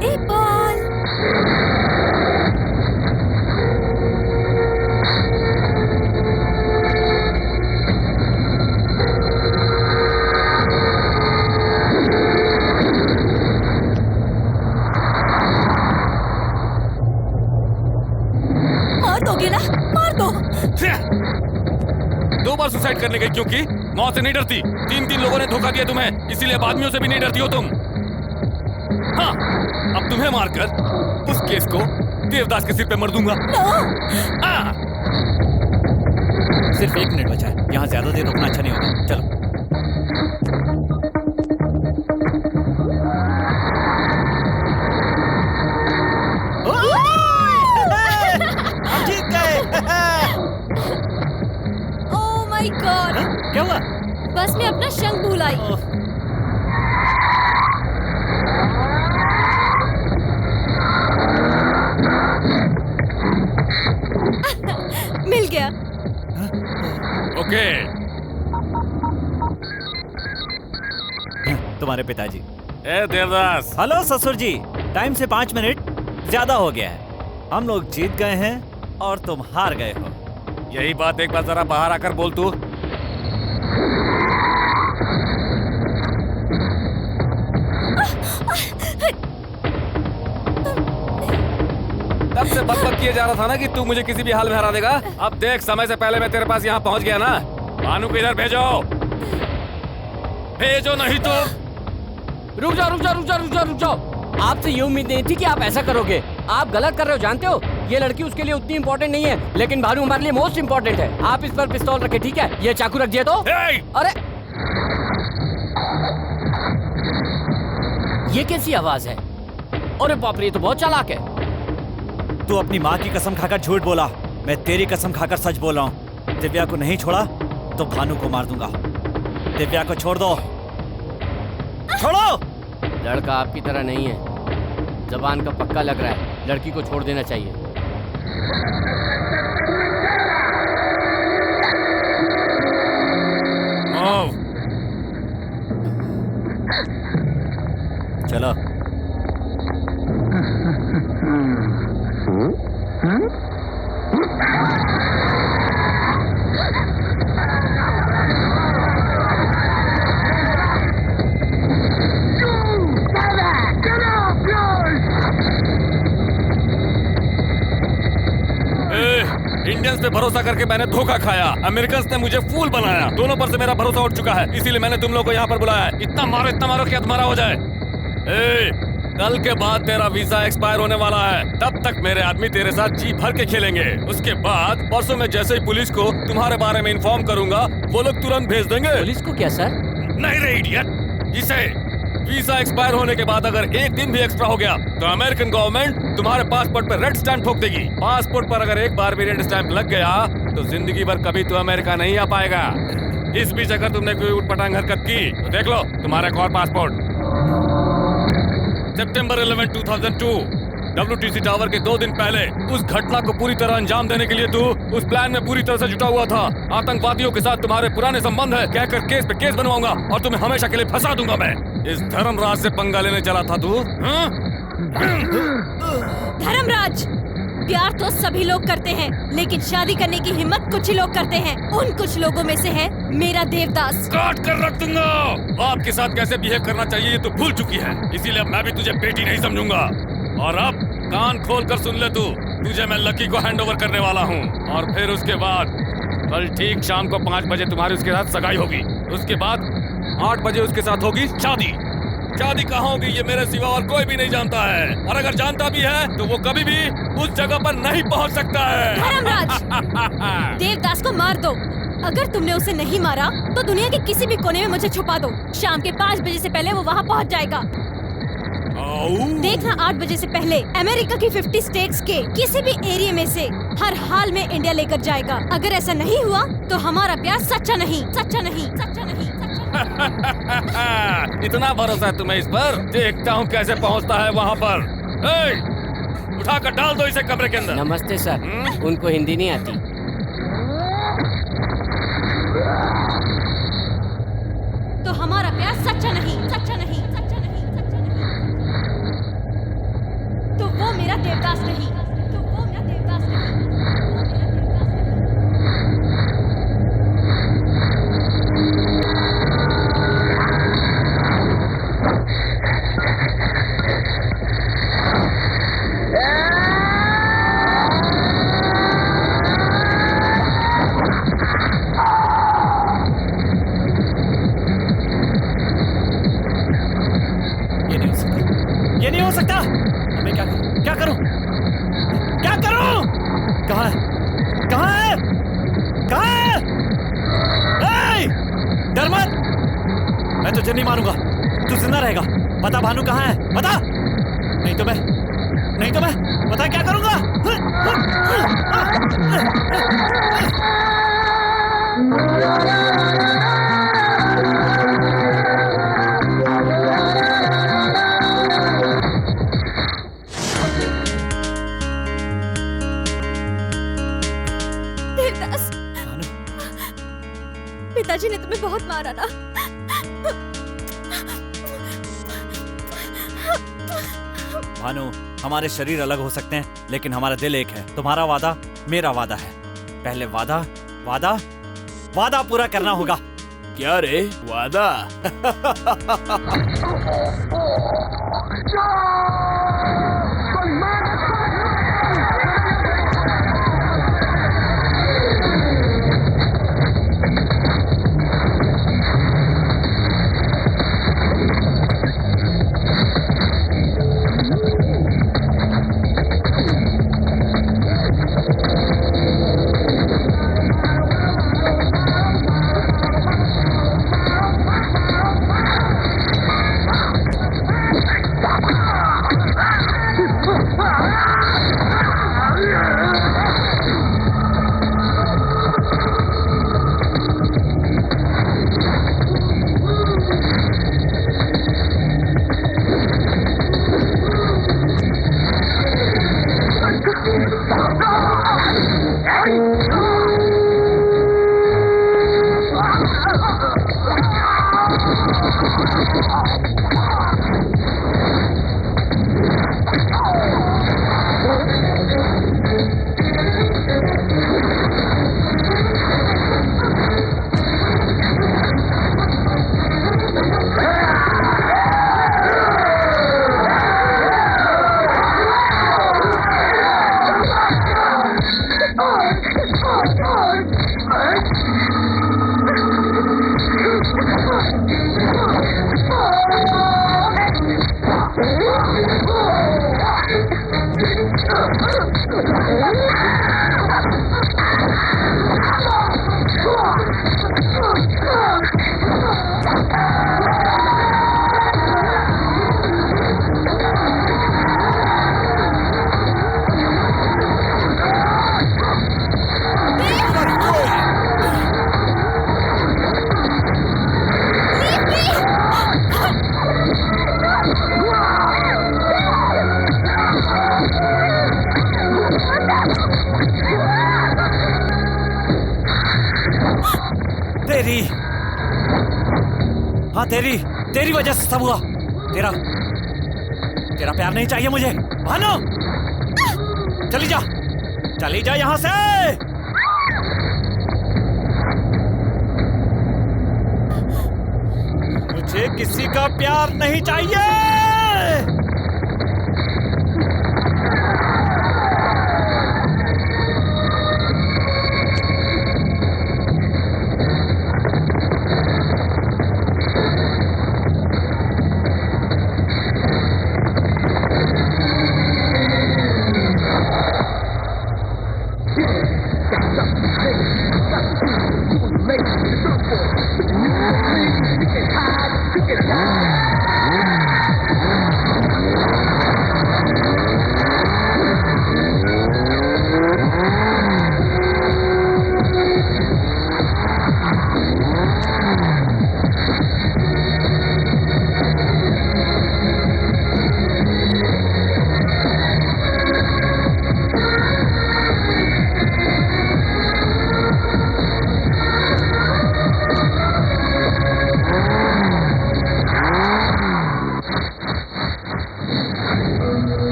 एक बॉल। मार दोगे ना? मार दो। 2 बार सुसाइड करने गई क्योंकि मौत से नहीं डरती। 3 लोगों ने धोखा दिया तुम्हें, इसीलिए अब आदमियों से भी नहीं डरती हो तुम। हाँ, अब तुम्हें मारकर उस केस को देवदास के सिर पे मर दूंगा। हाँ। सिर्फ 1 मिनट बचा है, यहाँ ज्यादा देर रुकना अच्छा नहीं होगा। चलो। हम जीत गए। Oh my God. क्या हुआ? बस मैं अपना शंख भूल आई। मिल गया। ओके। तुम्हारे पिताजी। ए देवदास। हेलो ससुर जी, टाइम से 5 मिनट ज्यादा हो गया है। हम लोग जीत गए हैं और तुम हार गए हो। यही बात एक बार जरा बाहर आकर बोल तू। तब से बक किए जा रहा था ना कि तू मुझे किसी भी हाल में हरा देगा। अब देख, समय से पहले मैं तेरे पास यहाँ पहुँच गया ना। भानु को इधर भेजो, भेजो नहीं तो। रुक जाओ। आपसे ये उम्मीद नहीं थी कि आप ऐसा करोगे। आप गलत कर रहे हो, जानते हो। ये लड़की उसके लिए उतनी इम्पोर्टेंट नहीं है, लेकिन भानु हमारे लिए मोस्ट इम्पोर्टेंट है। आप इस पर पिस्तौल रखे, ठीक है? ये चाकू रख दिया तो। अरे ये कैसी आवाज है? अरे बाप रे, ये तो बहुत चालाक है। तू अपनी माँ की कसम खाकर झूठ बोला, मैं तेरी कसम खाकर सच बोल रहा हूँ। दिव्या को नहीं छोड़ा तो भानु को मार दूंगा। दिव्या को छोड़ दो। छोड़ो। लड़का आपकी तरह नहीं है, जबान का पक्का लग रहा है। लड़की को छोड़ देना चाहिए। चलो। इंडियंस पे भरोसा करके मैंने धोखा खाया। अमेरिकन्स ने मुझे फूल बनाया। दोनों पर से मेरा भरोसा उठ चुका है, इसीलिए मैंने तुम लोगों को यहाँ पर बुलाया है। इतना मारो कि तुम्हारा हो जाए। कल के बाद तेरा वीजा एक्सपायर होने वाला है। तब तक मेरे आदमी तेरे साथ जी भर के खेलेंगे। उसके बाद परसों में जैसे ही पुलिस को तुम्हारे बारे में इन्फॉर्म करूंगा, वो लोग तुरंत भेज देंगे। पुलिस को क्या सर? नहीं रे इडियट, जिसे वीजा एक्सपायर होने के बाद अगर 1 दिन भी एक्स्ट्रा हो गया तो अमेरिकन गवर्नमेंट तुम्हारे पासपोर्ट पर रेड स्टैंप ठोक देगी। पासपोर्ट पर अगर एक बार भी रेड स्टैंप लग गया तो जिंदगी भर कभी तो अमेरिका नहीं आ पाएगा। इस बीच अगर तुमने कोई उटपटांग हरकत की तो देख लो तुम्हारा एक और पासपोर्ट। सितंबर 11, 2002 WTC टावर के 2 दिन पहले उस घटना को पूरी तरह अंजाम देने के लिए तू उस प्लान में पूरी तरह से जुटा हुआ था। आतंकवादियों के साथ तुम्हारे पुराने संबंध है कहकर केस पे केस बनवाऊंगा और तुम्हें हमेशा के लिए फंसा दूंगा मैं। इस धर्मराज से पंगा लेने चला था तू। धर्मराज, प्यार तो सभी लोग करते हैं, लेकिन शादी करने की हिम्मत कुछ ही लोग करते हैं। उन कुछ लोगों में से है मेरा देवदास। काट कर रख दूंगा। बाप के साथ कैसे बिहेव करना चाहिए ये तो भूल चुकी है, इसीलिए मैं भी तुझे बेटी नहीं समझूंगा। और अब कान खोल कर सुन ले तू, तुझे मैं लकी को हैंड ओवर करने वाला हूँ और फिर उसके बाद कल ठीक शाम को 5 बजे तुम्हारी उसके साथ सगाई होगी। उसके बाद 8 बजे उसके साथ होगी शादी। शादी कहाँ होगी ये मेरे सिवा और कोई भी नहीं जानता है, और अगर जानता भी है तो वो कभी भी उस जगह पर नहीं पहुँच सकता है। धर्मराज, देवदास को मार दो। अगर तुमने उसे नहीं मारा तो दुनिया के किसी भी कोने में मुझे छुपा दो। शाम के 5 बजे से पहले वो वहाँ पहुँच जाएगा। देखना 8 बजे से पहले अमेरिका की 50 स्टेट्स के किसी भी एरिया में से हर हाल में इंडिया लेकर जाएगा। अगर ऐसा नहीं हुआ तो हमारा प्यार सच्चा नहीं, सच्चा नहीं, सच्चा नहीं, सच्चा नहीं। इतना भरोसा है तुम्हें इस पर? देखता हूँ कैसे पहुँचता है वहाँ पर। उठाकर डाल दो इसे कमरे के अंदर। नमस्ते सर, उनको हिंदी नहीं आती। तो हमारा प्यार सच्चा नहीं, सच्चा नहीं, सच्चा नहीं, सच्चा नहीं। तो वो मेरा देवदास नहीं, तो वो मेरा देवदास नहीं, वो मेरा ये नहीं हो सकता। अब मैं क्या करूं? क्या करूं? क्या करूं? कहाँ है? कहाँ है? कहाँ है? डर मत, मैं तुझे नहीं मारूंगा। तू जिंदा रहेगा। बता भानु कहाँ है? बता, नहीं तो मैं बता क्या करूंगा। पिताजी ने तुम्हें बहुत मारा ना। भानु, हमारे शरीर अलग हो सकते हैं लेकिन हमारा दिल एक है। तुम्हारा वादा मेरा वादा है। पहले वादा पूरा करना होगा। क्या रे वादा? तेरी वजह से सब हुआ। तेरा प्यार नहीं चाहिए मुझे। भानु, चली जा यहां से। मुझे किसी का प्यार नहीं चाहिए।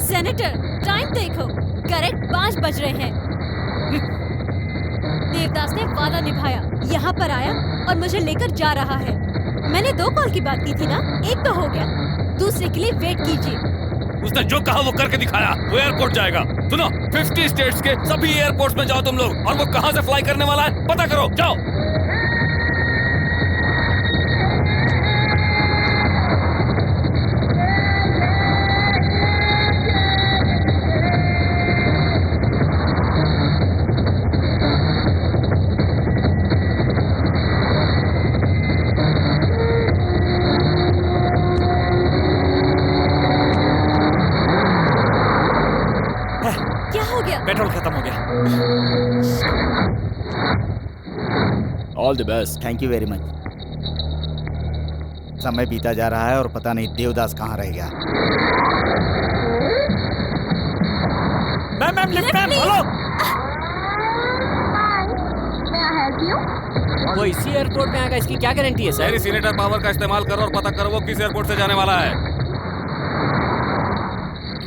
सेनेटर, टाइम देखो, करेक्ट 5 बज रहे हैं। देवदास ने वादा निभाया, यहाँ पर आया और मुझे लेकर जा रहा है। मैंने 2 कॉल की बात की थी ना, एक तो हो गया, दूसरे के लिए वेट कीजिए। उसने जो कहा वो करके दिखाया। वो एयरपोर्ट जाएगा। सुनो, 50 स्टेट्स के सभी एयरपोर्ट्स में जाओ तुम लोग, और वो कहाँ से फ्लाई करने वाला है पता करो, जाओ। पेट्रोल खत्म हो गया। All the best. Thank you very much. समय बीता जा रहा है और पता नहीं देवदास कहाँ रह गया। Ma'am lift ma'am, hello. वो इसी एयरपोर्ट में आएगा, इसकी क्या गारंटी है सर? मेरी सीनेटर पावर का इस्तेमाल करो और पता करो वो किस एयरपोर्ट से जाने वाला है।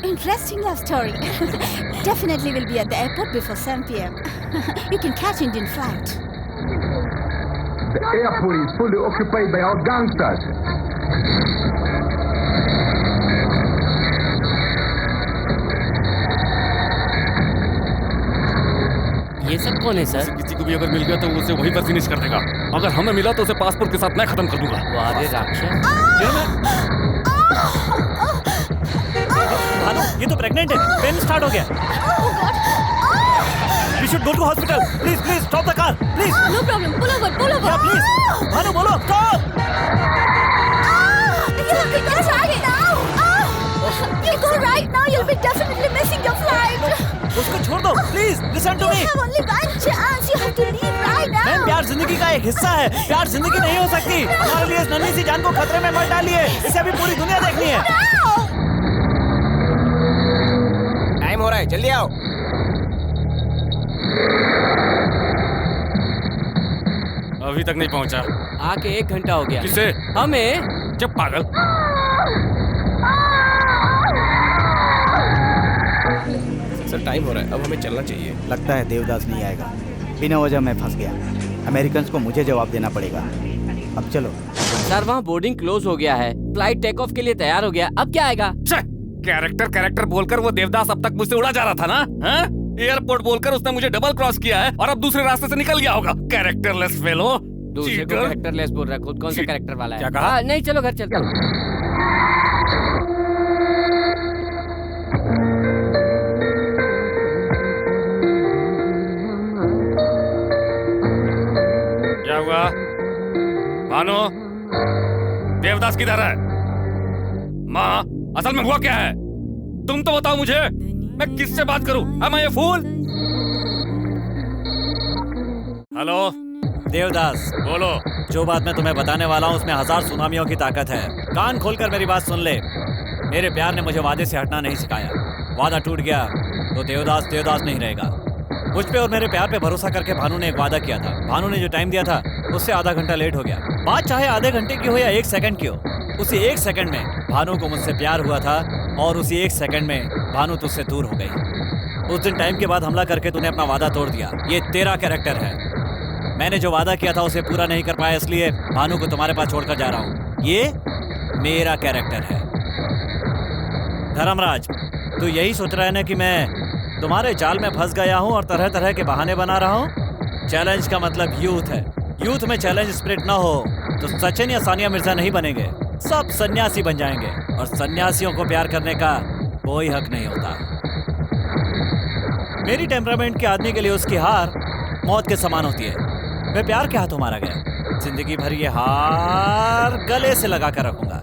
Interesting love story. Definitely will be at the airport before 7 p.m. You can catch Indian flight. The airport is fully occupied by our gangsters. ये सब कौन है सर? किसी को भी अगर मिल गया तो उसे वहीं पर फिनिश कर देगा। अगर हमें मिला तो उसे पासपोर्ट के साथ मैं खत्म कर दूंगा। वाह रे राक्षस। भानु, ये तो प्रेग्नेंट है। पेन स्टार्ट हो गया। We should go to hospital. Please, stop the car. Please. No problem. Pull over. Yeah, please. Bhanu बोलो, stop. It's right now. You go right now. You'll be definitely missing your flight. उसको छोड़ दो, please. Listen to me. You have only one chance. You have to leave right now. Ma'am, प्यार जिंदगी का एक हिस्सा है। प्यार जिंदगी नहीं हो सकती। हमारे लिए इस नन्ही सी जान को खतरे में मत डालिए। इसे अभी पूरी दुनिया देखनी है। टाइम हो रहा है, जल्दी आओ। अभी तक नहीं पहुंचा। आके 1 घंटा हो गया। किसे? हमें। जब पागल। सर टाइम हो रहा है, अब हमें चलना चाहिए। लगता है देवदास नहीं आएगा। बिना वजह मैं फंस गया। अमेरिकन्स को मुझे जवाब देना पड़ेगा। अब चलो। सर वहाँ बोर्डिंग क्लोज हो गया है, फ्लाइट टेक ऑफ के लिए तैयार हो गया। अब क्या आएगा? कैरेक्टर बोलकर वो देवदास अब तक मुझसे उड़ा जा रहा था ना? एयरपोर्ट बोलकर उसने मुझे डबल क्रॉस किया है और अब दूसरे रास्ते से निकल गया होगा। Characterless fellow. दूसरे को कैरेक्टरलेस बोल रहा है, खुद कौन सा कैरेक्टर वाला है? क्या कहा? नहीं, चलो घर चलते हैं। क्या हुआ? भानु, देवदास किधर है? माँ, असल में हुआ क्या है? तुम तो बताओ मुझे। मैं किससे बात करूं? Am I a fool? Hello Devdas, बोलो। जो बात मैं तुम्हें बताने वाला हूँ उसमें 1000 सुनामियों की ताकत है। कान खोलकर मेरी बात सुन ले। मेरे प्यार ने मुझे वादे से हटना नहीं सिखाया। वादा टूट गया तो देवदास नहीं रहेगा। मुझ पे और मेरे प्यार पे भरोसा करके भानु ने एक वादा किया था। भानु ने जो टाइम दिया था उससे आधा घंटा लेट हो गया। बात चाहे आधे घंटे की हो या 1 सेकंड की हो, उसी 1 सेकंड में भानु को मुझसे प्यार हुआ था और उसी 1 सेकंड में भानु तुझसे दूर हो गई। उस दिन टाइम के बाद हमला करके तूने अपना वादा तोड़ दिया। ये तेरा कैरेक्टर है। मैंने जो वादा किया था उसे पूरा नहीं कर पाया, इसलिए भानु को तुम्हारे पास छोड़कर जा रहा हूँ। ये मेरा कैरेक्टर है। धर्मराज, तू यही सोच रहा है ना कि मैं तुम्हारे जाल में फंस गया हूँ और तरह तरह के बहाने बना रहा हूँ? चैलेंज का मतलब यूथ है। यूथ में चैलेंज स्पिरिट ना हो तो सचिन या सानिया मिर्जा नहीं बनेंगे, सब सन्यासी बन जाएंगे। और सन्यासियों को प्यार करने का कोई हक नहीं होता। मेरी टेम्परामेंट के आदमी के लिए उसकी हार मौत के समान होती है। मैं प्यार के हाथों मारा गया। जिंदगी भर ये हार गले से लगा कर रखूंगा।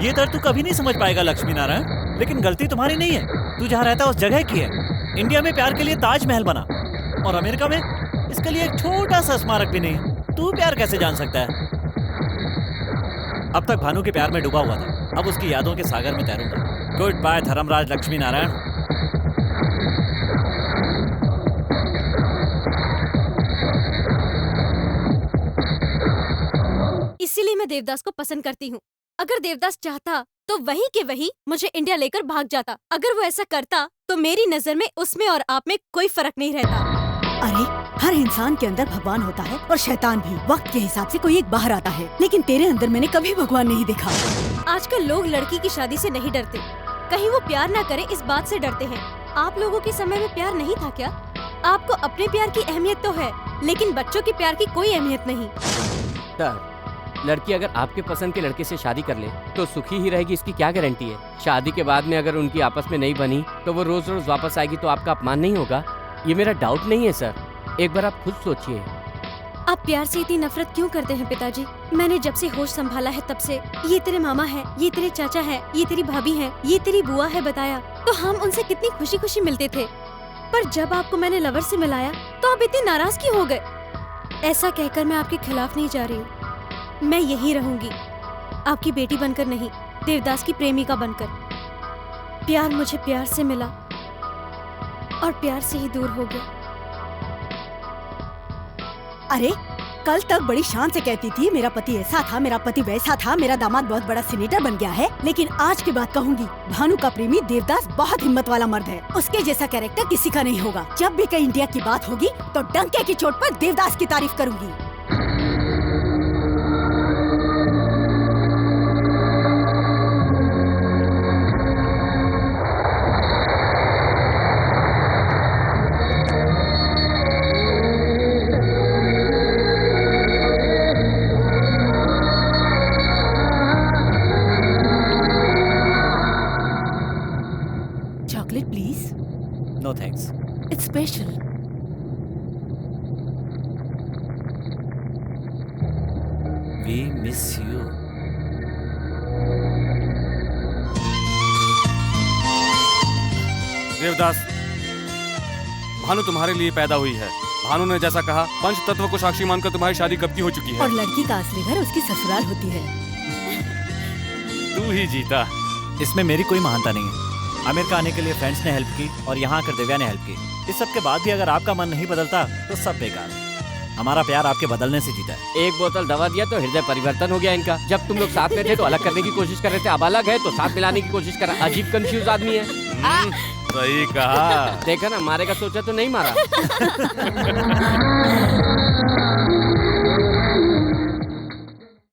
ये दर्द तू कभी नहीं समझ पाएगा लक्ष्मी नारायण, लेकिन गलती तुम्हारी नहीं है। तू जहाँ रहता है उस जगह की है। इंडिया में प्यार के लिए ताजमहल बना और अमेरिका में इसके लिए एक छोटा सा स्मारक भी नहीं। तू प्यार कैसे जान सकता है? अब तक भानु के प्यार में डूबा हुआ था, अब उसकी यादों के सागर में तैरूंगा। Good bye Dharmaraj Lakshmi Narayan. इसीलिए मैं देवदास को पसंद करती हूँ। अगर देवदास चाहता तो वहीं के वहीं मुझे इंडिया लेकर भाग जाता। अगर वो ऐसा करता तो मेरी नजर में उसमें और आप में कोई फर्क नहीं रहता। अरे हर इंसान के अंदर भगवान होता है और शैतान भी। वक्त के हिसाब से कोई एक बाहर आता है, लेकिन तेरे अंदर मैंने कभी भगवान नहीं देखा। आजकल लोग लड़की की शादी से नहीं डरते, कहीं वो प्यार ना करे इस बात से डरते हैं। आप लोगों के समय में प्यार नहीं था क्या? आपको अपने प्यार की अहमियत तो है, लेकिन बच्चों के प्यार की कोई अहमियत नहीं। सर, लड़की अगर आपके पसंद के लड़के से शादी कर ले तो सुखी ही रहेगी, इसकी क्या गारंटी है? शादी के बाद में अगर उनकी आपस में नहीं बनी तो वो रोज रोज वापस आएगी तो आपका अपमान नहीं होगा? ये मेरा डाउट नहीं है सर, एक बार आप खुद सोचिए। आप प्यार से इतनी नफरत क्यों करते हैं पिताजी? मैंने जब से होश संभाला है तब से ये तेरे मामा है, ये तेरे चाचा है, ये तेरी भाभी है, ये तेरी बुआ है बताया तो हम उनसे कितनी खुशी खुशी मिलते थे। पर जब आपको मैंने लवर से मिलाया तो आप इतनी नाराज क्यों हो गए? ऐसा कहकर मैं आपके खिलाफ नहीं जा रही हूँ, मैं यही रहूंगी, आपकी बेटी बनकर नहीं, देवदास की प्रेमिका बनकर। प्यार मुझे प्यार से मिला और प्यार से ही दूर हो गया। अरे कल तक बड़ी शान से कहती थी मेरा पति ऐसा था, मेरा पति वैसा था, मेरा दामाद बहुत बड़ा सीनेटर बन गया है, लेकिन आज के बाद कहूंगी भानु का प्रेमी देवदास बहुत हिम्मत वाला मर्द है। उसके जैसा कैरेक्टर किसी का नहीं होगा। जब भी कहीं इंडिया की बात होगी तो डंके की चोट पर देवदास की तारीफ करूंगी। Chocolate, please. No thanks. It's special. We miss you. Devdas, Bhanu तुम्हारे लिए पैदा हुई है। भानु ने जैसा कहा पंच तत्व को साक्षी मानकर तुम्हारी शादी कब की हो चुकी है। और लड़की का असली घर उसकी ससुराल होती है। तू ही जीता। इसमें मेरी कोई महानता नहीं है। अमेरिका आने के लिए फ्रेंड्स ने हेल्प की और यहाँ आकर दिव्या ने हेल्प की। इस सब के बाद भी अगर आपका मन नहीं बदलता तो सब बेकार। हमारा प्यार आपके बदलने से जीता है। एक बोतल दवा दिया तो हृदय परिवर्तन हो गया इनका। जब तुम लोग साथ में थे तो अलग करने की कोशिश कर रहे थे, अब अलग है तो साथ मिलाने की कोशिश कर रहा। अजीब कंफ्यूज आदमी है। सही कहा। देखा ना, मारेगा सोचा तो नहीं मारा।